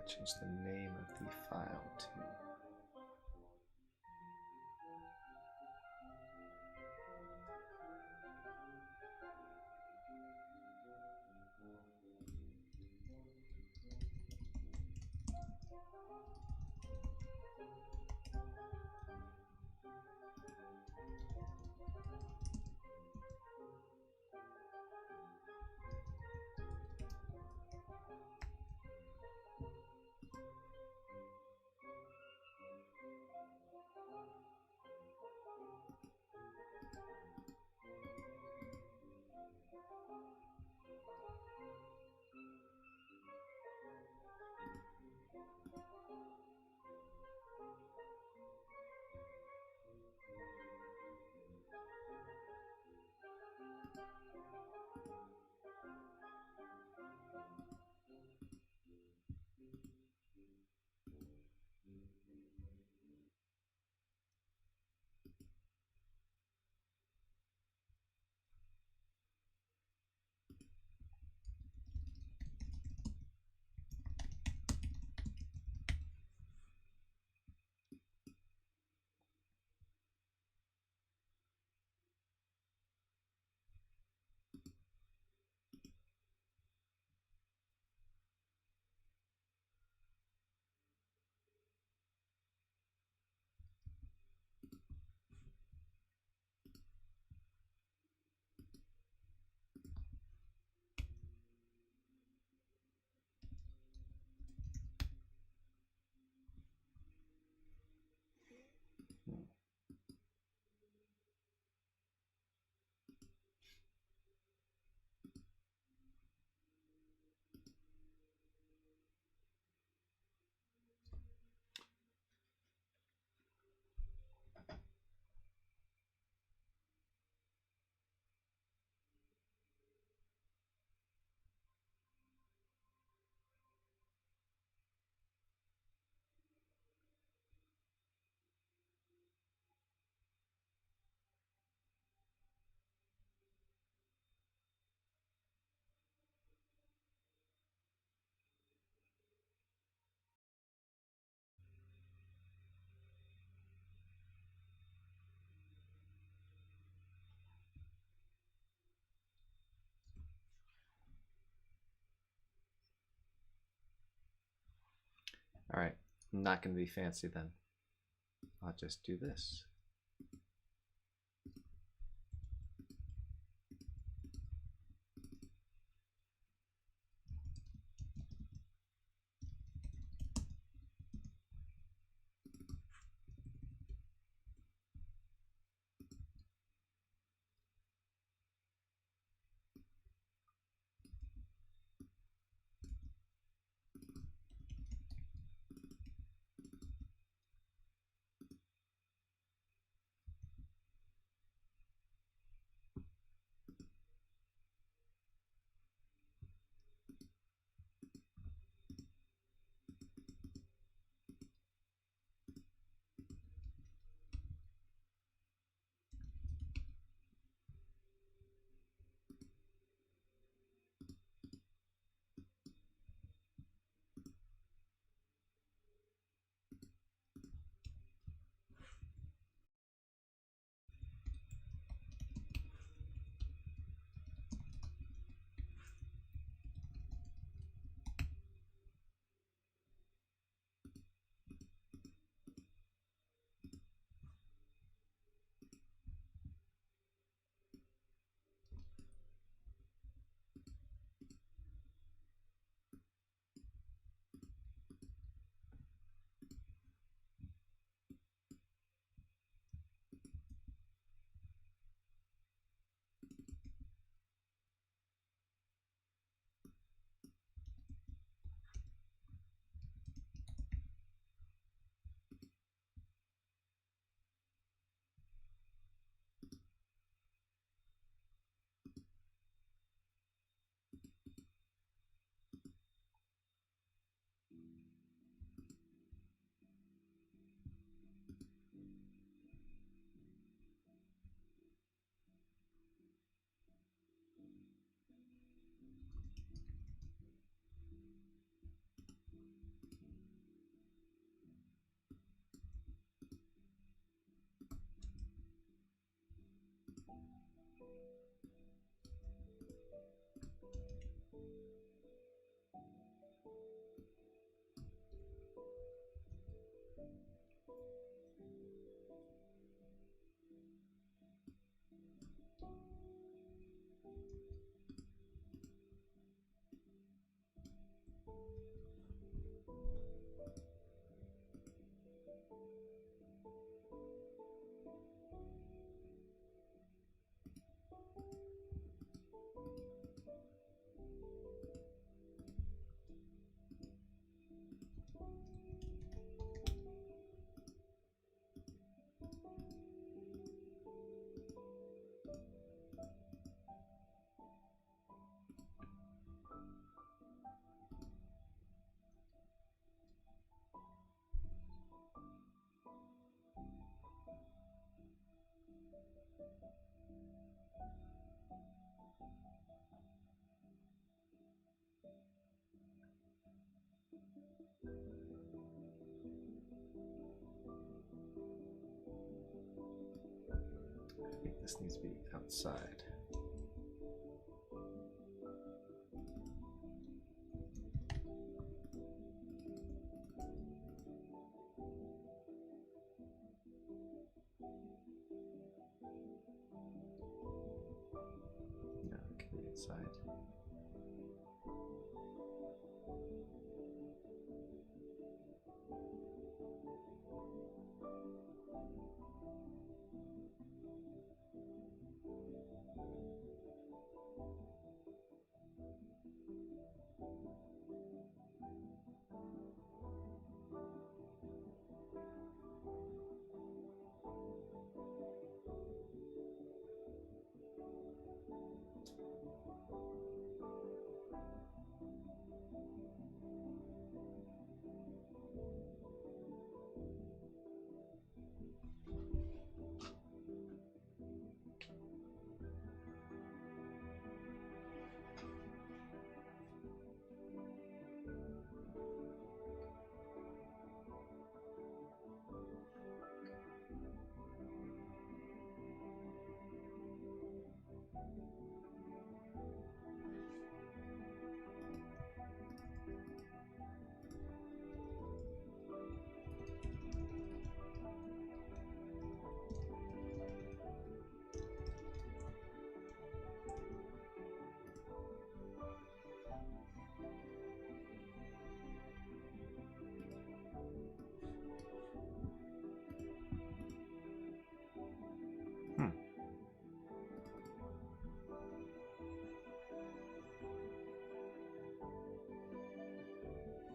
change the name of the file to. All right, I'm not going to be fancy then. I'll just do this. I think this needs to be outside. No, it can be inside.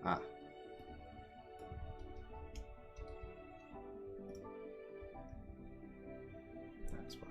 Ah. That's why.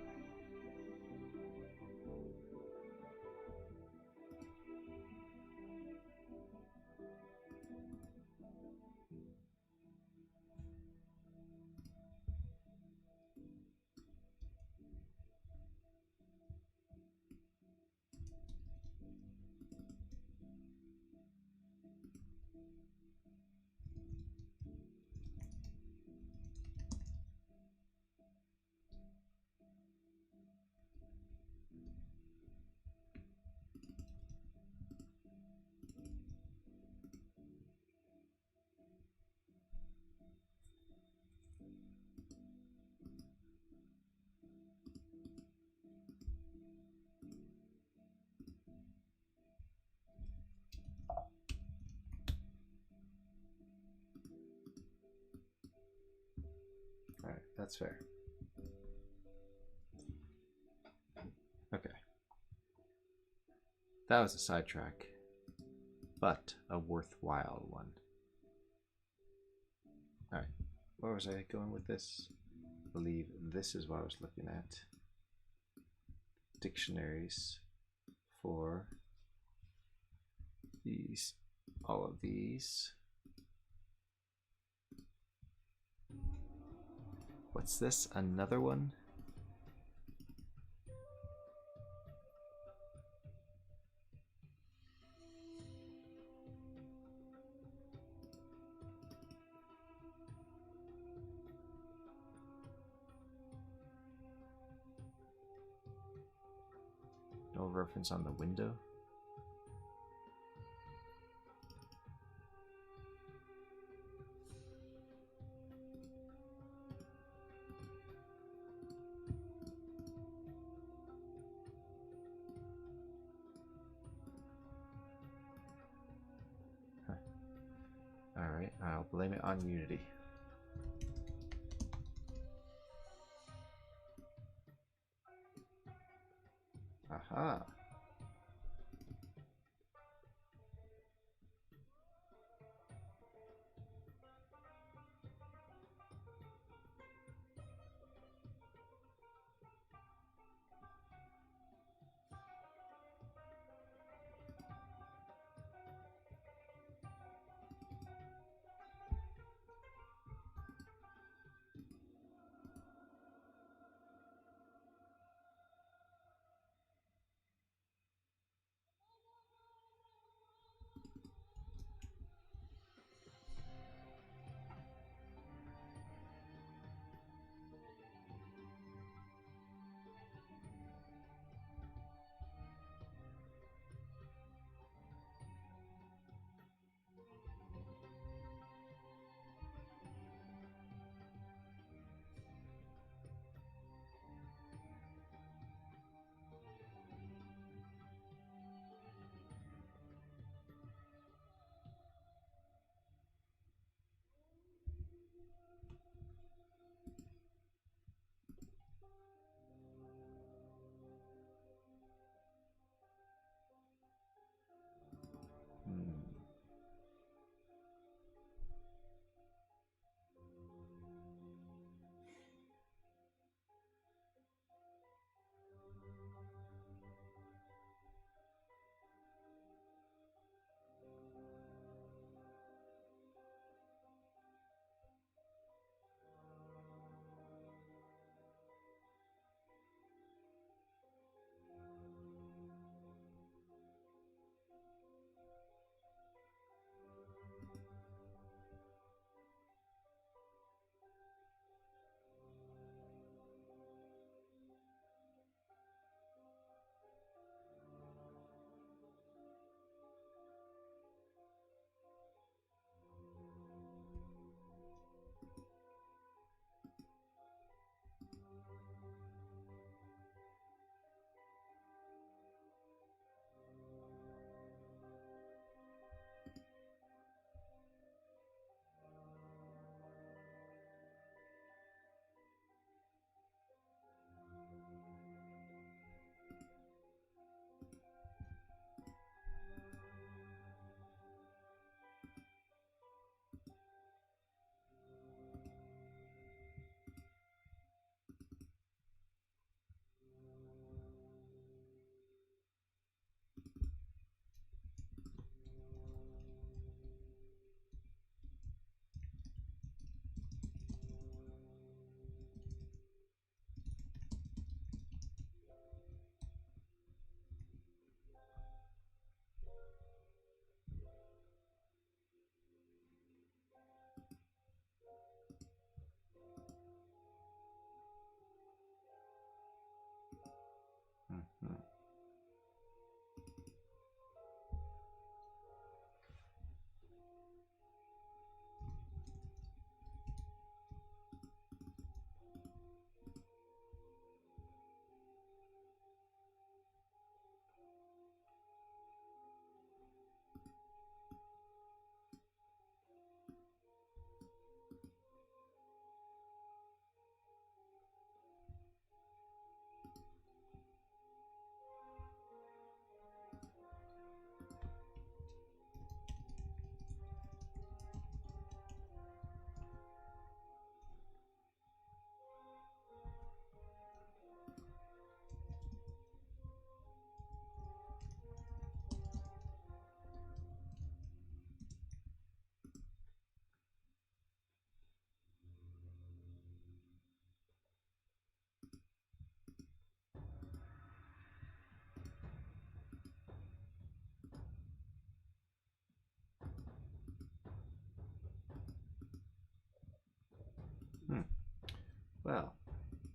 Alright, that's fair. Okay. That was a sidetrack, but a worthwhile one. Alright, where was I going with this? I believe this is what I was looking at. Dictionaries for these, all of these. What's this? Another one? No reference on the window. Alright, I'll blame it on Unity. Aha!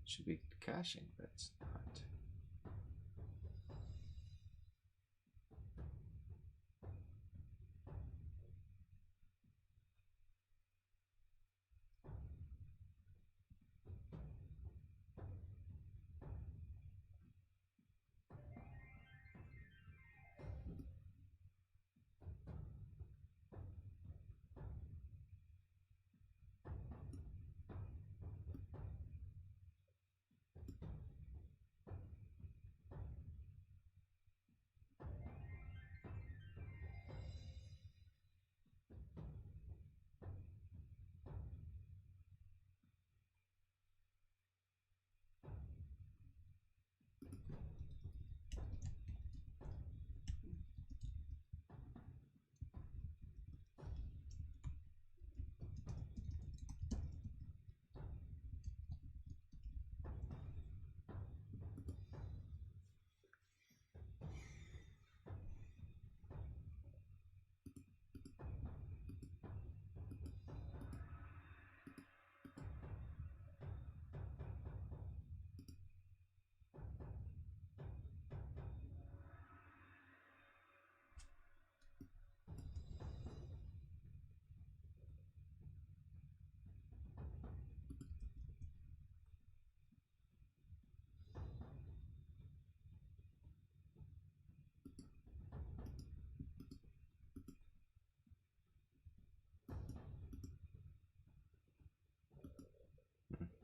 should be caching, but it's not.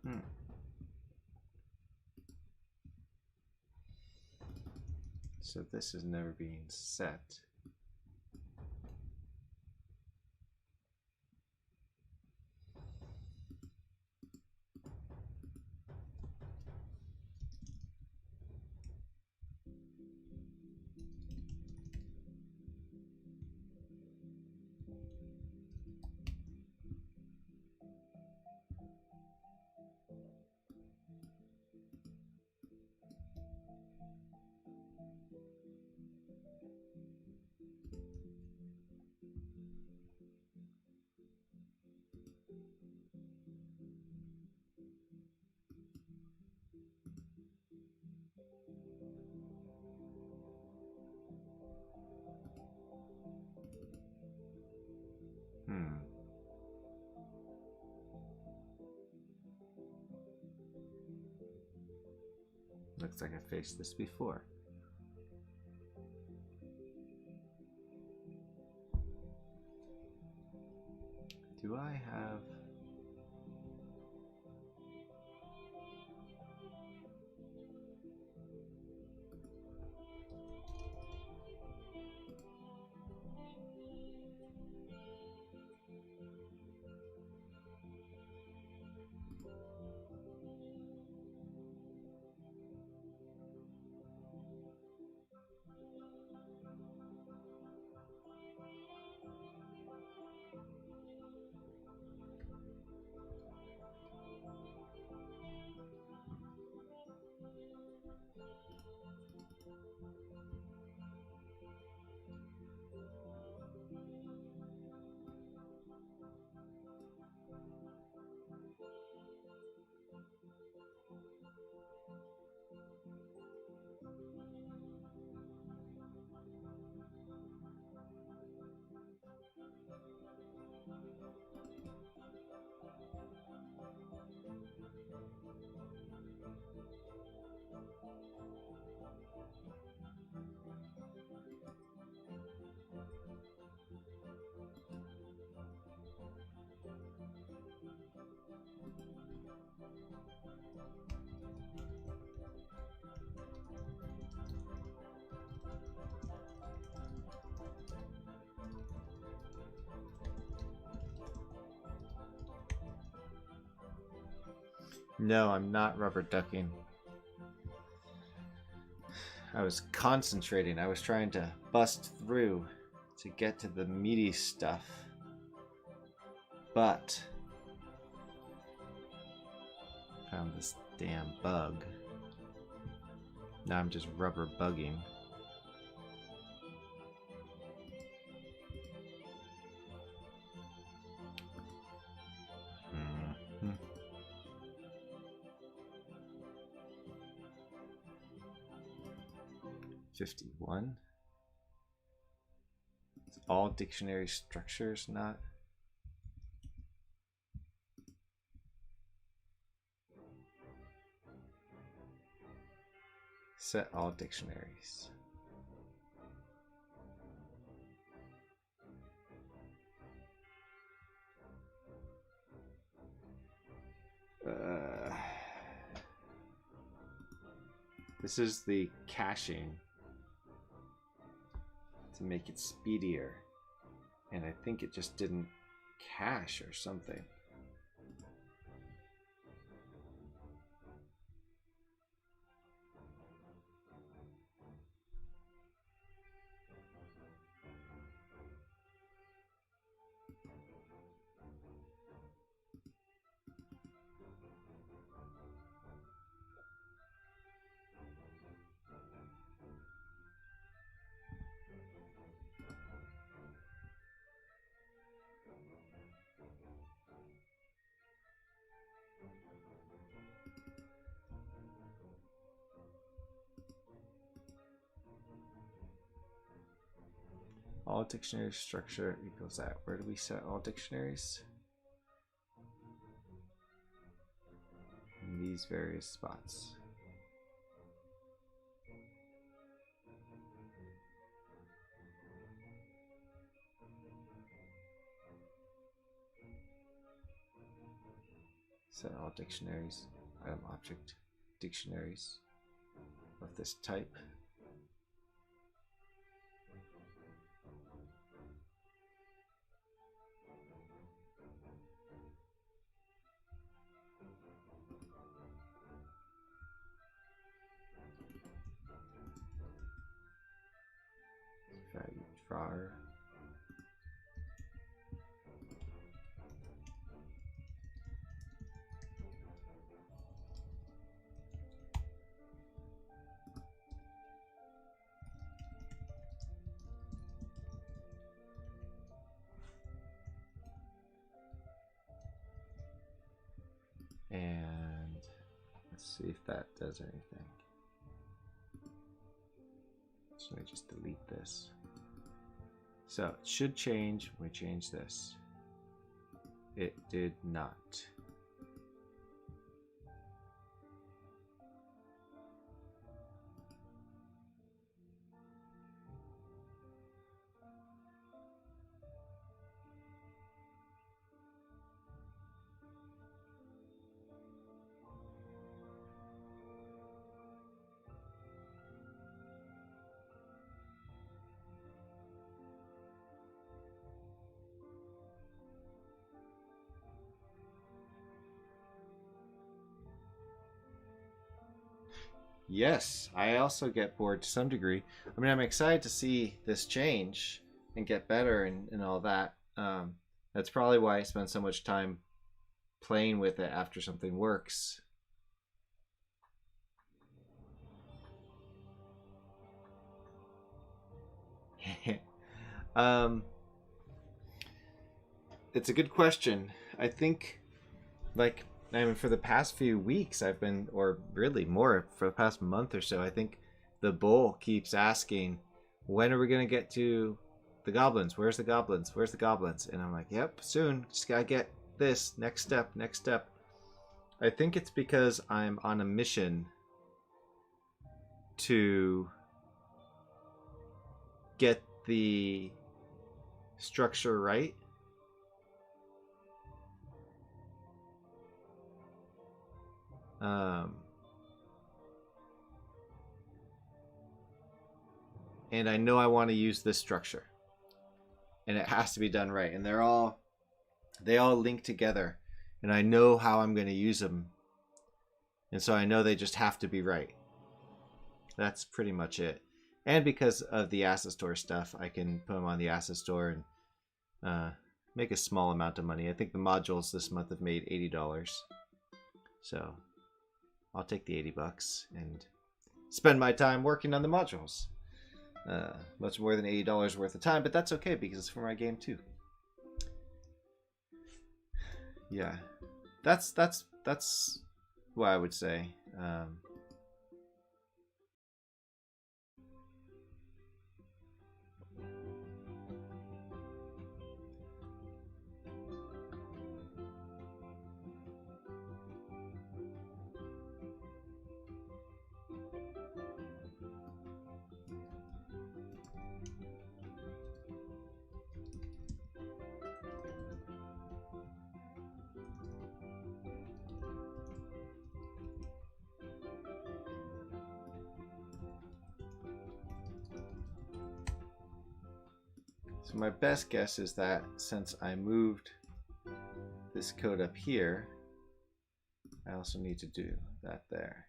Hmm. So this is never being set. Hmm. Looks like I faced this before. Do I have... No, I'm not rubber ducking. I was concentrating. I was trying to bust through to get to the meaty stuff. But found this damn bug. Now I'm just rubber bugging. 51. It's all dictionary structures, not. Set all dictionaries. This is the caching to make it speedier. And I think it just didn't cache or something. All dictionary structure equals that. Where do we set all dictionaries? In these various spots. Set all dictionaries, item object dictionaries of this type. Value drawer. And let's see if that does anything. So let me just delete this. So it should change when we change this. It did not. Yes, I also get bored to some degree. I mean, I'm excited to see this change and get better and all that. That's probably why I spend so much time playing with it after something works. It's a good question. I think, like, I mean, for the past few weeks, I've been, or really more, for the past month or so, I think the bull keeps asking, when are we going to get to the goblins? Where's the goblins? Where's the goblins? And I'm like, yep, soon. Just got to get this. Next step, next step. I think it's because I'm on a mission to get the structure right. And I know I want to use this structure, and it has to be done right. And they all link together, and I know how I'm going to use them, and so I know they just have to be right. That's pretty much it. And because of the asset store stuff, I can put them on the asset store and make a small amount of money. I think the modules this month have made $80, so I'll take the $80 and spend my time working on the modules. Much more than $80 worth of time, but that's okay because it's for my game too. Yeah, that's what I would say. So my best guess is that since I moved this code up here, I also need to do that there.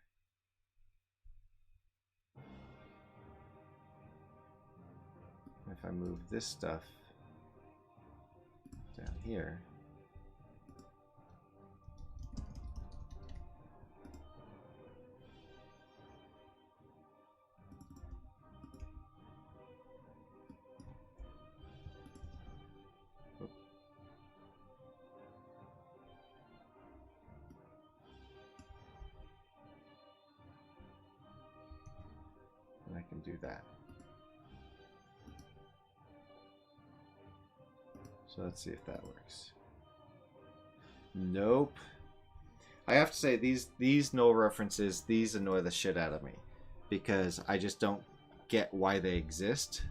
If I move this stuff down here, and I can do that. So let's see if that works. Nope. I have to say these null references, these annoy the shit out of me because I just don't get why they exist.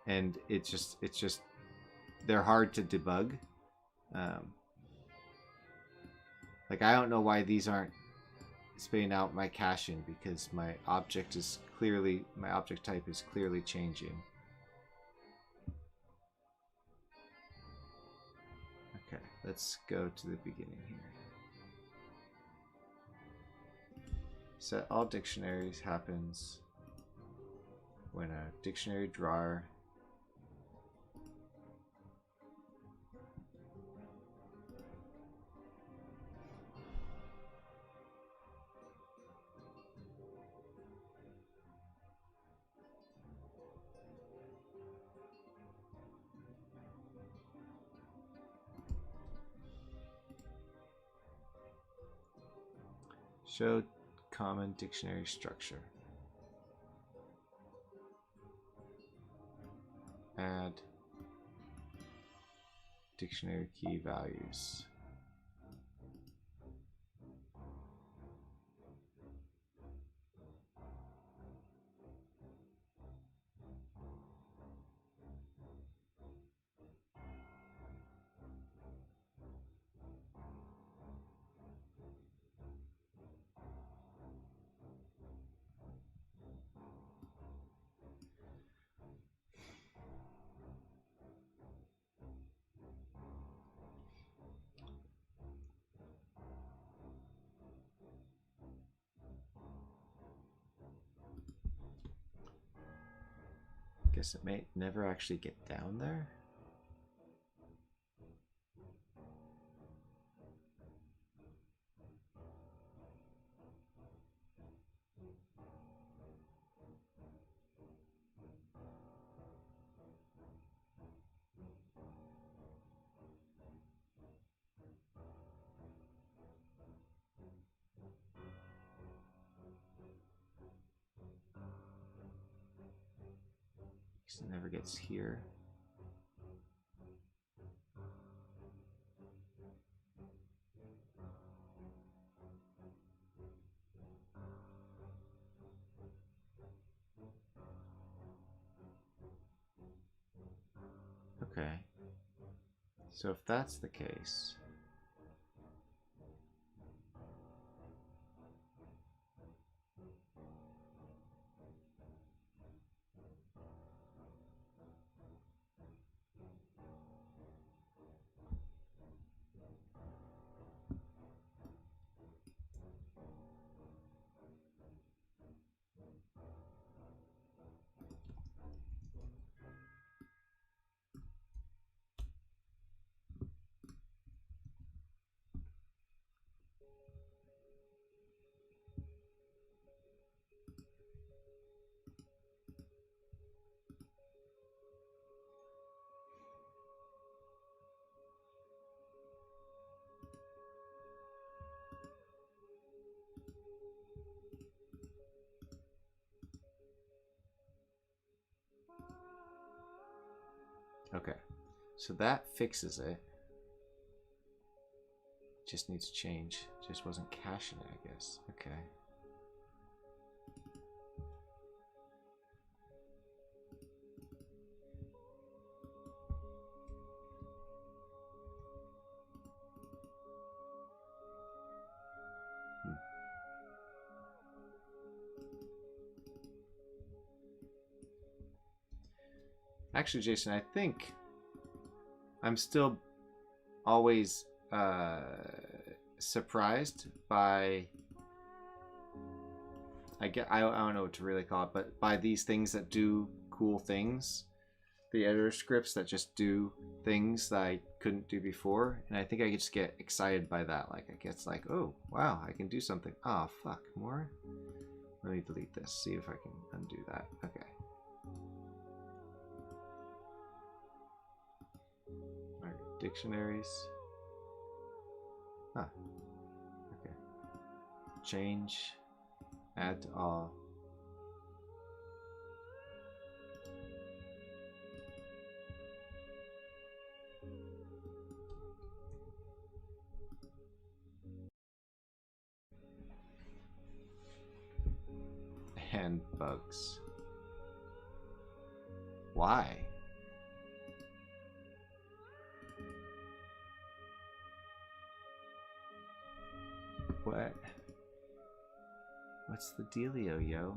And it's just they're hard to debug. Like I don't know why these aren't spitting out my caching because my object type is clearly changing. Okay, let's go to the beginning here. Set all dictionaries happens when a dictionary drawer show common dictionary structure. Add dictionary key values. Guess it may never actually get down there. Guess it never gets here. Okay. So if that's the case, okay. So that fixes it. Just needs to change. Just wasn't caching it, I guess. Okay. Actually, Jason, I think I'm still always surprised by I don't know what to really call it, but by these things that do cool things, the editor scripts that just do things that I couldn't do before, and I think I just get excited by that. Like I get like, oh wow, I can do something. Oh fuck, more. Let me delete this. See if I can undo that. Okay. All right, dictionaries. Huh. Okay. Change. Add to all. And bugs. Why? What? What's the dealio, yo?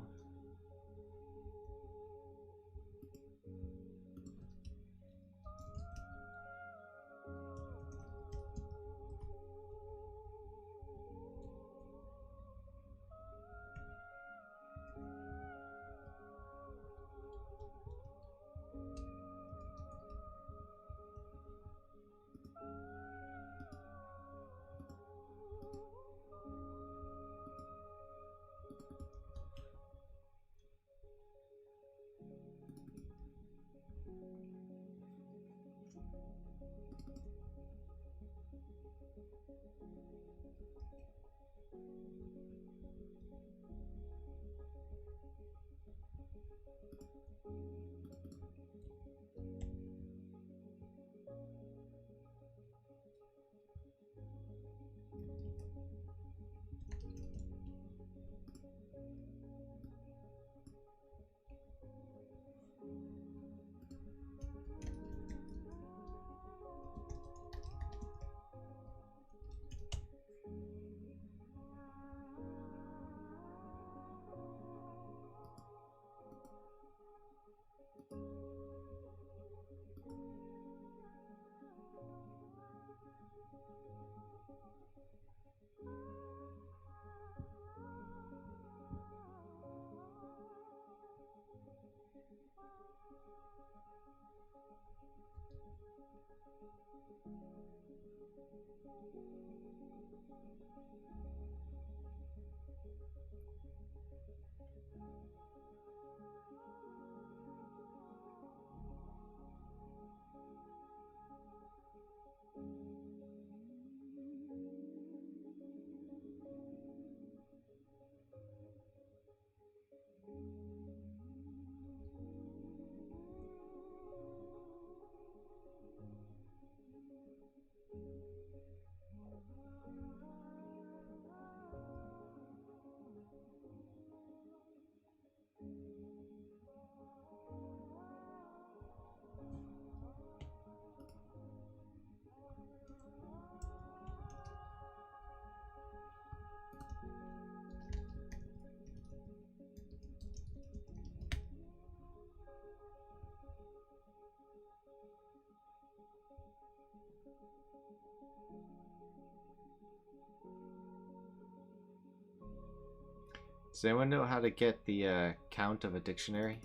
Does anyone know how to get the count of a dictionary?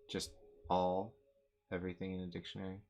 Just everything in a dictionary?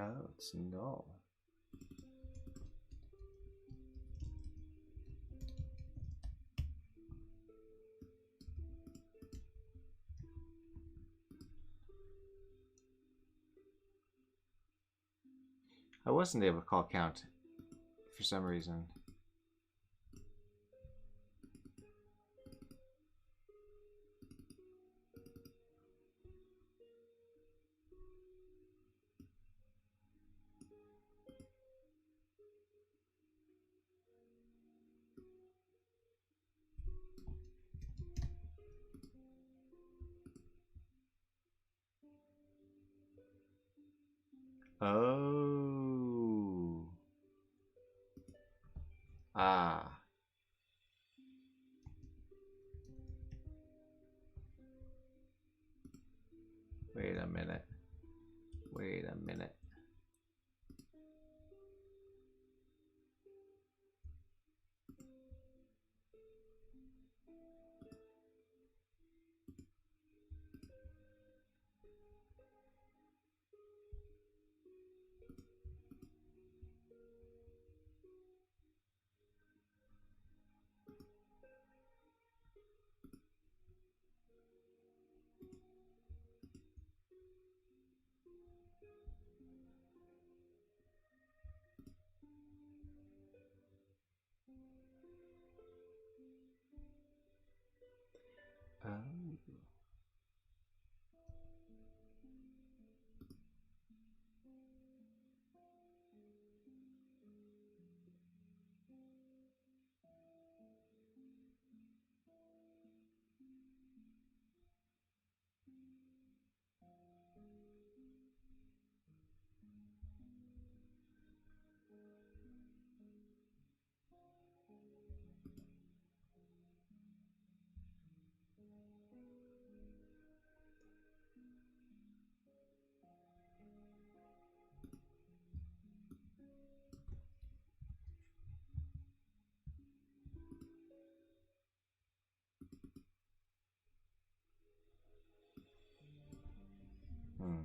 Oh, it's null. I wasn't able to call count for some reason. Oh. Ah. Wait a minute. Wait a minute. Oh. Hmm.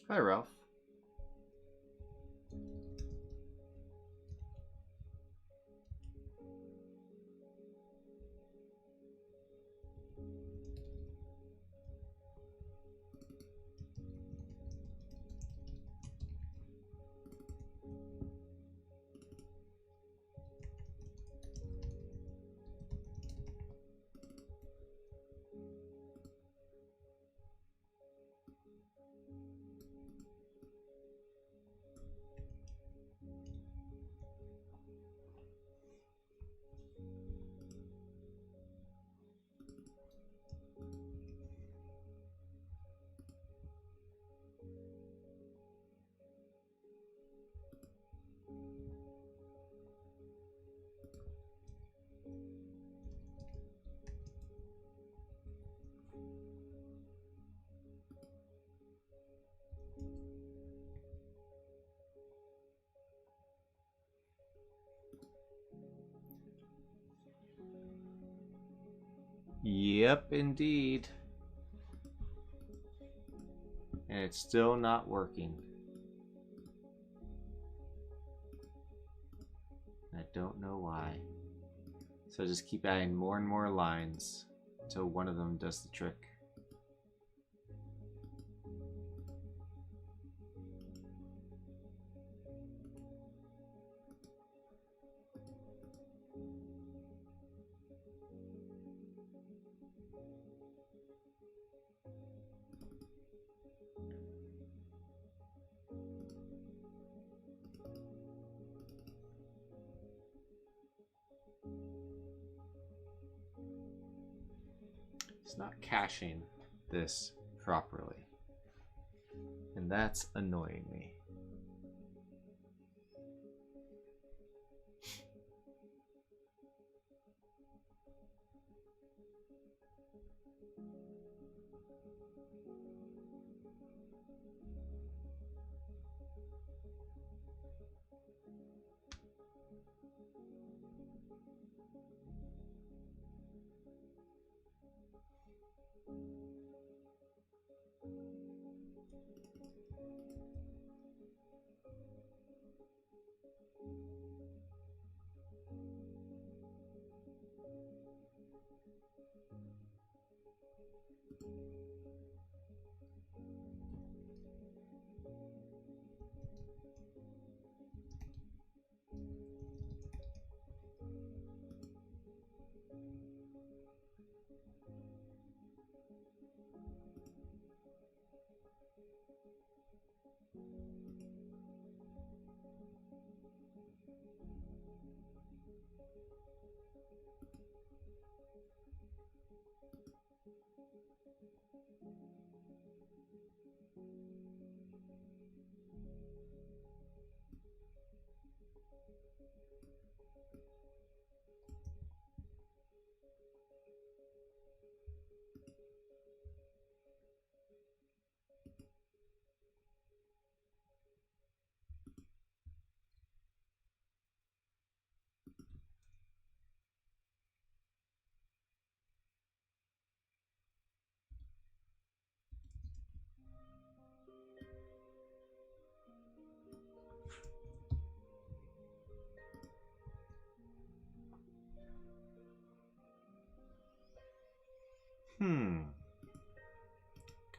Hi, Ralph. Yep, indeed. And it's still not working. I don't know why. So just keep adding more and more lines until one of them does the trick. It's not caching this properly, and that's annoying me.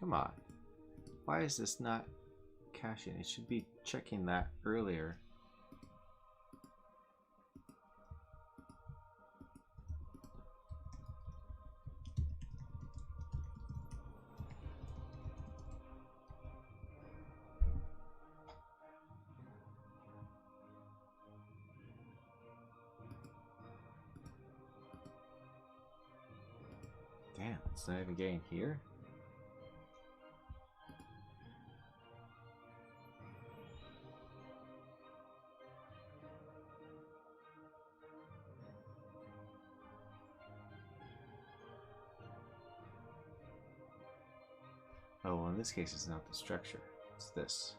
Come on. Why is this not caching? It should be checking that earlier. Damn, it's not even getting here. Oh, well, in this case, it's not the structure. It's this.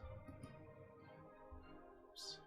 Oops.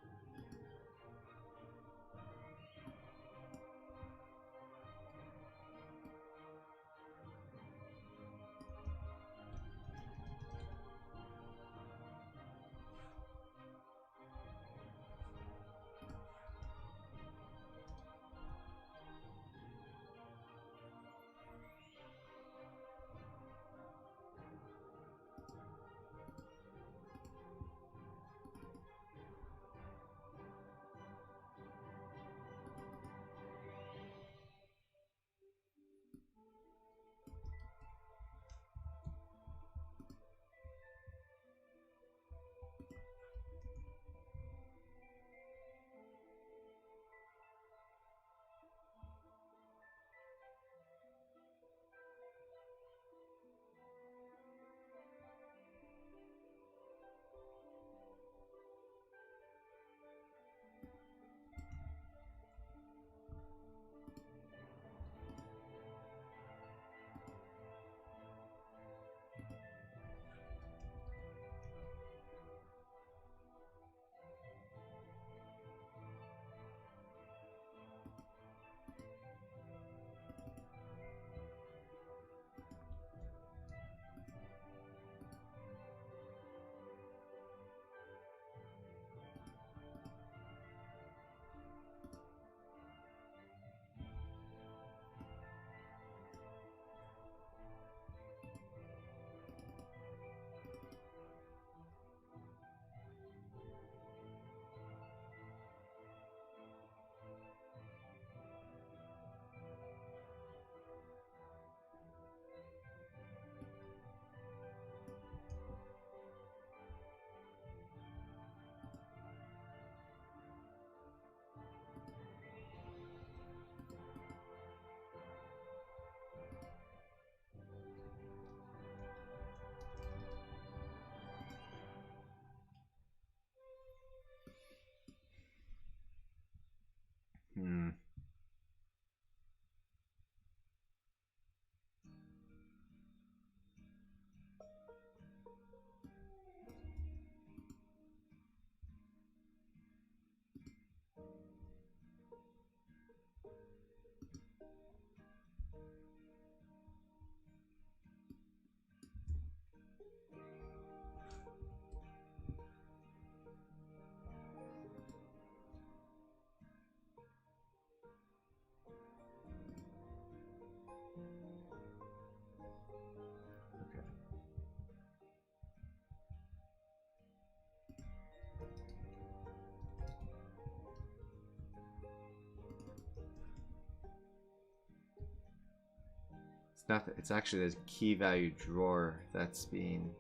nothing. It's actually the key value drawer that's being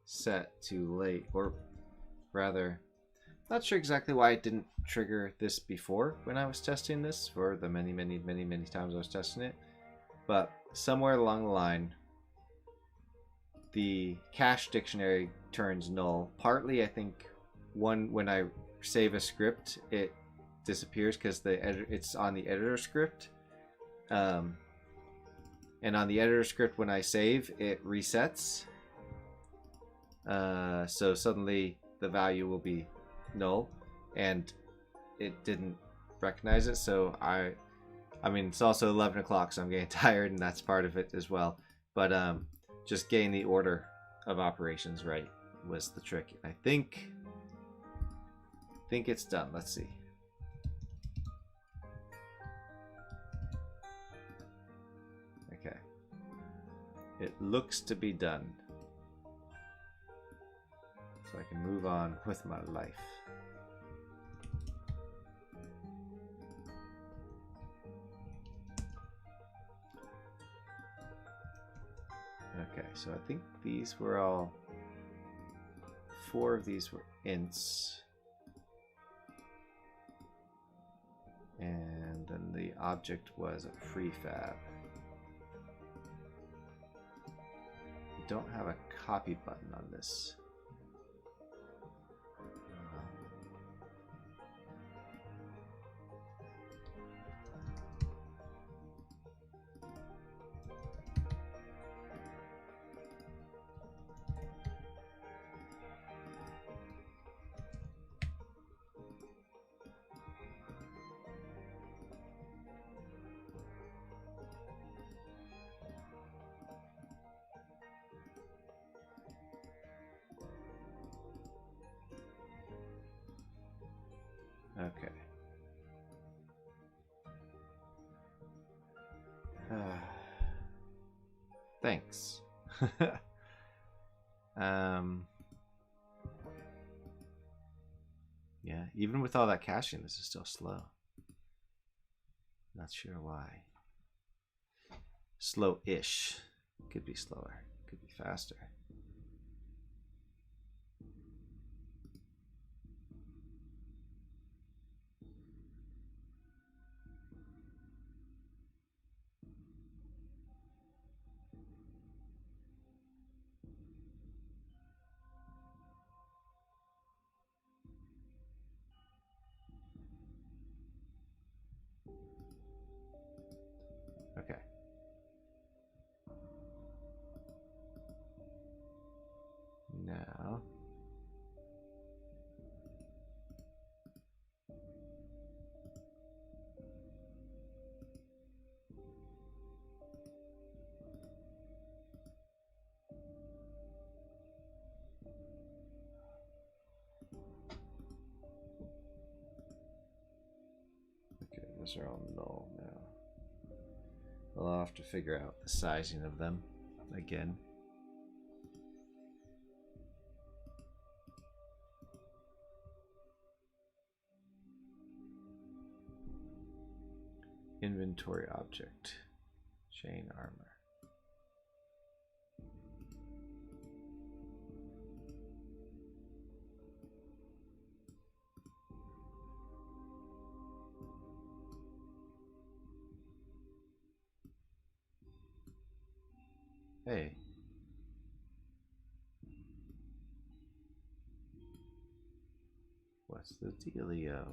set too late, or rather, not sure exactly why it didn't trigger this before when I was testing this for the many times I was testing it. But somewhere along the line, the cache dictionary turns null. Partly, I think, when I save a script, it disappears because it's on the editor script. And on the editor script, when I save, it resets. So suddenly the value will be null, and it didn't recognize it. So I mean, it's also 11 o'clock, so I'm getting tired, and that's part of it as well. But just getting the order of operations right was the trick. I think it's done. Let's see. Okay. It looks to be done. So I can move on with my life. Okay, so I think these were all... 4 of these were ints. And then the object was a prefab. We don't have a copy button on this. Okay. Thanks. Yeah, even with all that caching, this is still slow. Not sure why. Slow-ish. Could be slower. Could be faster. Okay. Now... Okay, those are all null now. I'll have to figure out the sizing of them again. Inventory object. Chain armor. Hey. What's the dealio?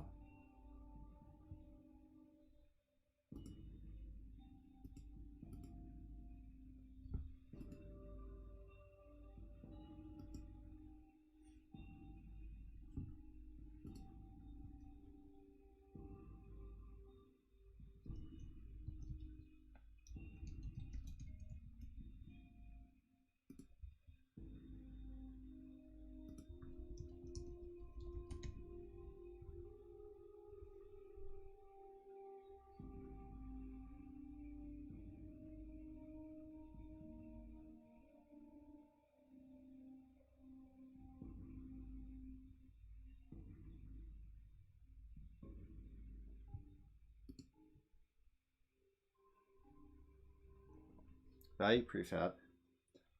Value prefab.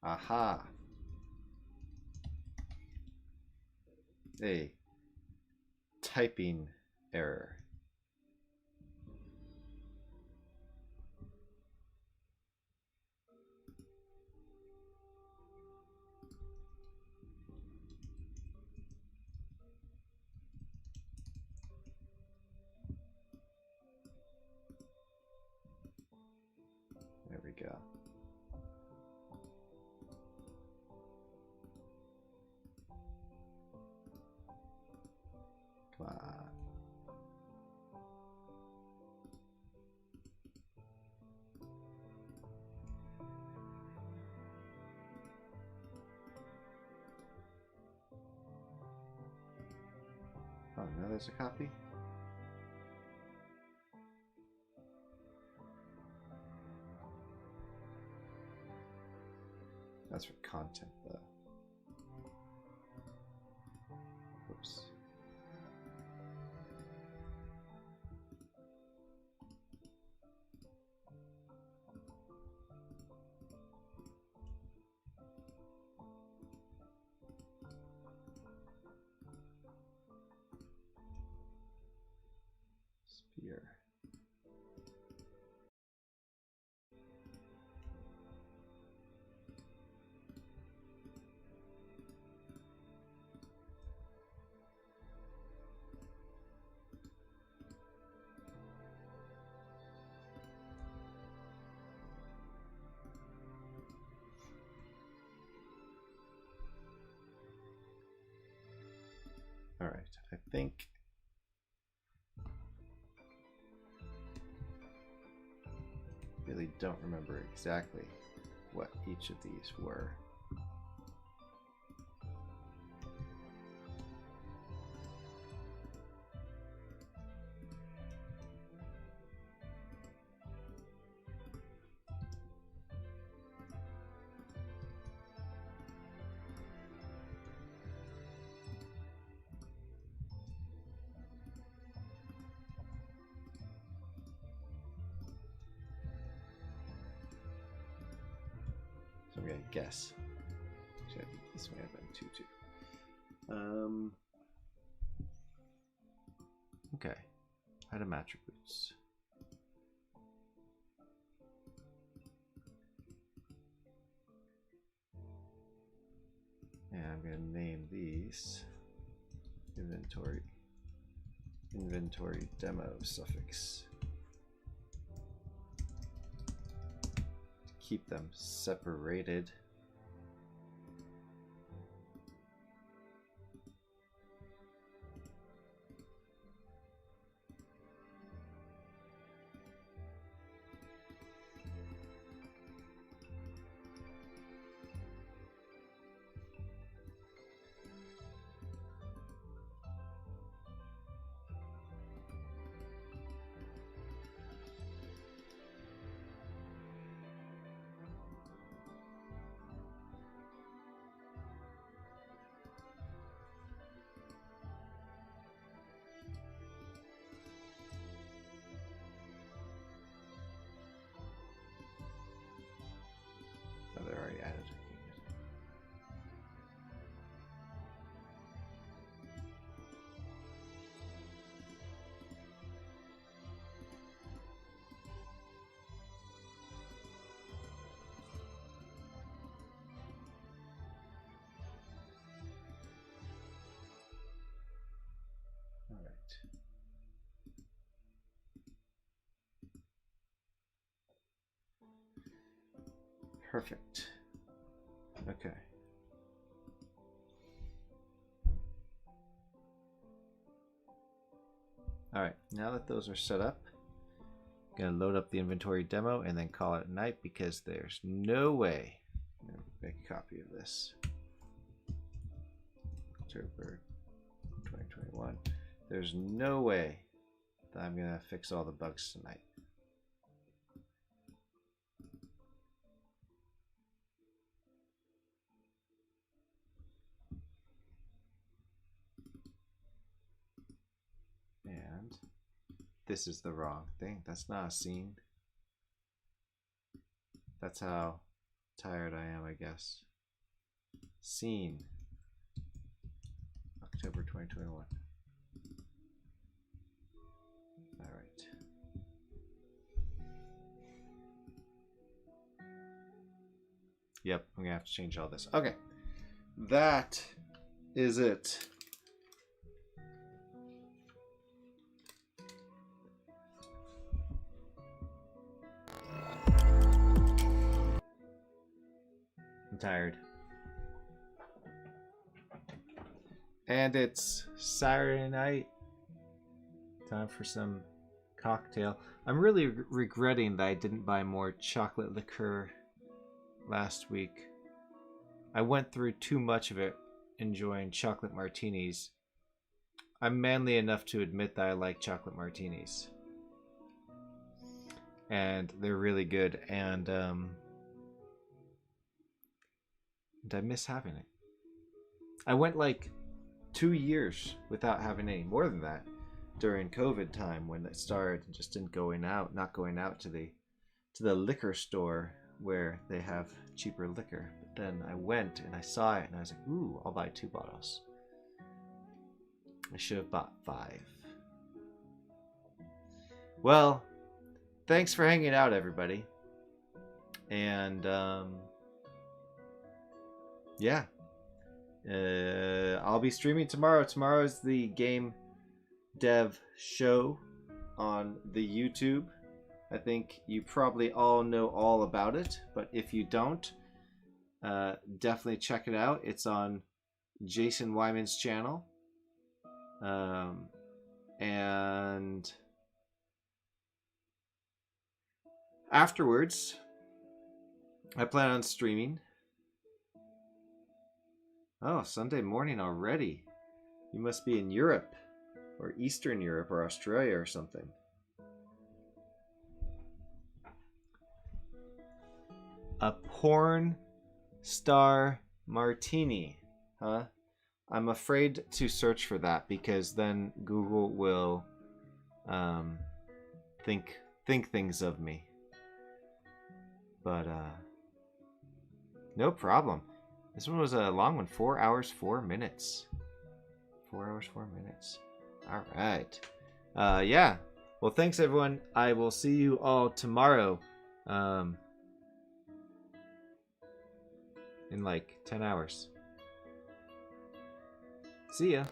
Aha. A typing error. There we go. Come on. Oh, no, there's a copy? That's for content, though. Oops. Spear. All right, I think really don't remember exactly what each of these were. So I'm gonna guess. Actually, I think this may have been 2-2. Okay. Item attributes. And I'm gonna name these inventory demo suffix. Keep them separated. Oh, they're already added. All right. Perfect. Okay. All right, now that those are set up, I'm gonna load up the inventory demo and then call it night because there's no way. I'm gonna make a copy of this. October 2021. There's no way that I'm gonna fix all the bugs tonight. And this is the wrong thing. That's not a scene. That's how tired I am, I guess. Scene. October 2021. All right. Yep, I'm gonna have to change all this. Okay. That is it. I'm tired. And it's Saturday night. Time for some cocktail. I'm really regretting that I didn't buy more chocolate liqueur last week. I went through too much of it enjoying chocolate martinis. I'm manly enough to admit that I like chocolate martinis. And they're really good, and I miss having it. I went like 2 years without having any, more than that, during COVID time when it started, and just not going out to the liquor store where they have cheaper liquor. But then I went and I saw it and I was like, ooh, I'll buy 2 bottles. I should have bought 5. Well, thanks for hanging out, everybody. And yeah. I'll be streaming tomorrow. Tomorrow is the game dev show on the YouTube. I think you probably all know all about it, but if you don't, definitely check it out. It's on Jason Wyman's channel. And afterwards, I plan on streaming. Oh, Sunday morning already. You must be in Europe, or Eastern Europe, or Australia, or something. A porn star martini, huh? I'm afraid to search for that because then Google will think things of me. But no problem. This one was a long one, 4 hours, 4 minutes. 4 hours, 4 minutes. All right. Yeah. Well, thanks, everyone. I will see you all tomorrow. In like 10 hours. See ya.